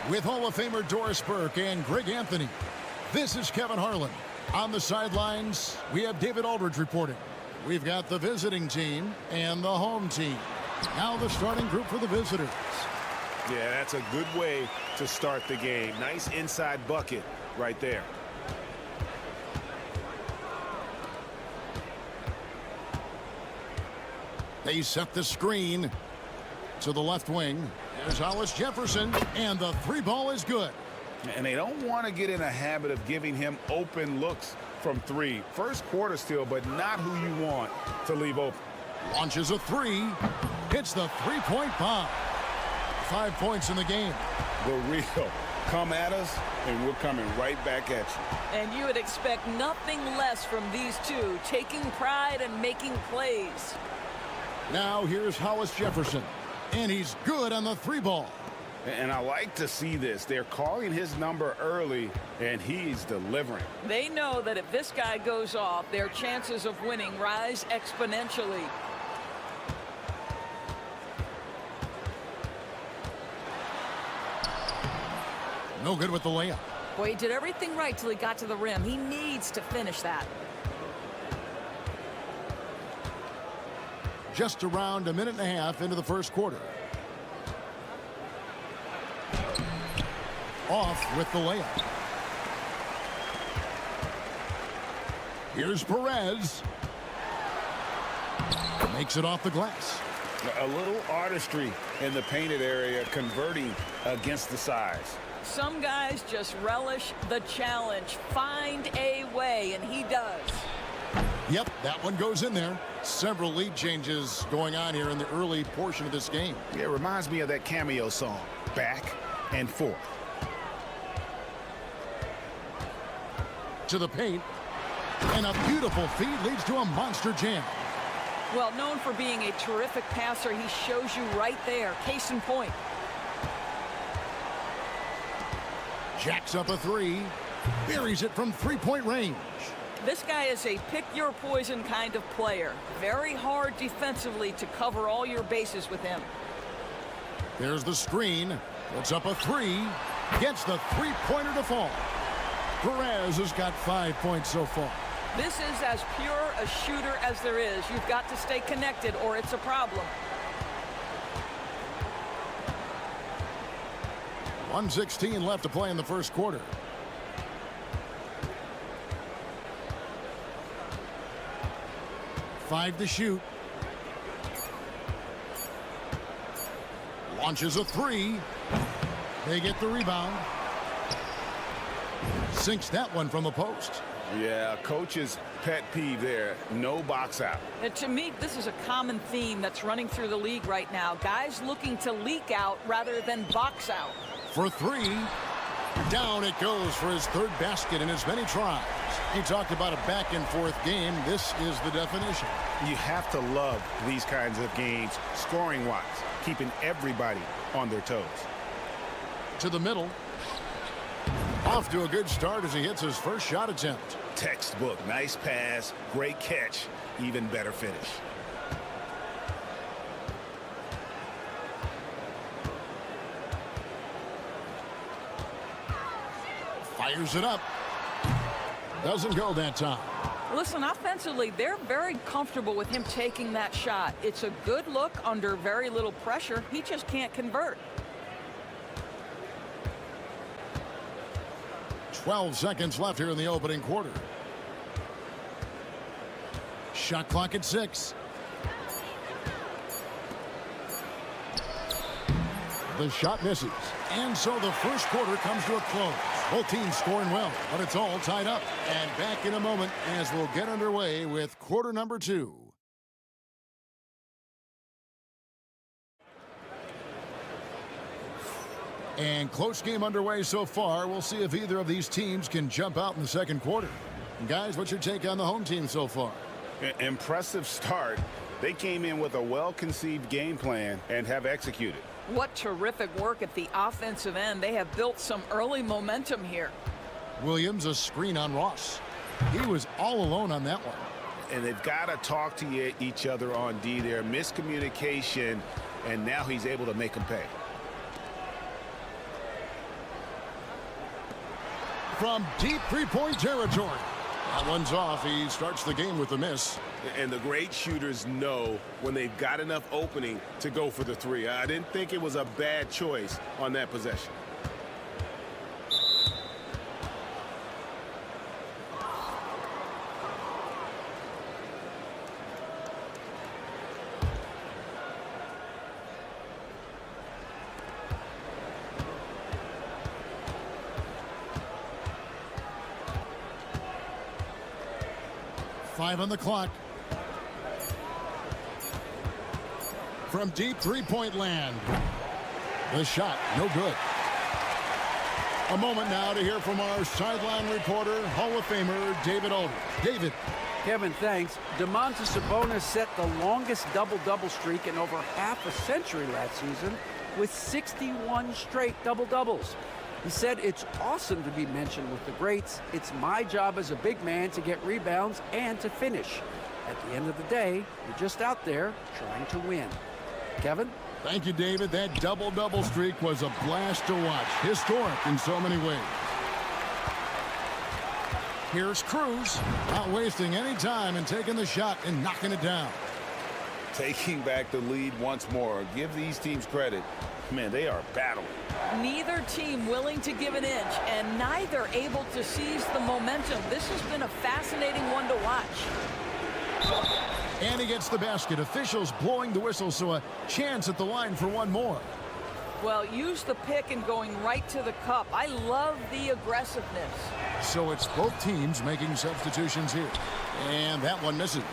G: with Hall of Famer Doris Burke and Greg Anthony. This is Kevin Harlan. On the sidelines, we have David Aldridge reporting. We've got the visiting team and the home team. Now the starting group for the visitors.
H: Yeah, that's a good way to start the game. Nice inside bucket right there.
G: They set the screen to the left wing. There's Hollis Jefferson, and the three ball is good.
H: And they don't want to get in a habit of giving him open looks from three. First quarter still, but not who you want to leave open.
G: Launches a three, hits the three-point bomb. 5 points in the game.
H: The real. Come at us, and we're coming right back at you.
C: And you would expect nothing less from these two, taking pride and making plays.
G: Now here's Hollis Jefferson, and he's good on the three ball.
H: And I like to see this. They're calling his number early, and he's delivering.
C: They know that if this guy goes off, their chances of winning rise exponentially.
G: No good with the layup.
C: Boy, he did everything right till he got to the rim. He needs to finish that.
G: Just around a minute and a half into the first quarter. Off with the layup. Here's Perez. Makes it off the glass.
H: A little artistry in the painted area, converting against the size.
C: Some guys just relish the challenge. Find a way, and he does.
G: Yep, that one goes in there. Several lead changes going on here in the early portion of this game.
H: Yeah, it reminds me of that Cameo song, Back and Forth.
G: To the paint, and a beautiful feed leads to a monster jam.
C: Well, known for being a terrific passer, he shows you right there. Case in point.
G: Jacks up a three, buries it from three-point range.
C: This guy is a pick-your-poison kind of player. Very hard defensively to cover all your bases with him.
G: There's the screen. Puts up a three. Gets the three-pointer to fall. Perez has got 5 points so far.
C: This is as pure a shooter as there is. You've got to stay connected or it's a problem.
G: 1:16 left to play in the first quarter. Five to shoot. Launches a three. They get the rebound. Sinks that one from the post.
H: Yeah, coach's pet peeve there. No box out.
C: And to me, this is a common theme that's running through the league right now. Guys looking to leak out rather than box out.
G: For three. Down it goes for his third basket in as many tries. He talked about a back-and-forth game. This is the definition.
H: You have to love these kinds of games, scoring-wise, keeping everybody on their toes.
G: To the middle. Off to a good start as he hits his first shot attempt.
H: Textbook. Nice pass. Great catch. Even better finish.
G: Fires it up. Doesn't go that time.
C: Listen, offensively, they're very comfortable with him taking that shot. It's a good look under very little pressure. He just can't convert.
G: 12 seconds left here in the opening quarter. Shot clock at 6. The shot misses. And so the first quarter comes to a close. Both teams scoring well, but it's all tied up. And back in a moment as we'll get underway with quarter number 2. And close game underway so far. We'll see if either of these teams can jump out in the second quarter. Guys, what's your take on the home team so far?
H: Impressive start. They came in with a well-conceived game plan and have executed.
C: What terrific work at the offensive end. They have built some early momentum here.
G: Williams, a screen on Ross. He was all alone on that one.
H: And they've got to talk to each other on D there. Miscommunication, and now he's able to make them pay.
G: From deep three-point territory. That one's off. He starts the game with a miss.
J: And the great shooters know when they've got enough opening to go for the three. I didn't think it was a bad choice on that possession.
G: Five on the clock. From deep three-point land. The shot, no good. A moment now to hear from our sideline reporter, Hall of Famer David Aldridge. David.
K: Kevin, thanks. Domantas Sabonis set the longest double-double streak in over half a century last season with 61 straight double-doubles. He said, "It's awesome to be mentioned with the greats. It's my job as a big man to get rebounds and to finish. At the end of the day, you're just out there trying to win." Kevin?
G: Thank you, David. That double-double streak was a blast to watch. Historic in so many ways. Here's Cruz, not wasting any time and taking the shot and knocking it down.
H: Taking back the lead once more. Give these teams credit. Man, they are battling.
C: Neither team willing to give an inch, and neither able to seize the momentum. This has been a fascinating one to watch.
G: And he gets the basket. Officials blowing the whistle, so a chance at the line for one more.
C: Well, use the pick and going right to the cup. I love the aggressiveness.
G: So it's both teams making substitutions here. And that one misses.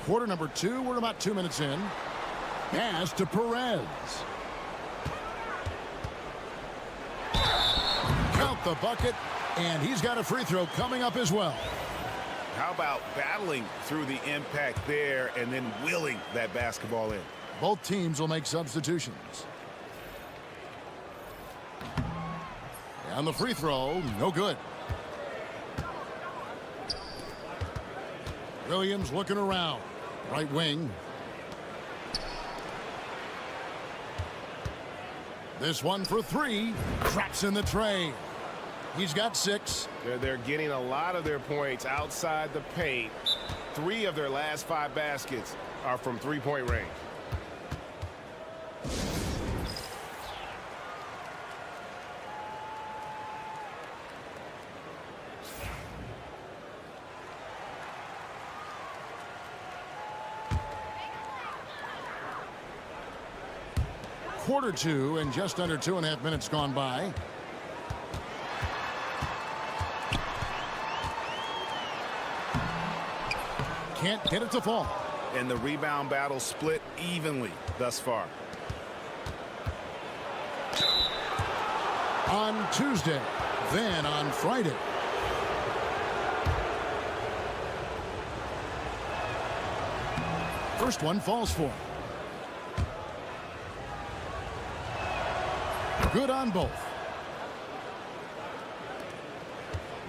G: Quarter number 2, we're about 2 minutes in. Pass to Perez. Count the bucket, and he's got a free throw coming up as well.
H: How about battling through the impact there and then willing that basketball in?
G: Both teams will make substitutions. And the free throw, no good. Williams looking around. Right wing. This one for 3. Traps in the tray. He's got 6.
J: They're getting a lot of their points outside the paint. 3 of their last 5 baskets are from three-point range.
G: Quarter 2 and just under 2.5 minutes gone by. Can't get it to fall.
H: And the rebound battle split evenly thus far.
G: On Tuesday, then on Friday. First one falls for him. Good on both.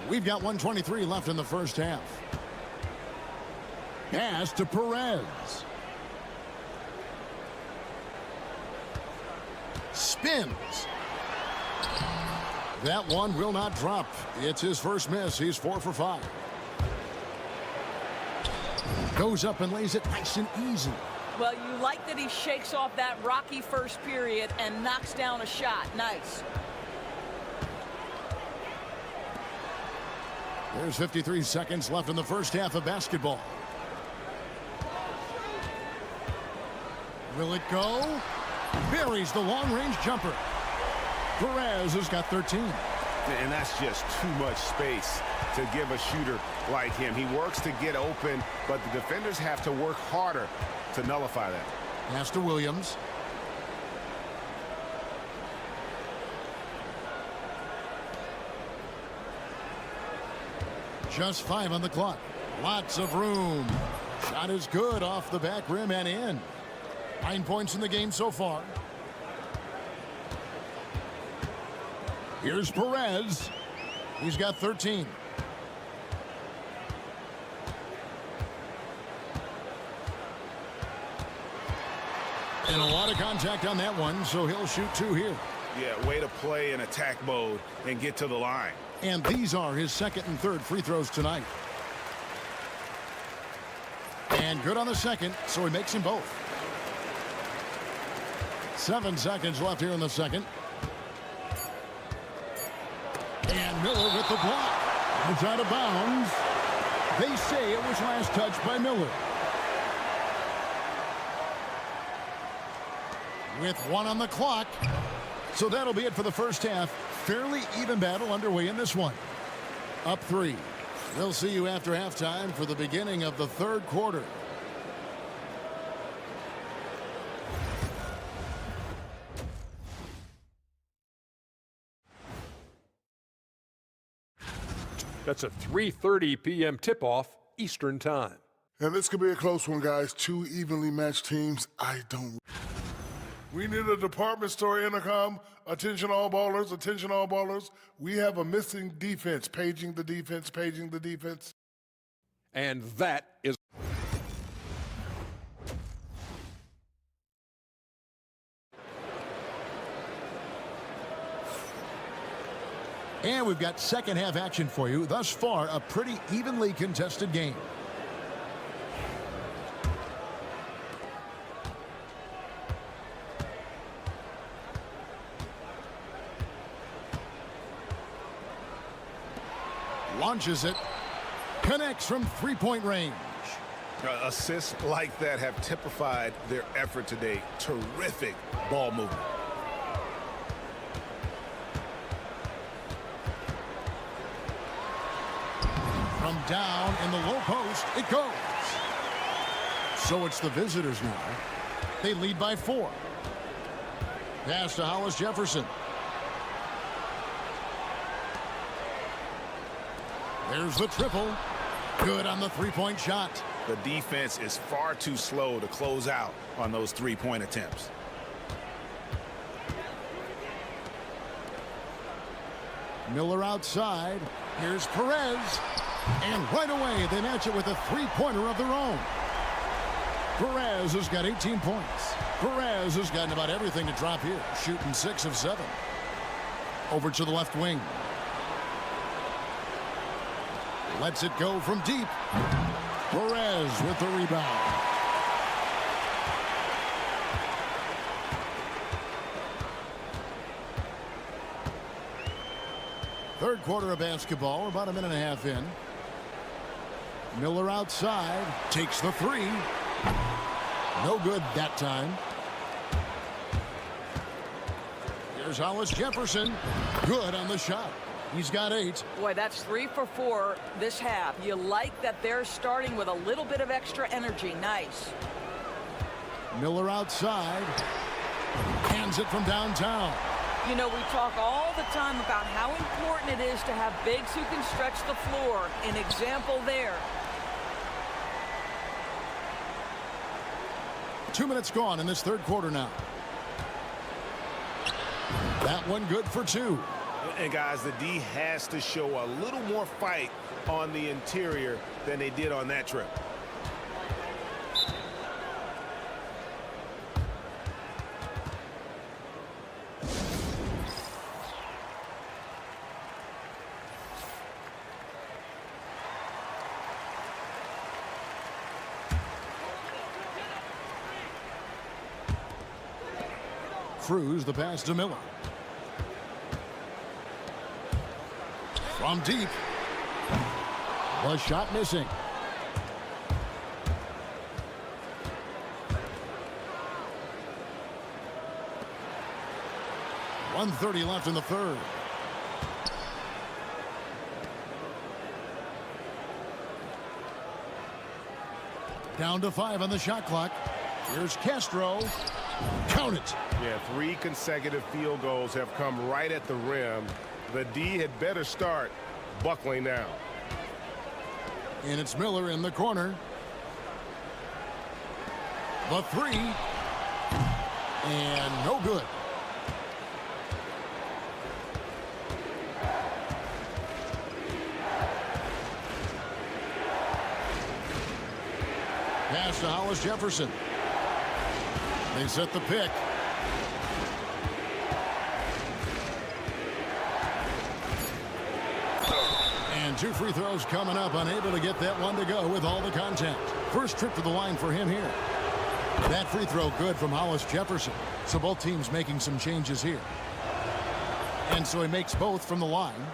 G: We've got 1:23 left in the first half. Pass to Perez. Spins. That one will not drop. It's his first miss. He's 4 for 5. Goes up and lays it nice and easy.
C: Well, you like that he shakes off that rocky first period and knocks down a shot. Nice.
G: There's 53 seconds left in the first half of basketball. Will it go? Buries the long-range jumper. Perez has got 13.
H: And that's just too much space to give a shooter like him. He works to get open, but the defenders have to work harder to nullify that.
G: Pass to Williams. Just 5 on the clock. Lots of room. Shot is good off the back rim and in. 9 points in the game so far. Here's Perez. He's got 13. And a lot of contact on that one, so he'll shoot 2 here.
H: Yeah, way to play in attack mode and get to the line.
G: And these are his second and third free throws tonight. And good on the second, so he makes them both. 7 seconds left here in the second. And Miller with the block. It's out of bounds. They say it was last touched by Miller. With 1 on the clock. So that'll be it for the first half. Fairly even battle underway in this one. Up 3. We'll see you after halftime for the beginning of the third quarter.
F: That's a 3:30 p.m. tip-off Eastern Time.
O: And this could be a close one, guys. 2 evenly matched teams. We need a department store intercom. Attention all ballers, attention all ballers. We have a missing defense. Paging the defense, paging the defense.
F: And that is...
G: And we've got second half action for you. Thus far, a pretty evenly contested game. Launches it. Connects from three-point range.
H: Assists like that have typified their effort today. Terrific ball movement.
G: From down in the low post, it goes. So it's the visitors now. They lead by 4. Pass to Hollis Jefferson. There's the triple. Good on the three-point shot.
H: The defense is far too slow to close out on those three-point attempts.
G: Miller outside. Here's Perez. And right away, they match it with a three-pointer of their own. Perez has got 18 points. Perez has gotten about everything to drop here, shooting 6 of 7. Over to the left wing. Lets it go from deep. Perez with the rebound. Third quarter of basketball, about a minute and a half in. Miller outside, takes the 3. No good that time. Here's Hollis Jefferson. Good on the shot. He's got 8.
C: Boy, that's 3 for 4 this half. You like that they're starting with a little bit of extra energy. Nice.
G: Miller outside. Hands it from downtown.
C: You know, we talk all the time about how important it is to have bigs who can stretch the floor. An example there.
G: 2 minutes gone in this third quarter now. That one good for 2.
H: And guys, the D has to show a little more fight on the interior than they did on that trip.
G: Cruz the pass to Miller. From deep. The shot missing. 1:30 left in the third. Down to 5 on the shot clock. Here's Castro. Count it.
J: Yeah, 3 consecutive field goals have come right at the rim. The D had better start buckling down.
G: And it's Miller in the corner. The 3. And no good. Pass to Hollis Jefferson. They set the pick. And 2 free throws coming up. Unable to get that one to go with all the contact. First trip to the line for him here. That free throw good from Hollis Jefferson. So both teams making some changes here. And so he makes both from the line.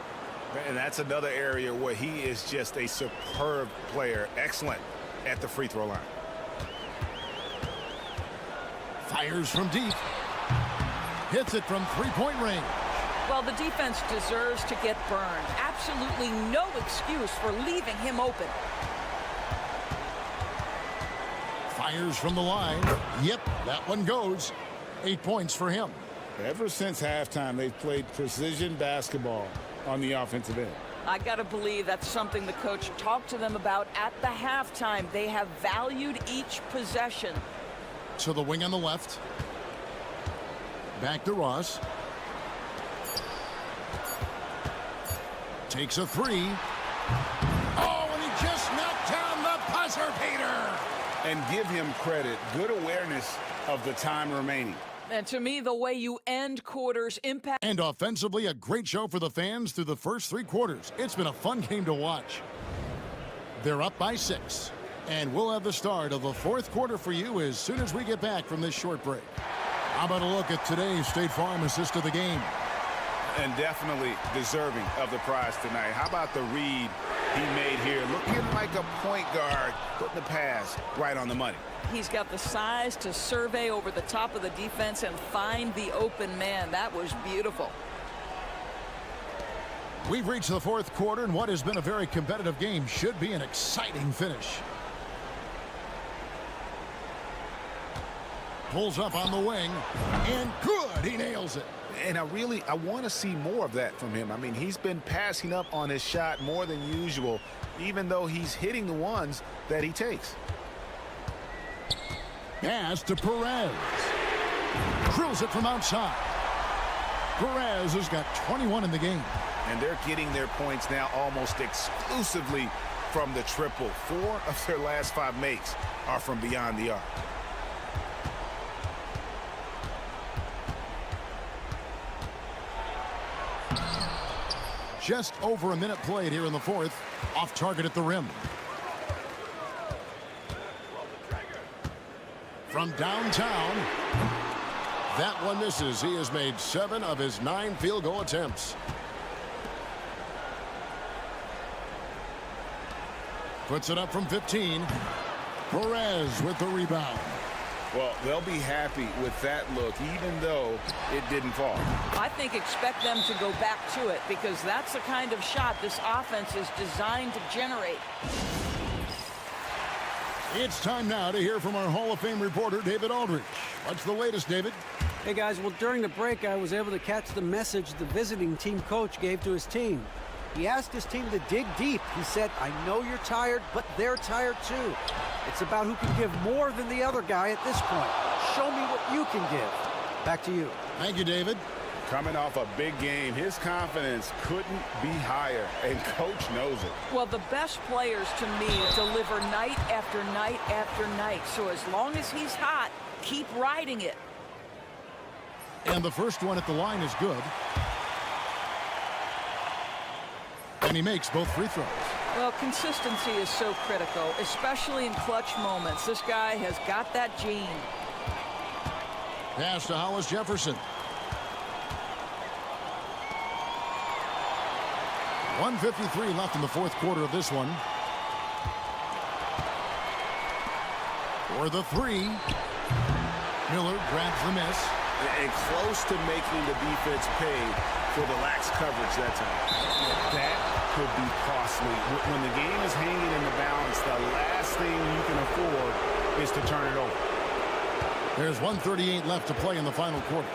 H: And that's another area where he is just a superb player. Excellent at the free throw line.
G: Fires from deep. Hits it from three-point range.
C: Well, the defense deserves to get burned. Absolutely no excuse for leaving him open.
G: Fires from the line. Yep, that one goes. 8 points for him.
H: Ever since halftime, they've played precision basketball on the offensive end.
C: I got to believe that's something the coach talked to them about at the halftime. They have valued each possession.
G: So the wing on the left. Back to Ross. Takes a 3. Oh, and he just knocked down the buzzer beater.
H: And give him credit. Good awareness of the time remaining.
C: And to me, the way you end quarters impact.
G: And offensively, a great show for the fans through the first 3 quarters. It's been a fun game to watch. They're up by 6. And we'll have the start of the 4th quarter for you as soon as we get back from this short break. How about a look at today's State Farm assist of the game?
H: And definitely deserving of the prize tonight. How about the read he made here? Looking like a point guard, putting the pass right on the money.
C: He's got the size to survey over the top of the defense and find the open man. That was beautiful.
G: We've reached the 4th quarter, and what has been a very competitive game should be an exciting finish. Pulls up on the wing, and good, he nails it.
H: And I want to see more of that from him. I mean, he's been passing up on his shot more than usual, even though he's hitting the ones that he takes.
G: Pass to Perez. Drills it from outside. Perez has got 21 in the game.
H: And they're getting their points now almost exclusively from the triple. 4 of their last 5 makes are from beyond the arc.
G: Just over a minute played here in the 4th. Off target at the rim. From downtown. That one misses. He has made 7 of his 9 field goal attempts. Puts it up from 15. Perez with the rebound.
H: Well, they'll be happy with that look, even though it didn't fall.
C: I think expect them to go back to it because that's the kind of shot this offense is designed to generate.
G: It's time now to hear from our Hall of Fame reporter, David Aldridge. What's the latest, David?
K: Hey, guys, well, during the break, I was able to catch the message the visiting team coach gave to his team. He asked his team to dig deep. He said, I know you're tired, but they're tired too. It's about who can give more than the other guy at this point. Show me what you can give. Back to you.
G: Thank you, David.
H: Coming off a big game, his confidence couldn't be higher, and coach knows it.
C: Well, the best players to me deliver night after night after night. So as long as he's hot, keep riding it.
G: And the first one at the line is good. And he makes both free throws.
C: Well, consistency is so critical, especially in clutch moments. This guy has got that gene.
G: Pass to Hollis Jefferson. 1:53 left in the 4th quarter of this one. For the 3. Miller grabs the miss.
H: And close to making the defense pay for the lax coverage that time. That could be costly. When the game is hanging in the balance, the last thing you can afford is to turn it over.
G: There's 1:38 left to play in the final quarter.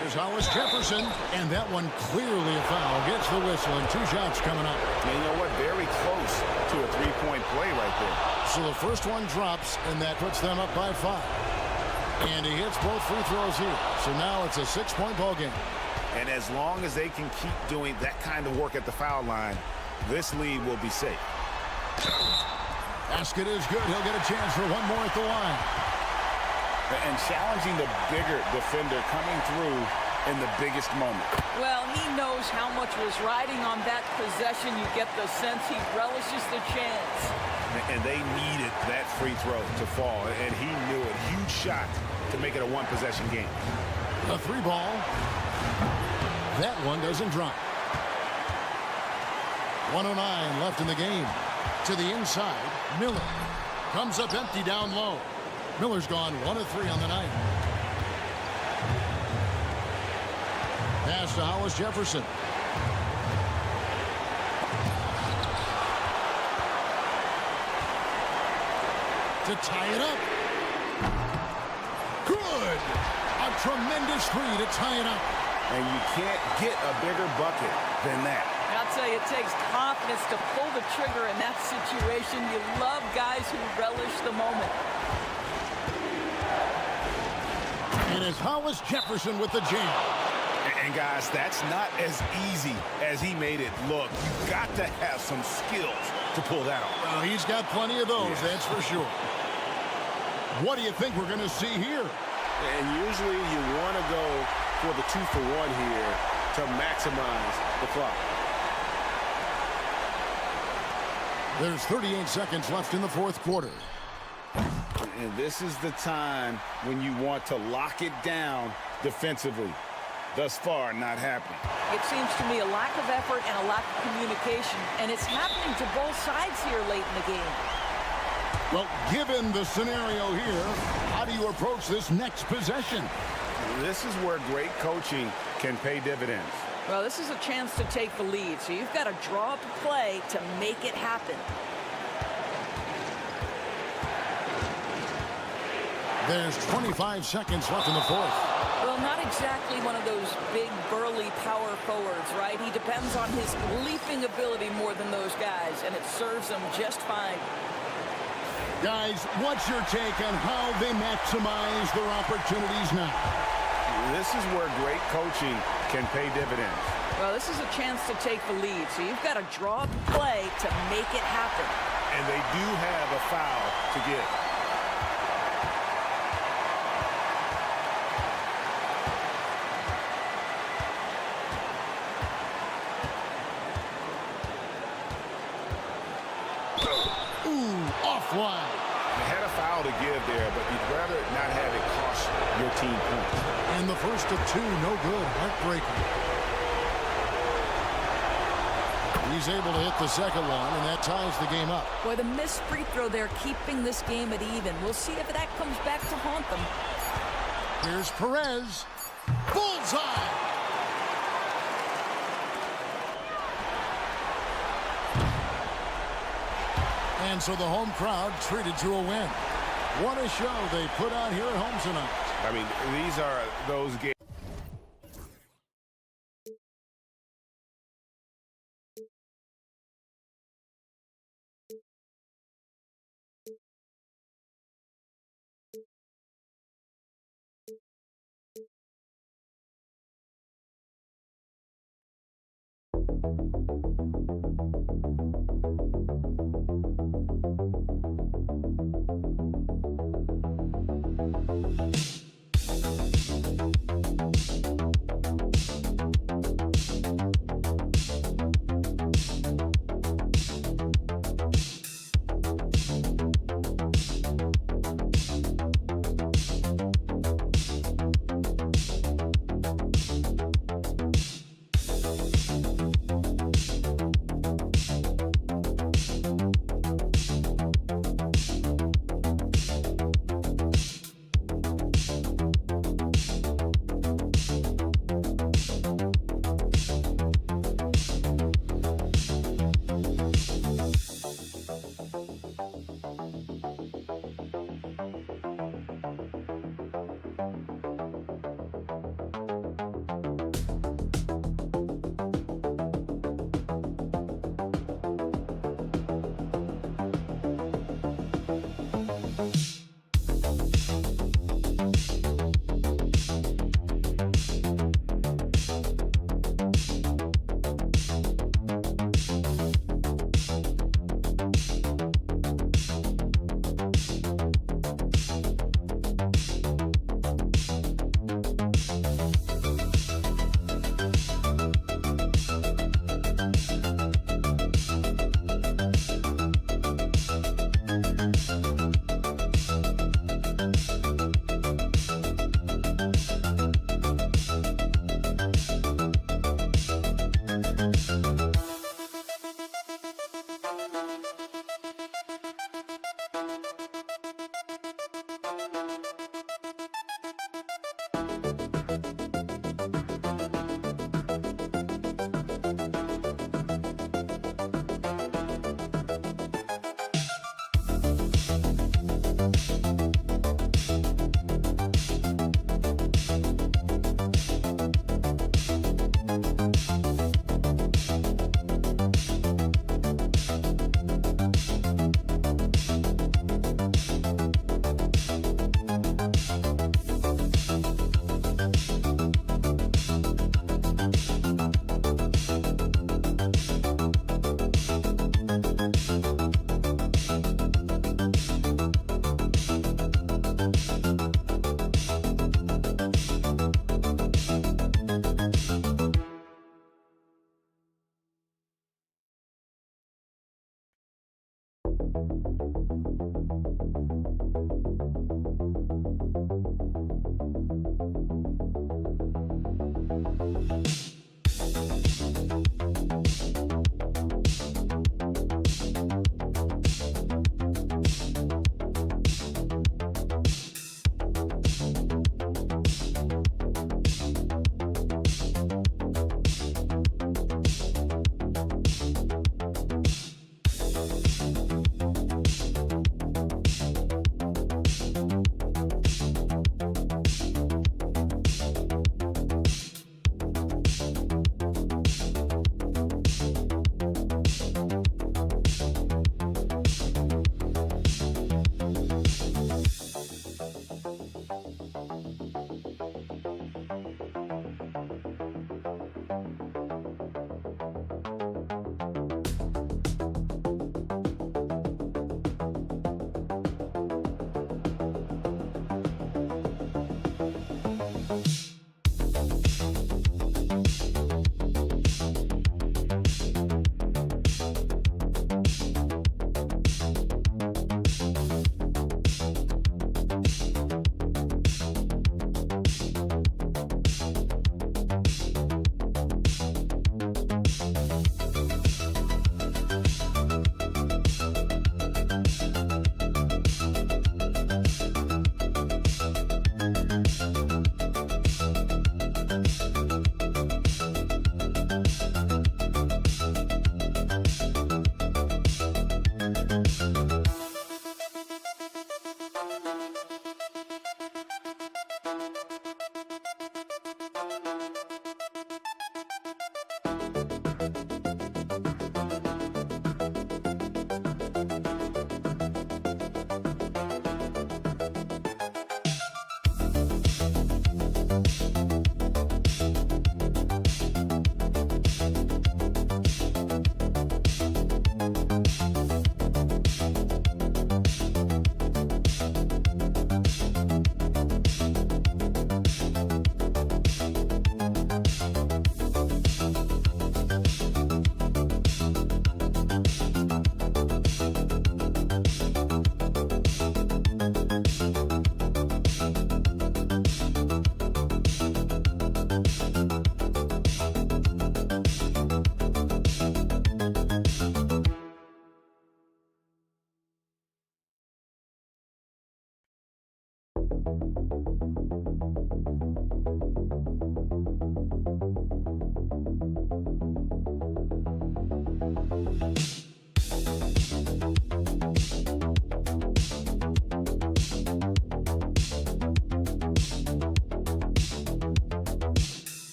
G: Here's Hollis Jefferson, and that one clearly a foul. Gets the whistle, and 2 shots coming up.
H: And you know what? Very close to a three-point play right there.
G: So the first one drops, and that puts them up by 5. And he hits both free throws here. So now it's a 6-point ball game.
H: And as long as they can keep doing that kind of work at the foul line, this lead will be safe.
G: Basket is good. He'll get a chance for one more at the line.
H: And challenging the bigger defender coming through in the biggest moment.
C: Well, he knows how much was riding on that possession. You get the sense he relishes the chance.
H: And they needed that free throw to fall, and he knew it. Huge shot to make it a one-possession game.
G: A 3 ball. That one doesn't drop. 1:09 left in the game. To the inside, Miller comes up empty down low. Miller's gone 1 of 3 on the night. Pass to Hollis Jefferson. To tie it up. Good! A tremendous 3 to tie it up.
H: And you can't get a bigger bucket than that.
C: I'll tell you, it takes confidence to pull the trigger in that situation. You love guys who relish the moment.
G: And it's Hollis Jefferson with the jam.
H: And guys, that's not as easy as he made it look. You've got to have some skills to pull that off.
G: Well, he's got plenty of those, that's for sure. What do you think we're going to see here?
H: And usually you want to go for the 2-for-1 here to maximize the clock.
G: There's 38 seconds left in the fourth quarter.
H: And this is the time when you want to lock it down defensively. Thus far, not happening.
C: It seems to me a lack of effort and a lack of communication, and it's happening to both sides here late in the game.
G: Well, given the scenario here, how do you approach this next possession?
H: This is where great coaching can pay dividends.
C: Well, this is a chance to take the lead, so you've got to draw up a play to make it happen.
G: There's 25 seconds left in the fourth.
C: Well, not exactly one of those big, burly power forwards, right? He depends on his leaping ability more than those guys, and it serves him just fine.
G: Guys, what's your take on how they maximize their opportunities now?
H: This is where great coaching can pay dividends.
C: Well, this is a chance to take the lead, so you've got to draw up a play to make it happen.
H: And they do have a foul to give.
G: Offline.
H: You had a foul to give there, but you'd rather not have it cost your team points.
G: And the first of 2, no good. Heartbreaking. He's able to hit the second one, and that ties the game up.
C: Boy, the missed free throw there keeping this game at even. We'll see if that comes back to haunt them.
G: Here's Perez. Bullseye! And so the home crowd treated to a win. What a show they put on here at home tonight.
H: I mean, these are those games.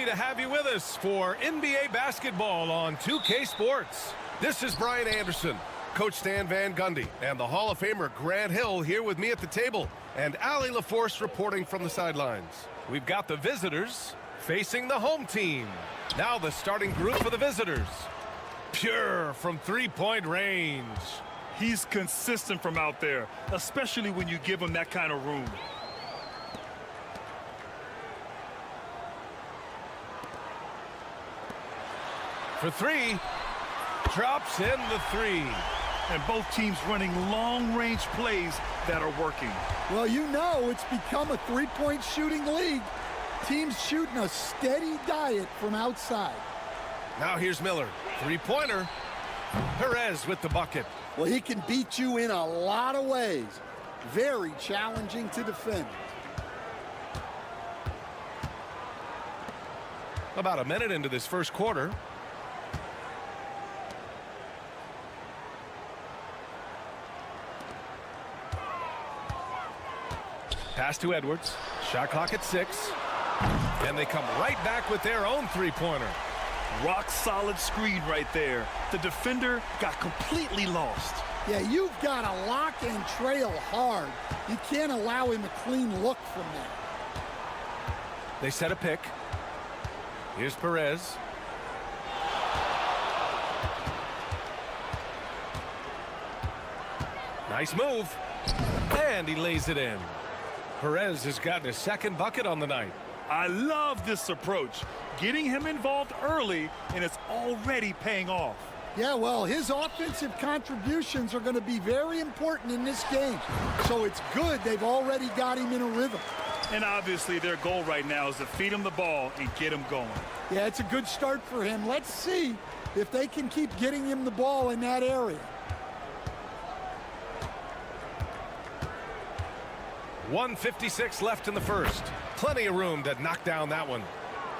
A: Happy to have you with us for NBA basketball on 2K Sports. This is Brian Anderson, Coach Stan Van Gundy, and the Hall of Famer Grant Hill here with me at the table, and Allie LaForce reporting from the sidelines. We've got the visitors facing the home team. Now the starting group for the visitors. Pure from three-point range.
B: He's consistent from out there, especially when you give him that kind of room.
A: For three. Drops in the three.
B: And both teams running long-range plays that are working.
I: Well, you know it's become a three-point shooting league. Teams shooting a steady diet from outside.
A: Now here's Miller. Three-pointer. Perez with the bucket.
I: Well, he can beat you in a lot of ways. Very challenging to defend.
A: About a minute into this first quarter. Pass to Edwards. Shot clock at 6. And they come right back with their own three-pointer.
B: Rock solid screen right there. The defender got completely lost.
I: Yeah, you've got to lock and trail hard. You can't allow him a clean look from there.
A: They set a pick. Here's Perez. Nice move. And he lays it in. Perez has gotten his second bucket on the night.
B: I love this approach. Getting him involved early, and it's already paying off.
I: Yeah, well, his offensive contributions are going to be very important in this game. So it's good they've already got him in a rhythm.
B: And obviously their goal right now is to feed him the ball and get him going.
I: Yeah, it's a good start for him. Let's see if they can keep getting him the ball in that area.
A: .156 left in the first. Plenty of room to knock down that one.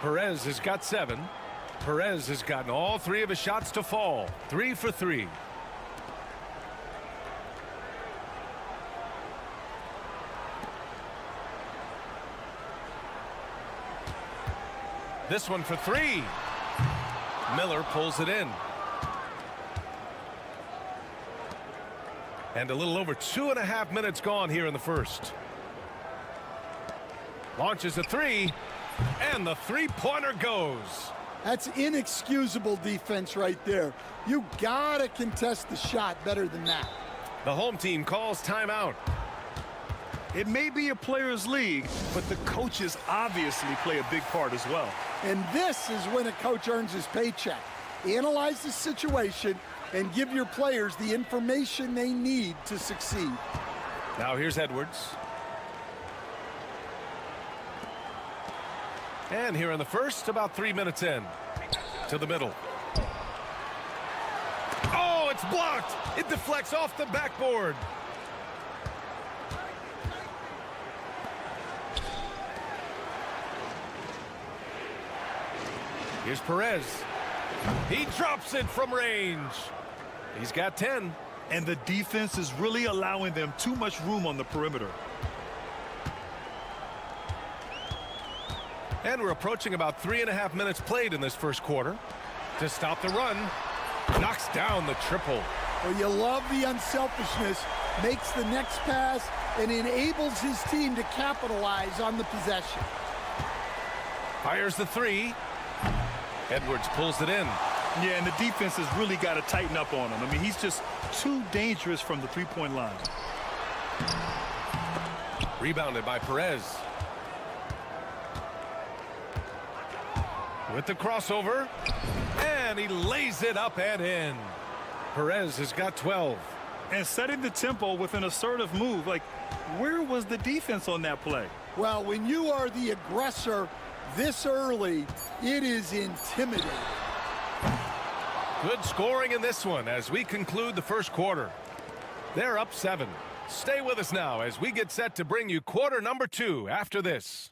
A: Perez has got 7. Perez has gotten all 3 of his shots to fall. 3 for 3. This one for 3. Miller pulls it in. And a little over 2.5 minutes gone here in the first. Launches a 3, and the three-pointer goes.
I: That's inexcusable defense right there. You gotta contest the shot better than that.
A: The home team calls timeout.
B: It may be a players' league, but the coaches obviously play a big part as well.
I: And this is when a coach earns his paycheck. Analyze the situation and give your players the information they need to succeed.
A: Now here's Edwards. And here in the first, about 3 minutes in. To the middle. Oh, it's blocked. It deflects off the backboard. Here's Perez. He drops it from range. He's got 10.
B: And the defense is really allowing them too much room on the perimeter.
A: And we're approaching about 3.5 minutes played in this first quarter. To stop the run, knocks down the triple.
I: Well, you love the unselfishness, makes the next pass, and enables his team to capitalize on the possession.
A: Fires the 3. Edwards pulls it in.
B: Yeah, and the defense has really got to tighten up on him. I mean, he's just too dangerous from the three-point line.
A: Rebounded by Perez. With the crossover, and he lays it up and in. Perez has got 12.
B: And setting the tempo with an assertive move. Like, where was the defense on that play?
I: Well, when you are the aggressor this early, it is intimidating.
A: Good scoring in this one as we conclude the first quarter. They're up 7. Stay with us now as we get set to bring you quarter number 2 after this.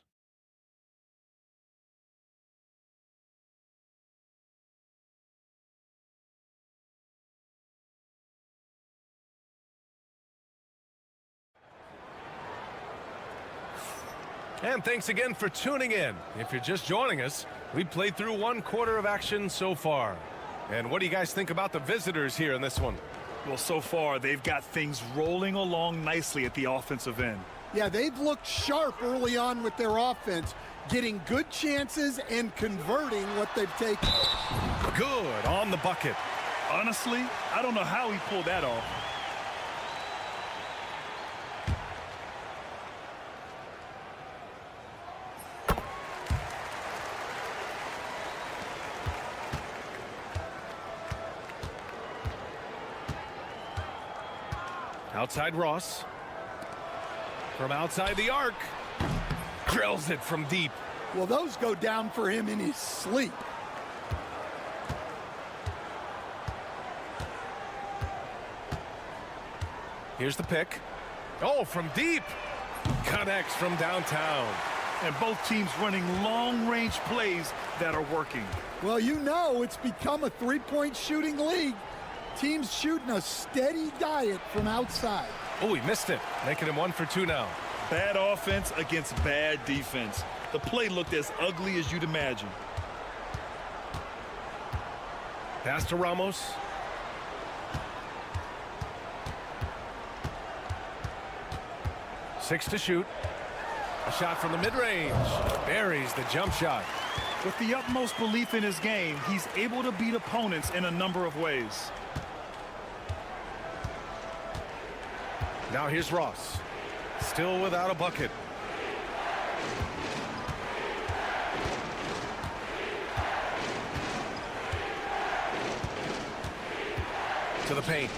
A: And thanks again for tuning in. If you're just joining us, we've played through 1 quarter of action so far. And what do you guys think about the visitors here in this one?
B: Well, so far, they've got things rolling along nicely at the offensive end.
I: Yeah, they've looked sharp early on with their offense, getting good chances and converting what they've taken.
A: Good on the bucket.
B: Honestly, I don't know how he pulled that off.
A: Outside Ross. From outside the arc. Drills it from deep.
I: Well, those go down for him in his sleep.
A: Here's the pick. Oh, from deep. Connects from downtown.
B: And both teams running long-range plays that are working.
I: Well, you know it's become a three-point shooting league. Teams shooting a steady diet from outside.
A: Oh, he missed it. Making him 1 for 2 now.
B: Bad offense against bad defense. The play looked as ugly as you'd imagine.
A: Pass to Ramos. Six to shoot. A shot from the mid-range. Buries the jump shot.
B: With the utmost belief in his game, he's able to beat opponents in a number of ways.
A: Now here's Ross. Still without a bucket. To the paint.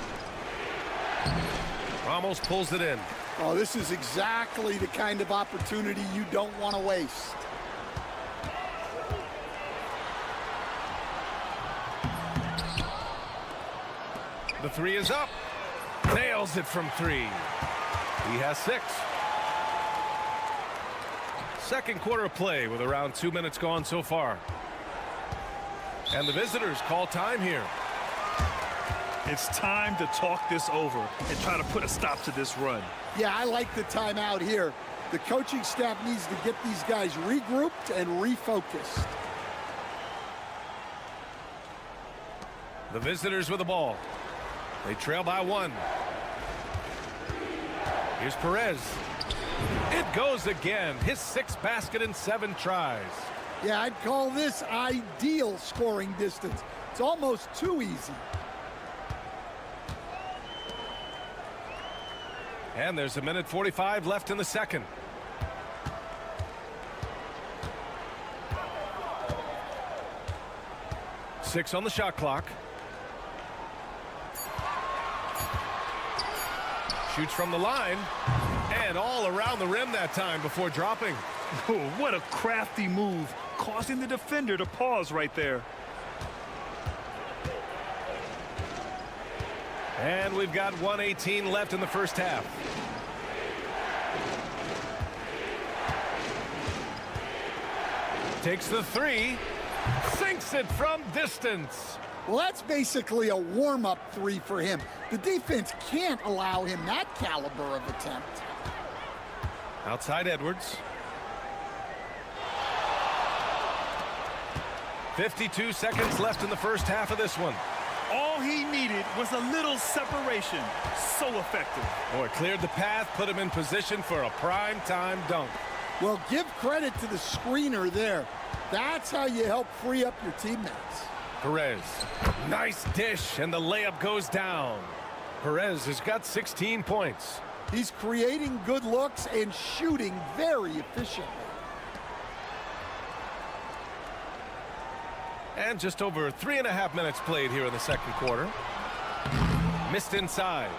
A: Ramos pulls it in.
I: Oh, this is exactly the kind of opportunity you don't want to waste.
A: The three is up. Nails it from 3. He has 6. Second quarter of play with around 2 minutes gone so far. And the visitors call time here.
B: It's time to talk this over and try to put a stop to this run.
I: Yeah, I like the timeout here. The coaching staff needs to get these guys regrouped and refocused.
A: The visitors with the ball. They trail by 1. Here's Perez. It goes again. His 6th basket in 7 tries.
I: Yeah, I'd call this ideal scoring distance. It's almost too easy.
A: And there's 1:45 left in the second. Six on the shot clock. Shoots from the line. And all around the rim that time before dropping.
B: Oh, what a crafty move, causing the defender to pause right there.
A: And we've got 1:18 left in the first half. Takes the 3. Sinks it from distance.
I: Well, that's basically a warm-up 3 for him. The defense can't allow him that caliber of attempt.
A: Outside Edwards. 52 seconds left in the first half of this one.
B: All he needed was a little separation. So effective.
A: Boy, cleared the path, put him in position for a prime-time dunk.
I: Well, give credit to the screener there. That's how you help free up your teammates.
A: Perez. Nice dish, and the layup goes down. Perez has got 16 points.
I: He's creating good looks and shooting very efficiently.
A: And just over 3.5 minutes played here in the second quarter. Missed inside.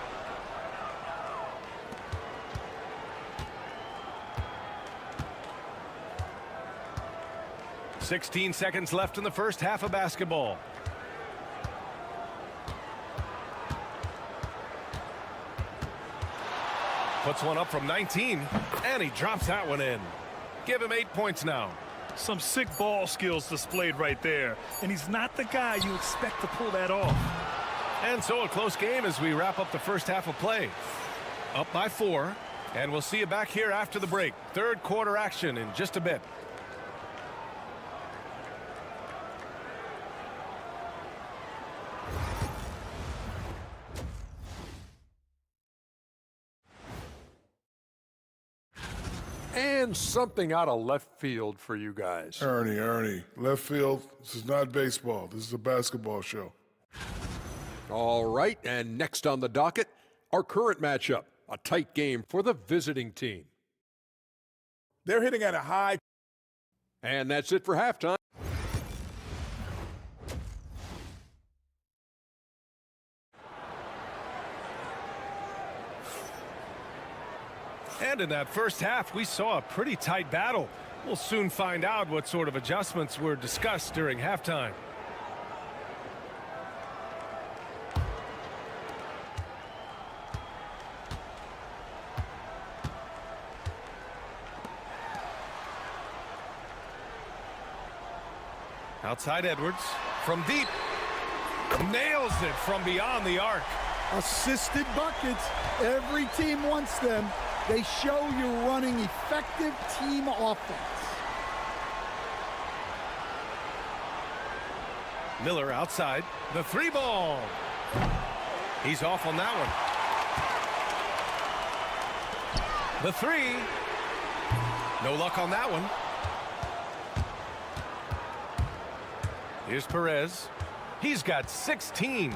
A: .16 seconds left in the first half of basketball. Puts one up from 19, and he drops that one in. Give him 8 points now.
B: Some sick ball skills displayed right there, and he's not the guy you expect to pull that off.
A: And so a close game as we wrap up the first half of play. Up by 4, and we'll see you back here after the break. Third quarter action in just a bit.
F: And something out of left field for you guys.
O: Ernie, left field, this is not baseball. This is a basketball show.
F: All right, and next on the docket, our current matchup, a tight game for the visiting team.
D: They're hitting at a high.
F: And that's it for halftime.
A: And in that first half, we saw a pretty tight battle. We'll soon find out what sort of adjustments were discussed during halftime. Outside Edwards from deep. Nails it from beyond the arc.
I: Assisted buckets. Every team wants them. They show you're running effective team offense.
A: Miller outside. The three ball. He's off on that one. The three. No luck on that one. Here's Perez. He's got 16.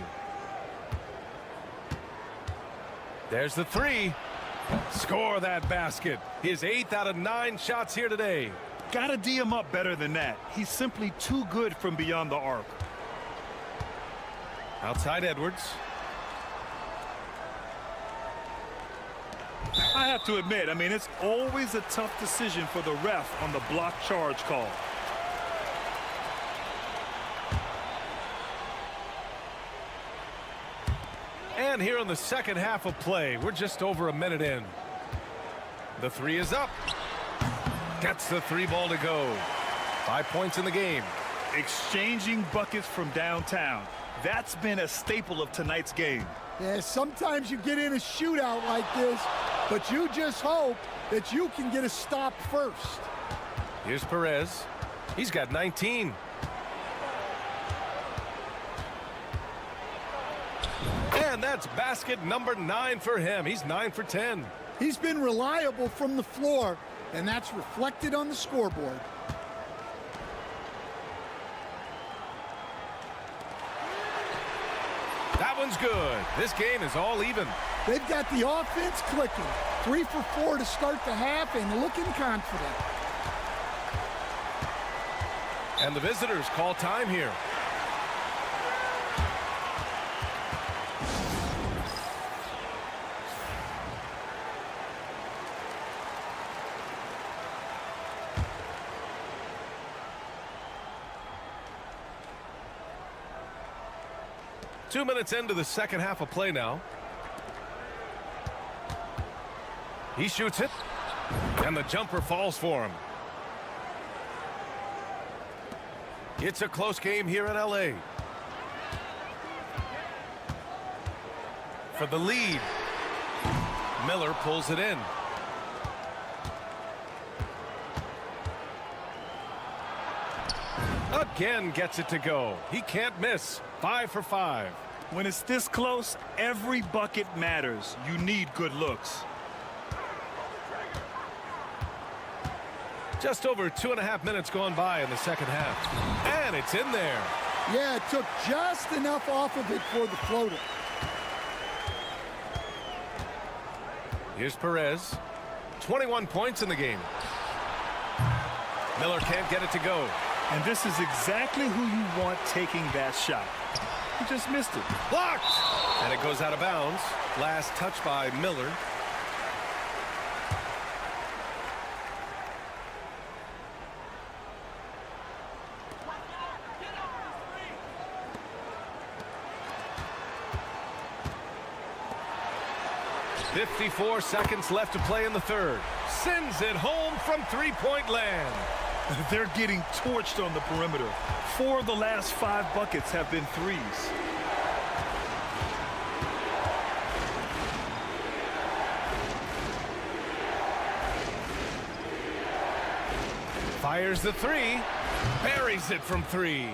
A: There's the three. Score that basket. His 8th out of 9 shots here today.
B: Gotta D him up better than that. He's simply too good from beyond the arc.
A: Outside Edwards.
B: I have to admit, it's always a tough decision for the ref on the block charge call.
A: And here in the second half of play, we're just over a minute in. The three is up. Gets the three ball to go. 5 points in the game.
B: Exchanging buckets from downtown. That's been a staple of tonight's game.
I: Yeah, sometimes you get in a shootout like this, but you just hope that you can get a stop first.
A: Here's Perez. He's got 19. And that's basket number 9 for him. He's 9 for 10.
I: He's been reliable from the floor, and that's reflected on the scoreboard.
A: That one's good. This game is all even.
I: They've got the offense clicking. 3 for 4 to start the half and looking confident.
A: And the visitors call time here. Two minutes into the second half of play now. He shoots it, and the jumper falls for him. It's a close game here in LA. For the lead, Miller pulls it in. Again gets it to go. He can't miss. 5 for 5.
B: When it's this close, every bucket matters. You need good looks.
A: Just over 2.5 minutes gone by in the second half. And it's in there.
I: Yeah, it took just enough off of it for the floater.
A: Here's Perez. 21 points in the game. Miller can't get it to go.
B: And this is exactly who you want taking that shot. He just missed it.
A: Blocked! And it goes out of bounds. Last touch by Miller. .54 seconds left to play in the third. Sends it home from three-point land.
B: They're getting torched on the perimeter. 4 of the last 5 buckets have been threes.
A: Fires the three. Buries it from 3.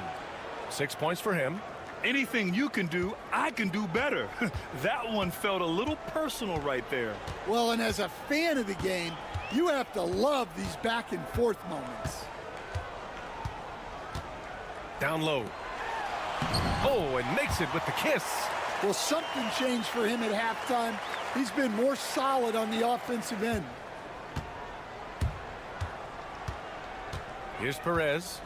A: 6 points for him.
B: Anything you can do, I can do better. That one felt a little personal right there.
I: Well, and as a fan of the game, you have to love these back and forth moments.
A: Down low. Oh, and makes it with the kiss.
I: Well, something changed for him at halftime. He's been more solid on the offensive end.
A: Here's Perez.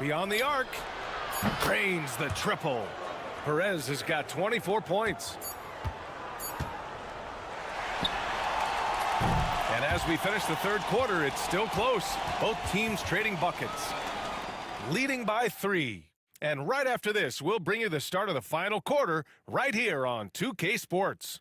A: beyond the arc. Drains the triple. Perez has got 24 points. And as we finish the third quarter, it's still close. Both teams trading buckets. Leading by 3. And right after this, we'll bring you the start of the final quarter right here on 2K Sports.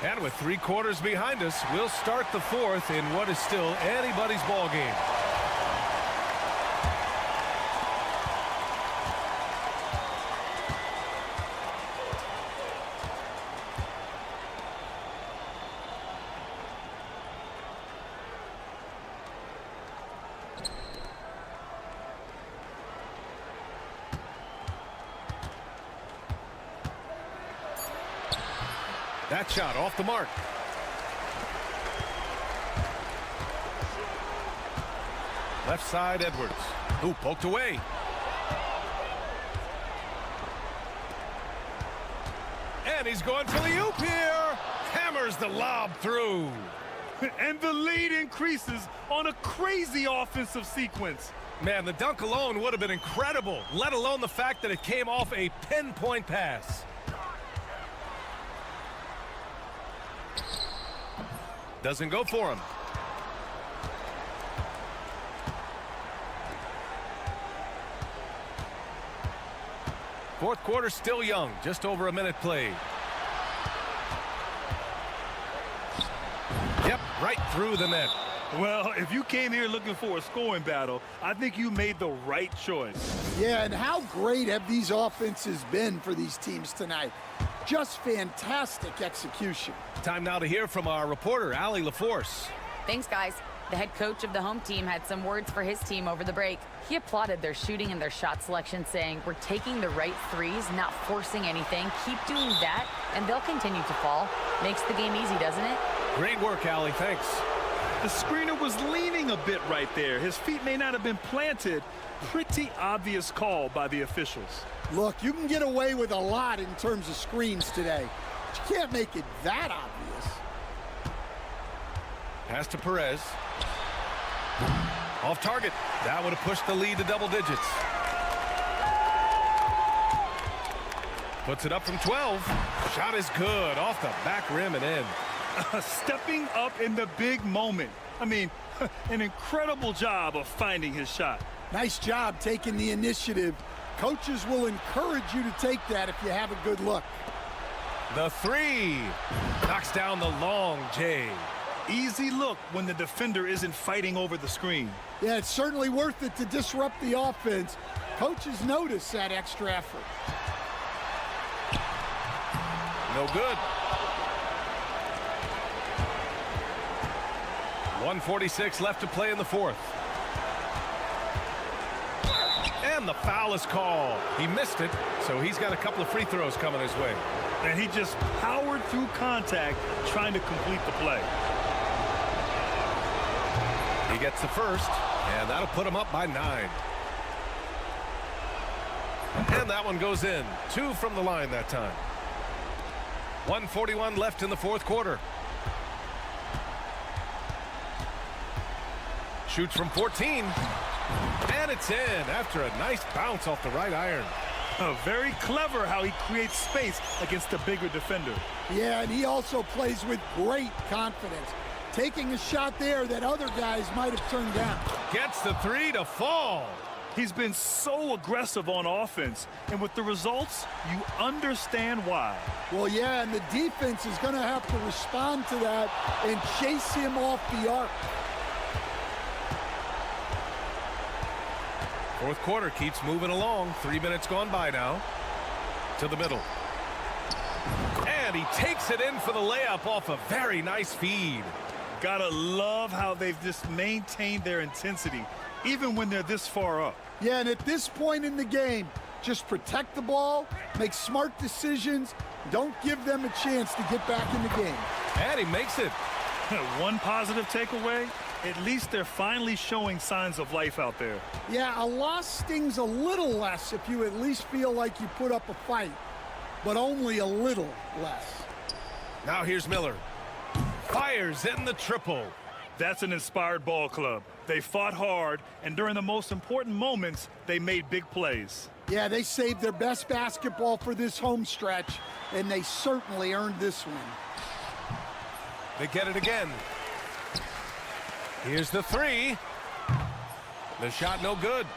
A: And with 3 quarters behind us, we'll start the fourth in what is still anybody's ball game. That shot off the mark. Left side, Edwards. Who poked away. And he's going for the oop here. Hammers the lob through.
B: And the lead increases on a crazy offensive sequence.
A: Man, the dunk alone would have been incredible, let alone the fact that it came off a pinpoint pass. Doesn't go for him. Fourth quarter still young, just over a minute played. Yep, right through the net.
B: Well, if you came here looking for a scoring battle, I think you made the right choice.
I: Yeah, and how great have these offenses been for these teams tonight? Just fantastic execution.
A: Time now to hear from our reporter, Allie LaForce.
E: Thanks, guys. The head coach of the home team had some words for his team over the break. He applauded their shooting and their shot selection, saying, "We're taking the right threes, not forcing anything. Keep doing that, and they'll continue to fall." Makes the game easy, doesn't it?
A: Great work, Allie. Thanks.
B: The screener was leaning a bit right there. His feet may not have been planted. Pretty obvious call by the officials.
I: Look, you can get away with a lot in terms of screens today. But you can't make it that obvious.
A: Pass to Perez. Off target. That would have pushed the lead to double digits. Puts it up from 12. Shot is good. Off the back rim and in.
B: Stepping up in the big moment. I mean, an incredible job of finding his shot.
I: Nice job taking the initiative. Coaches will encourage you to take that if you have a good look.
A: The 3. Knocks down the long J.
B: Easy look when the defender isn't fighting over the screen.
I: Yeah, it's certainly worth it to disrupt the offense. Coaches notice that extra effort.
A: No good. 1:46 left to play in the fourth. And the foul is called. He missed it, so he's got a couple of free throws coming his way.
B: And he just powered through contact trying to complete the play.
A: He gets the first, and that'll put him up by 9. And that one goes in. 2 from the line that time. 1:41 left in the fourth quarter. Shoots from 14. And it's in after a nice bounce off the right iron.
B: Very clever how he creates space against a bigger defender.
I: Yeah, and he also plays with great confidence. Taking a shot there that other guys might have turned down.
A: Gets the 3 to fall.
B: He's been so aggressive on offense, and with the results, you understand why.
I: Well, yeah, and the defense is going to have to respond to that and chase him off the arc.
A: Fourth quarter keeps moving along. 3 minutes gone by now. To the middle. And he takes it in for the layup off a very nice feed.
B: Gotta love how they've just maintained their intensity, even when they're this far up.
I: Yeah, and at this point in the game, just protect the ball, make smart decisions, don't give them a chance to get back in the game.
A: And he makes it.
B: One positive takeaway, at least they're finally showing signs of life out there.
I: Yeah, a loss stings a little less if you at least feel like you put up a fight, but only a little less.
A: Now here's Miller. fires in the triple.
B: That's an inspired ball club. They fought hard, and during the most important moments, they made big plays.
I: Yeah, they saved their best basketball for this home stretch, and they certainly earned this one.
A: They get it again. Here's the three. The shot no good.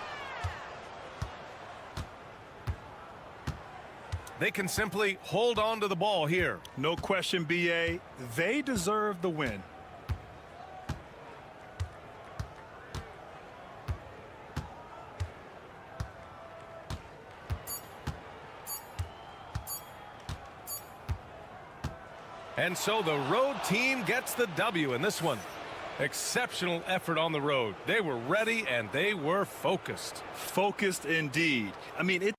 A: They can simply hold on to the ball here.
B: No question, BA. They deserve the win.
A: And so the road team gets the W in this one. Exceptional effort on the road. They were ready and they were focused.
B: Focused indeed. I mean, it.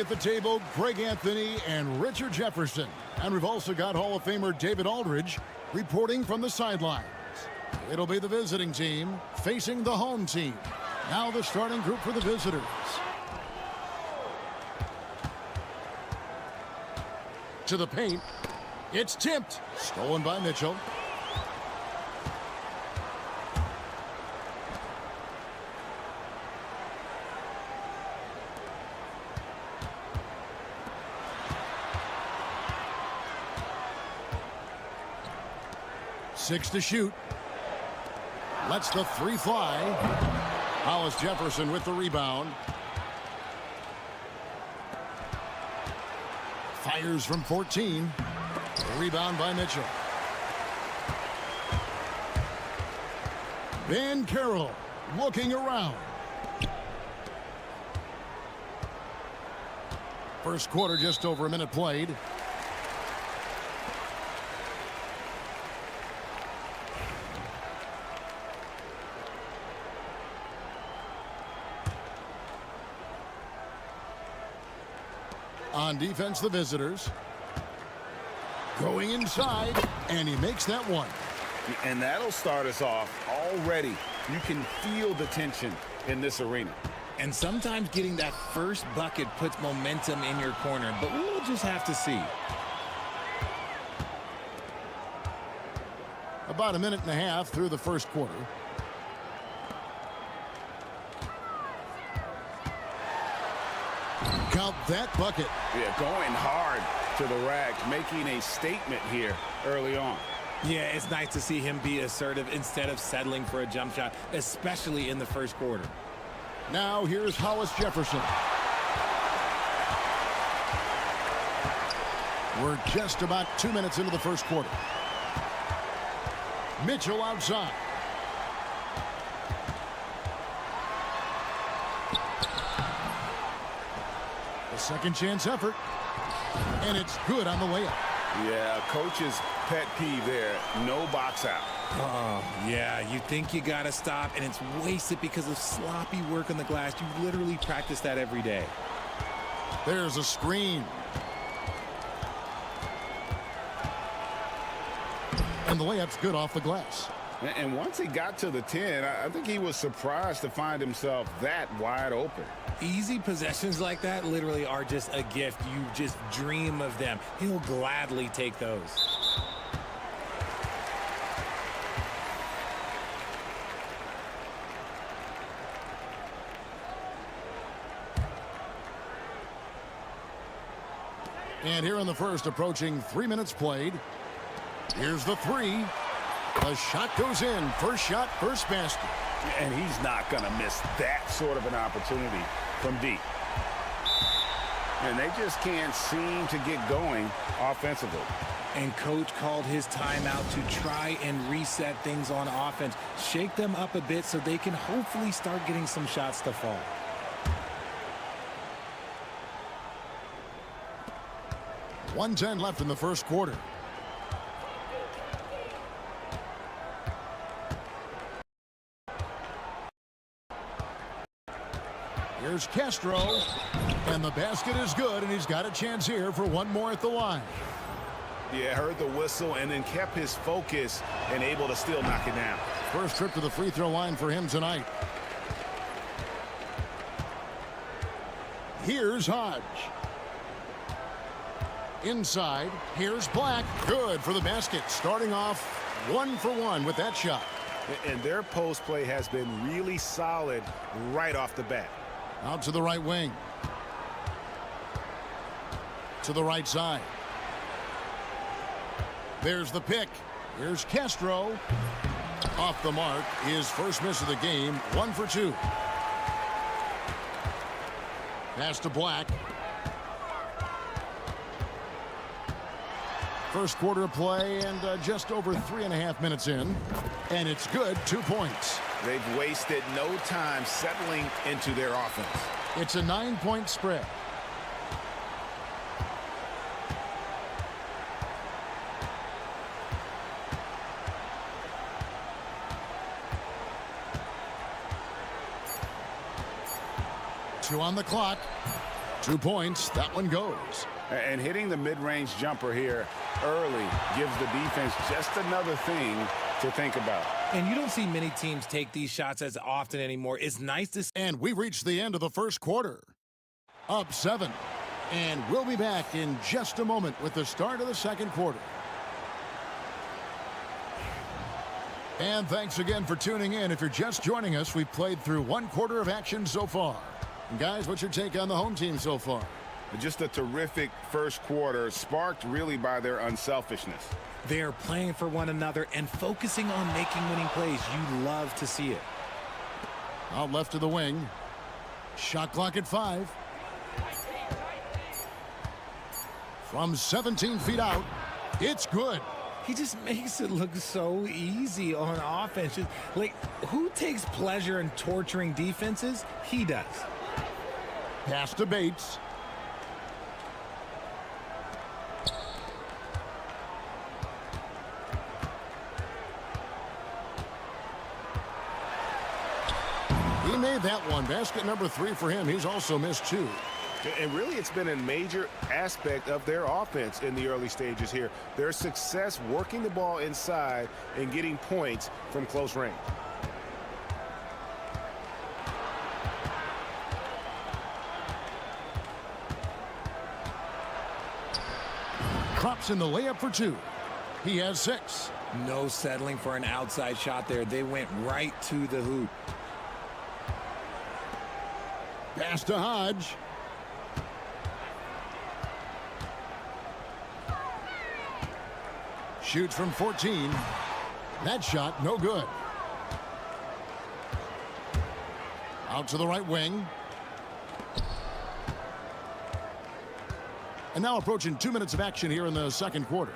G: at the table, Greg Anthony and Richard Jefferson. And we've also got Hall of Famer David Aldridge reporting from the sidelines. It'll be the visiting team facing the home team. Now the starting group for the visitors. To the paint. It's tipped. Stolen by Mitchell. Six to shoot. Lets the three fly. Hollis Jefferson with the rebound. Fires from 14. Rebound by Mitchell. Van Carroll looking around. First quarter, just over a minute played. On defense, the visitors. Going inside, and he makes that one.
H: And that'll start us off already. You can feel the tension in this arena.
P: And sometimes getting that first bucket puts momentum in your corner, but we'll just have to see.
G: About a minute and a half through the first quarter. Count that bucket.
H: Yeah, going hard to the rack, making a statement here early on.
P: Yeah, it's nice to see him be assertive instead of settling for a jump shot, especially in the first quarter.
G: Now here's Hollis Jefferson. We're just about 2 minutes into the first quarter. Mitchell outside. A second chance effort. And it's good on the layup.
H: Yeah, coach's pet peeve there. No box out.
P: Oh, yeah, you think you got to stop, and it's wasted because of sloppy work on the glass. You literally practice that every day.
G: There's a screen. And the layup's good off the glass.
H: And once he got to the 10, I think he was surprised to find himself that wide open.
P: Easy possessions like that literally are just a gift. You just dream of them. He'll gladly take those.
G: And here in the first, approaching 3 minutes played. Here's the three. The shot goes in. First shot, first basket.
H: And he's not going to miss that sort of an opportunity from deep. And they just can't seem to get going offensively.
P: And coach called his timeout to try and reset things on offense. Shake them up a bit so they can hopefully start getting some shots to fall.
G: .110 left in the first quarter. Here's Castro, and the basket is good, and he's got a chance here for one more at the line.
H: Yeah, heard the whistle and then kept his focus and able to still knock it down.
G: First trip to the free throw line for him tonight. Here's Hodge. Inside, here's Black. Good for the basket. Starting off 1 for 1 with that shot.
H: And their post play has been really solid right off the bat.
G: Out to the right wing. To the right side. There's the pick. Here's Castro. Off the mark. His first miss of the game. 1 for 2. Pass to Black. First quarter of play and just over 3.5 minutes in. And it's good. 2 points.
H: They've wasted no time settling into their offense.
G: It's a 9-point spread. Two on the clock. 2 points. That one goes.
H: And hitting the mid-range jumper here early gives the defense just another thing to think about.
P: And you don't see many teams take these shots as often anymore. It's nice to see.
G: And we reached the end of the first quarter. Up 7. And we'll be back in just a moment with the start of the second quarter. And thanks again for tuning in. If you're just joining us, we've played through 1 quarter of action so far. And guys, what's your take on the home team so far?
H: Just a terrific first quarter, sparked really by their unselfishness.
P: They're playing for one another and focusing on making winning plays. You love to see it.
G: Out left of the wing. Shot clock at 5. From 17 feet out, it's good.
P: He just makes it look so easy on offense. Like, who takes pleasure in torturing defenses? He does.
G: Pass to Bates. He made that one. Basket number 3 for him. He's also missed 2.
J: And really, it's been a major aspect of their offense in the early stages here. Their success working the ball inside and getting points from close range.
G: Drops in the layup for 2. He has 6.
P: No settling for an outside shot there. They went right to the hoop.
G: Pass to Hodge. Shoots from 14. That shot, no good. Out to the right wing. And now approaching 2 minutes of action here in the second quarter.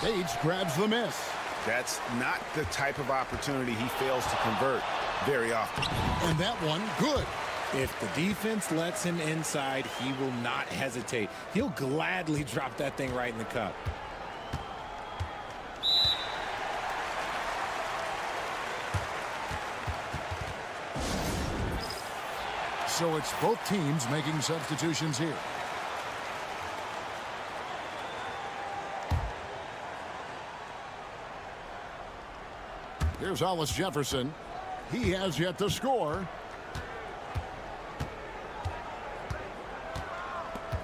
G: Bates grabs the miss.
H: That's not the type of opportunity he fails to convert very often.
G: And that one, good.
P: If the defense lets him inside, he will not hesitate. He'll gladly drop that thing right in the cup.
G: So it's both teams making substitutions here. Here's Hollis Jefferson. He has yet to score.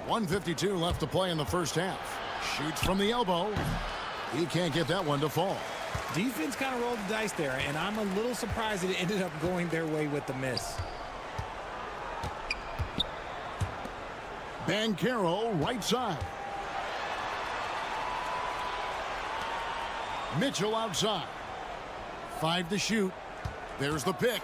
G: 1:52 left to play in the first half. Shoots from the elbow. He can't get that one to fall.
P: Defense kind of rolled the dice there, and I'm a little surprised it ended up going their way with the miss.
G: Banchero, right side. Mitchell outside. 5 to shoot. There's the pick.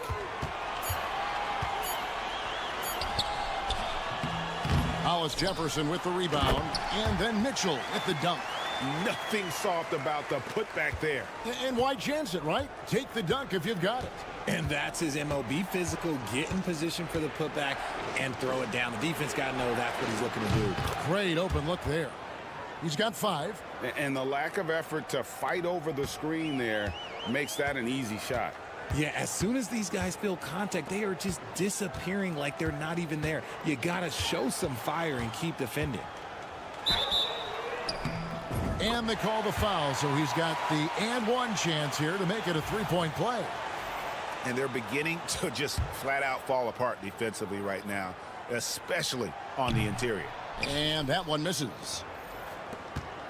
G: Hollis Jefferson with the rebound. And then Mitchell with the dunk.
H: Nothing soft about the putback there.
G: And why chance it, right? Take the dunk if you've got it.
P: And that's his MO. Be physical, get in position for the putback, and throw it down. The defense got to know that's what he's looking to do.
G: Great open look there. He's got 5.
H: And the lack of effort to fight over the screen there makes that an easy shot.
P: Yeah, as soon as these guys feel contact, they are just disappearing like they're not even there. You got to show some fire and keep defending.
G: And they call the foul, so he's got the and one chance here to make it a 3-point play.
H: And they're beginning to just flat out fall apart defensively right now, especially on the interior.
G: And that one misses.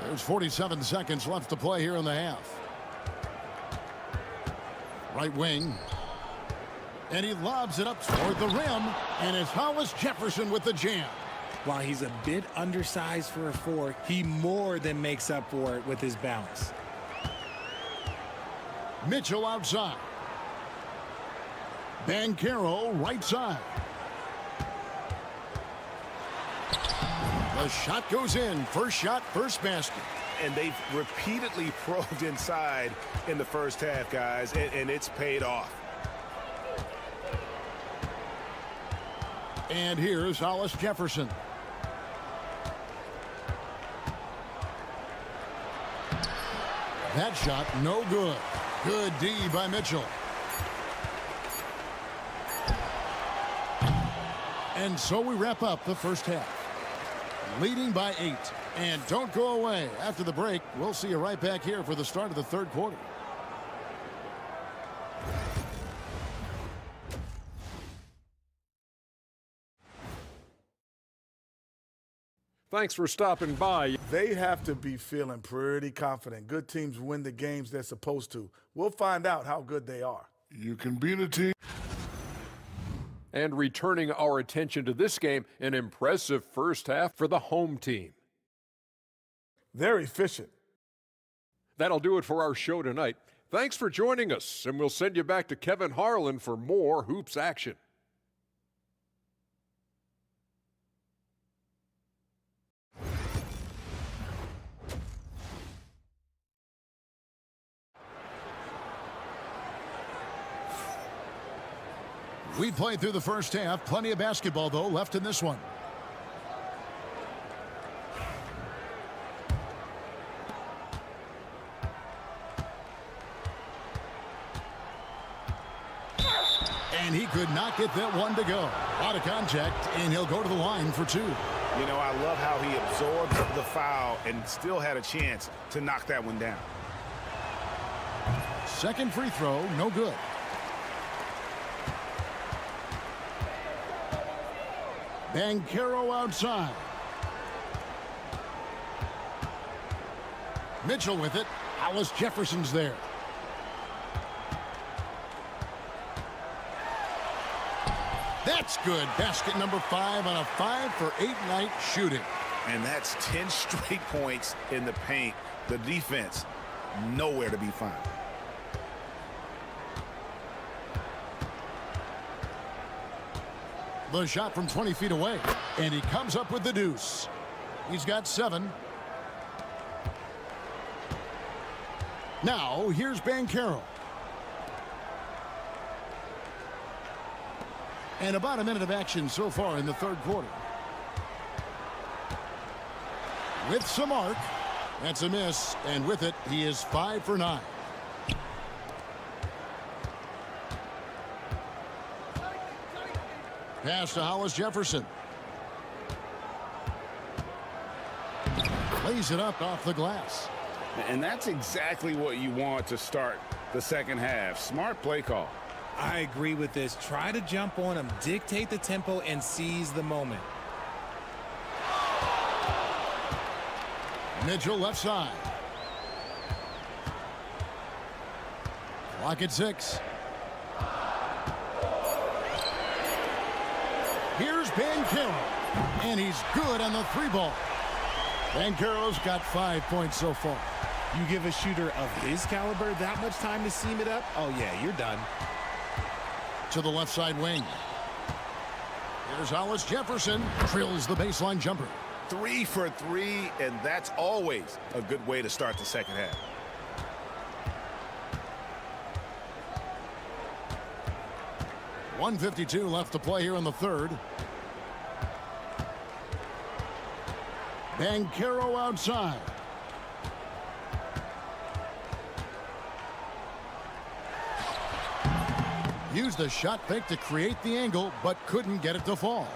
G: There's 47 seconds left to play here in the half. Right wing. And he lobs it up toward the rim. And it's Hollis Jefferson with the jam.
P: While he's a bit undersized for a 4, he more than makes up for it with his bounce.
G: Mitchell outside. Banchero right side. The shot goes in. First shot, first basket.
J: And they've repeatedly probed inside in the first half, guys, and it's paid off.
G: And here's Hollis Jefferson. That shot, no good. Good D by Mitchell. And so we wrap up the first half. Leading by 8. And don't go away. After the break, we'll see you right back here for the start of the third quarter.
F: Thanks for stopping by.
D: They have to be feeling pretty confident. Good teams win the games they're supposed to. We'll find out how good they are.
O: You can beat a team.
F: And returning our attention to this game, an impressive first half for the home team.
D: They're efficient.
F: That'll do it for our show tonight. Thanks for joining us, and we'll send you back to Kevin Harlan for more hoops action.
G: We played through the first half. Plenty of basketball, though, left in this one. And he could not get that one to go. Out of contact, and he'll go to the line for 2.
H: You know, I love how he absorbed the foul and still had a chance to knock that one down.
G: Second free throw, no good. Banchero outside. Mitchell with it. Alice Jefferson's there. That's good. Basket number 5 on a 5-for-8 night shooting.
H: And that's 10 straight points in the paint. The defense, nowhere to be found.
G: The shot from 20 feet away, and he comes up with the deuce. He's got 7. Now, here's Banchero. And about a minute of action so far in the third quarter. With some arc. That's a miss, and with it, he is 5 for 9. Pass to Hollis Jefferson. Lays it up off the glass.
H: And that's exactly what you want to start the second half. Smart play call.
M: I agree with this. Try to jump on him, dictate the tempo, and seize the moment.
G: Mitchell left side. Clock at 6. Here's Banchero, and he's good on the 3-ball. Banchero's got 5 points so far.
M: You give a shooter of his caliber that much time to seam it up, oh yeah, you're done.
G: To the left side wing. Here's Hollis Jefferson. Drills the baseline jumper.
H: 3 for 3, and that's always a good way to start the second half.
G: .152 left to play here in the third. Banchero outside. Used a shot fake to create the angle, but couldn't get it to fall.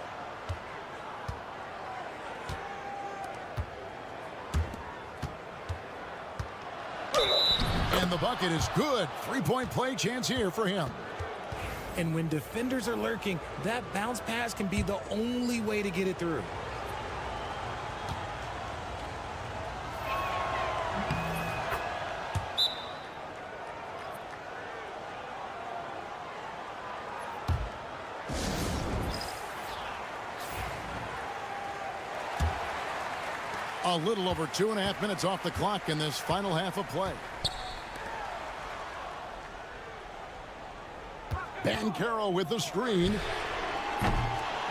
G: And the bucket is good. 3-point play chance here for him.
M: And when defenders are lurking, that bounce pass can be the only way to get it through.
G: A little over 2.5 minutes off the clock in this final half of play. Banchero with the screen.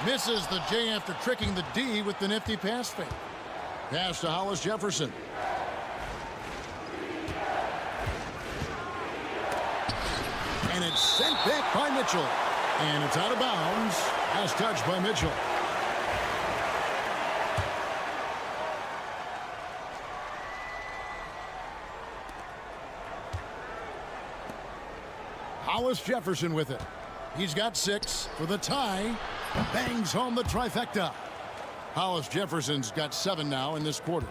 G: Misses the J after tricking the D with the nifty pass fake. Pass to Hollis Jefferson. And it's sent back by Mitchell. And it's out of bounds as touched by Mitchell. Hollis Jefferson with it. He's got 6 for the tie. Bangs home the trifecta. Hollis Jefferson's got 7 now in this quarter.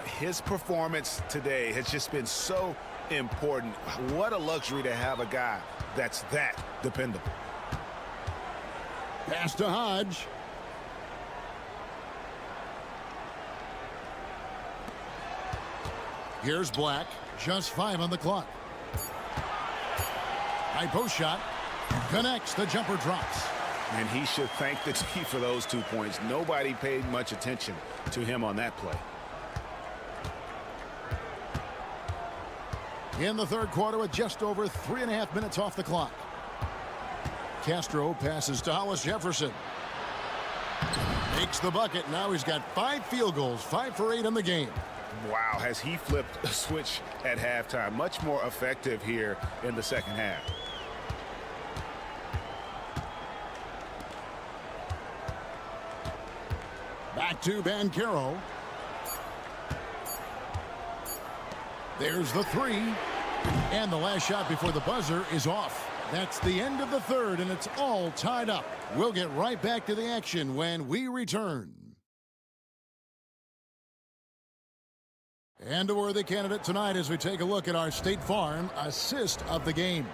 H: His performance today has just been so important. What a luxury to have a guy that's that dependable.
G: Pass to Hodge. Here's Black. Just 5 on the clock. High post shot. Connects. The jumper drops.
H: And he should thank the team for those 2 points. Nobody paid much attention to him on that play.
G: In the third quarter with just over 3.5 minutes off the clock. Castro passes to Hollis Jefferson. Makes the bucket. Now he's got 5 field goals, 5 for 8 in the game.
H: Wow, has he flipped a switch at halftime. Much more effective here in the second half.
G: Back to Banchero. There's the 3. And the last shot before the buzzer is off. That's the end of the third, and it's all tied up. We'll get right back to the action when we return. And a worthy candidate tonight as we take a look at our State Farm assist of the game.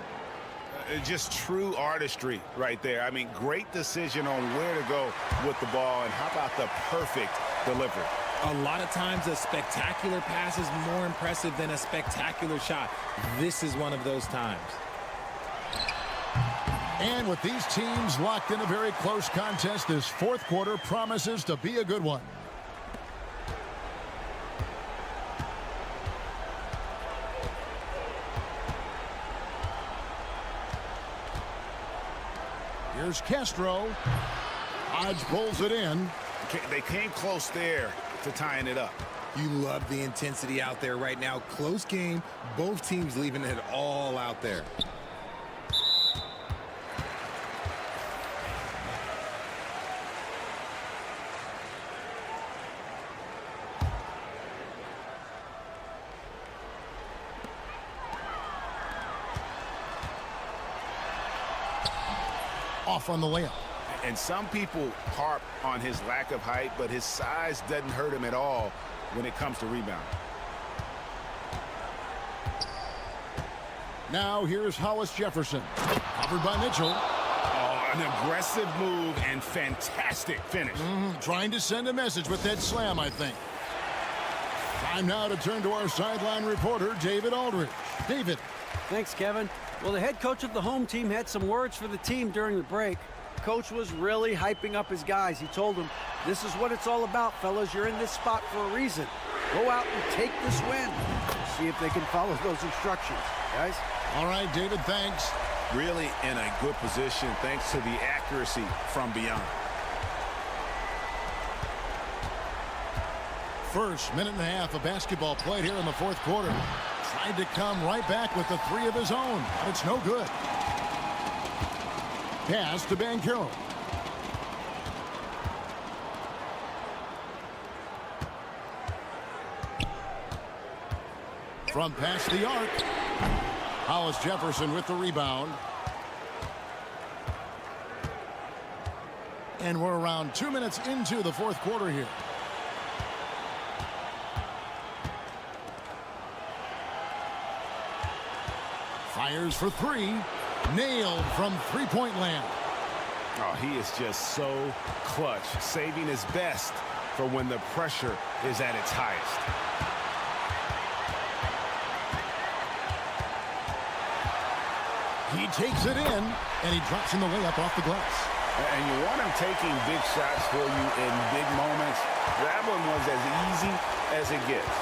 H: Just true artistry right there. I mean, great decision on where to go with the ball, and how about the perfect delivery?
M: A lot of times a spectacular pass is more impressive than a spectacular shot. This is one of those times.
G: And with these teams locked in a very close contest, this fourth quarter promises to be a good one. Here's Castro. Hodge pulls it in.
H: They came close there to tying it up.
P: You love the intensity out there right now. Close game. Both teams leaving it all out there.
G: Off on the layup.
H: And some people harp on his lack of height, but his size doesn't hurt him at all when it comes to rebounding.
G: Now here's Hollis Jefferson. Covered by Mitchell.
H: Oh, an aggressive move and fantastic finish.
G: Trying to send a message with that slam, I think. Time now to turn to our sideline reporter, David Aldridge. David.
K: Thanks, Kevin. Well, the head coach of the home team had some words for the team during the break. Coach was really hyping up his guys. He told them, this is what it's all about, fellas. You're in this spot for a reason. Go out and take this win. See if they can follow those instructions, guys.
G: All right, David, thanks.
H: Really in a good position thanks to the accuracy from beyond.
G: First minute and a half of basketball played here in the fourth quarter. Tried to come right back with the 3 of his own, but it's no good. Pass to Banchero. From past the arc. Hollis Jefferson with the rebound. And we're around 2 minutes into the fourth quarter here. Fires for 3. Nailed from three-point land.
H: Oh, he is just so clutch, saving his best for when the pressure is at its highest.
G: He takes it in, and he drops in the layup off the glass.
H: And you want him taking big shots for you in big moments. That one was as easy as it gets.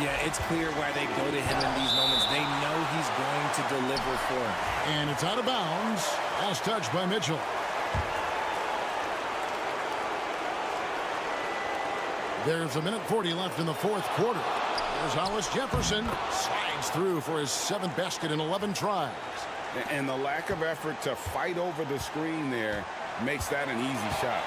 P: Yeah, it's clear why they go to him in these moments. They know he's going to deliver for him.
G: And it's out of bounds. Last touch by Mitchell. There's 1:40 left in the fourth quarter. There's Hollis Jefferson. Slides through for his 7th basket in 11 tries.
H: And the lack of effort to fight over the screen there makes that an easy shot.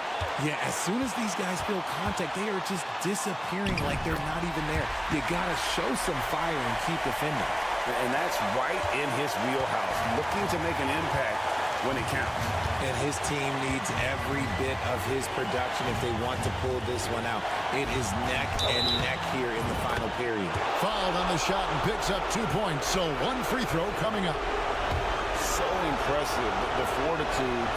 M: Yeah, as soon as these guys feel contact, they are just disappearing like they're not even there. You got to show some fire and keep defending.
H: And that's right in his wheelhouse. Looking to make an impact when it counts.
L: And his team needs every bit of his production if they want to pull this one out. It is neck and neck here in the final period.
G: Fouled on the shot and picks up 2 points, so one free throw coming up.
H: So impressive, the fortitude,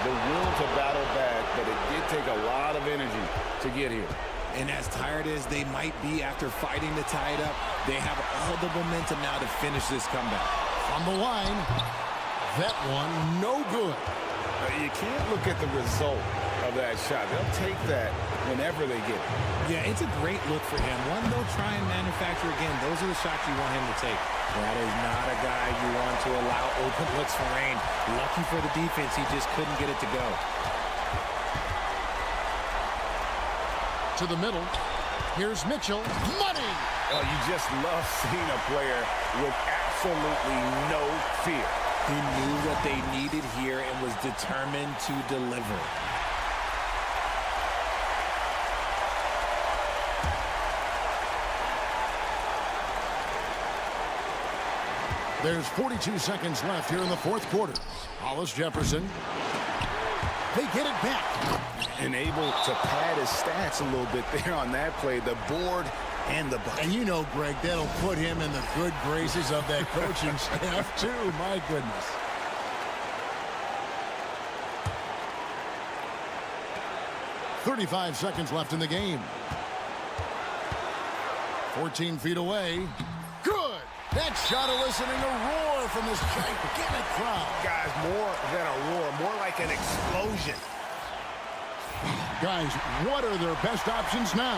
H: the will to battle back, but it did take a lot of energy to get here.
P: And as tired as they might be after fighting to tie it up, they have all the momentum now to finish this comeback.
G: On the line, that one no good.
H: You can't look at the result of that shot. They'll take that whenever they get it.
M: Yeah, it's a great look for him. One they'll try and manufacture again. Those are the shots you want him to take. That is not a guy you want to allow open looks for rain. Lucky for the defense, he just couldn't get it to go.
G: To the middle. Here's Mitchell. Money!
H: Oh, you just love seeing a player with absolutely no fear.
P: He knew what they needed here and was determined to deliver.
G: There's 42 seconds left here in the fourth quarter. Hollis Jefferson. They get it back.
H: And able to pad his stats a little bit there on that play. The board and the bucket.
G: And you know, Greg, that'll put him in the good graces of that coaching staff, too. My goodness. "35 seconds left in the game. 14 feet away. Good! That shot eliciting a roar from this gigantic crowd.
H: Guys, more than a roar, more like an explosion.
G: Guys, what are their best options now?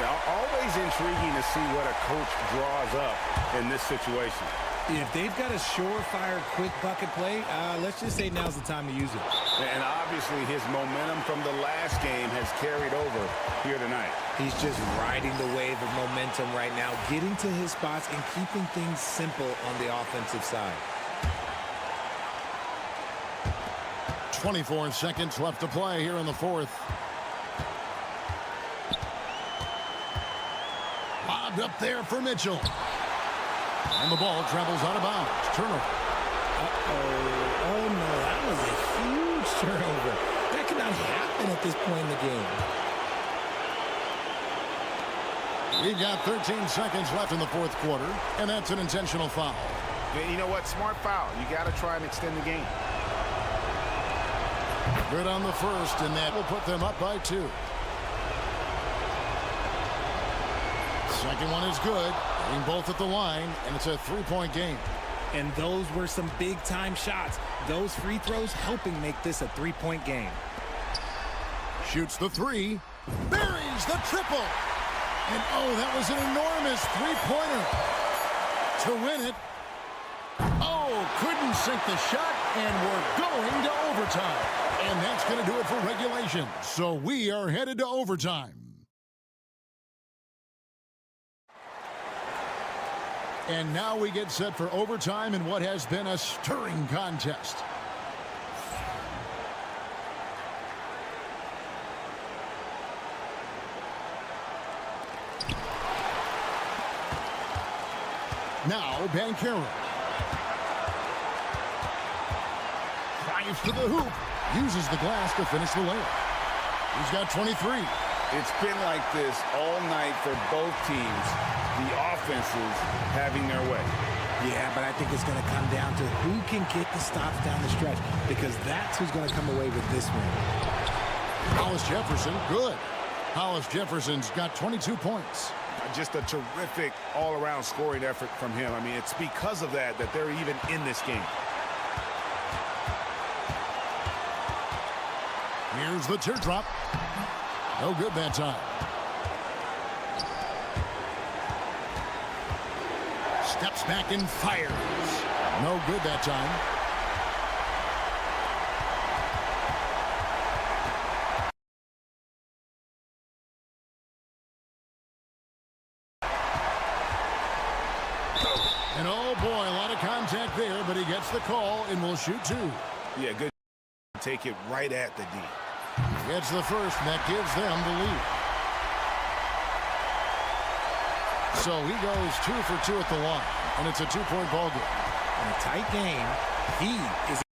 H: Yeah, always intriguing to see what a coach draws up in this situation.
M: If they've got a surefire, quick bucket play, let's just say now's the time to use it.
H: And obviously his momentum from the last game has carried over here tonight.
P: He's just riding the wave of momentum right now, getting to his spots and keeping things simple on the offensive side.
G: 24 seconds left to play here in the fourth. Lobbed up there for Mitchell. And the ball travels out of bounds. Turnover.
M: Oh, no, that was a huge turnover. That could not happen at this point in the game.
G: We've got 13 seconds left in the fourth quarter, and that's an intentional foul.
H: Yeah, you know what? Smart foul. You got to try and extend the game.
G: Good on the first, and that will put them up by 2. Second one is good. Getting both at the line, and it's a 3-point game.
M: And those were some big-time shots. Those free throws helping make this a 3-point game.
G: Shoots the 3. Buries the triple. And, oh, that was an enormous three-pointer to win it. Oh, couldn't sink the shot, and we're going to overtime. And that's going to do it for regulation. So we are headed to overtime. And now we get set for overtime in what has been a stirring contest. Now, Banchero. Drives to the hoop. Uses the glass to finish the layup. He's got 23.
H: It's been like this all night for both teams. The offenses having their way.
M: Yeah, but I think it's going to come down to who can get the stops down the stretch, because that's who's going to come away with this win.
G: Hollis Jefferson, good. Hollis Jefferson's got 22 points.
H: Just a terrific all-around scoring effort from him. I mean, it's because of that they're even in this game.
G: Here's the teardrop. No good that time. Steps back and fires. No good that time. And oh boy, a lot of contact there, but he gets the call and will shoot 2.
H: Yeah, good. Take it right at the D.
G: Gets the first, and that gives them the lead. So he goes 2 for 2 at the line, and it's a 2-point ball game.
M: In a tight game, he is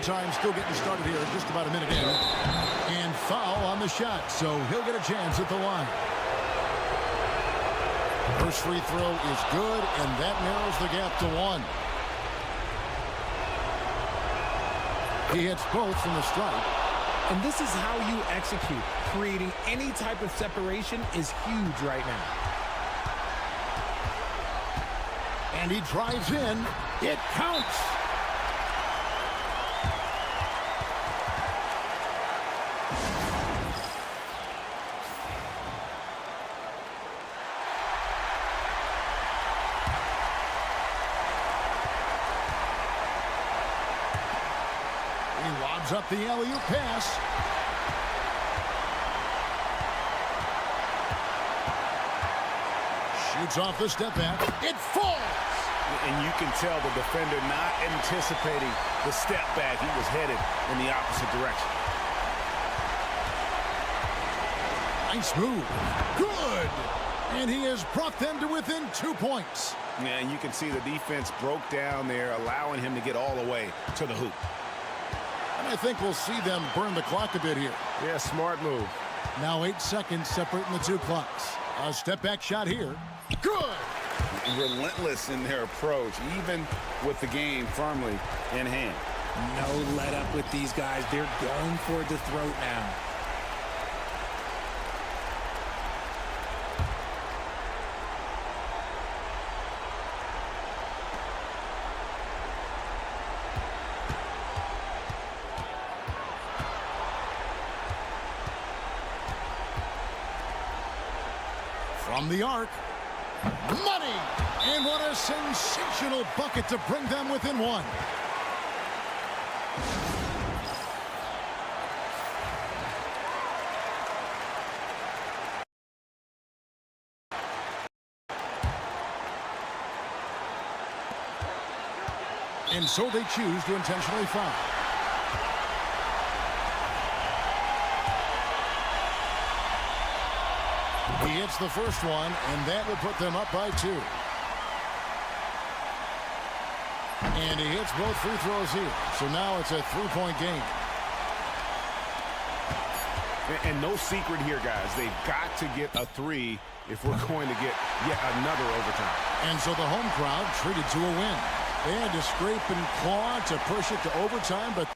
G: overtime still getting started here, just about a minute in. And foul on the shot, so he'll get a chance at the line. First free throw is good, and that narrows the gap to 1. He hits both from the stripe.
P: And this is how you execute. Creating any type of separation is huge right now.
G: And he drives in. It counts. He lobs up the alley-oop pass. Shoots off the step back. It falls.
H: And you can tell the defender not anticipating the step back. He was headed in the opposite direction.
G: Nice move. Good. And he has brought them to within 2 points.
H: Yeah, and you can see the defense broke down there, allowing him to get all the way to the hoop.
G: And I think we'll see them burn the clock a bit here.
J: Yeah, smart move.
G: Now 8 seconds separating the 2 clocks. A step back shot here. Good.
H: Relentless in their approach, even with the game firmly in hand.
P: No let up with these guys. They're going for the throat now.
G: From the arc. Money! And what a sensational bucket to bring them within 1. And so they choose to intentionally foul. He hits the first one, and that will put them up by 2. And he hits both free throws here. So now it's a 3-point game.
H: And no secret here, guys. They've got to get a 3 if we're going to get yet another overtime.
G: And so the home crowd treated to a win. They had to scrape and claw to push it to overtime, but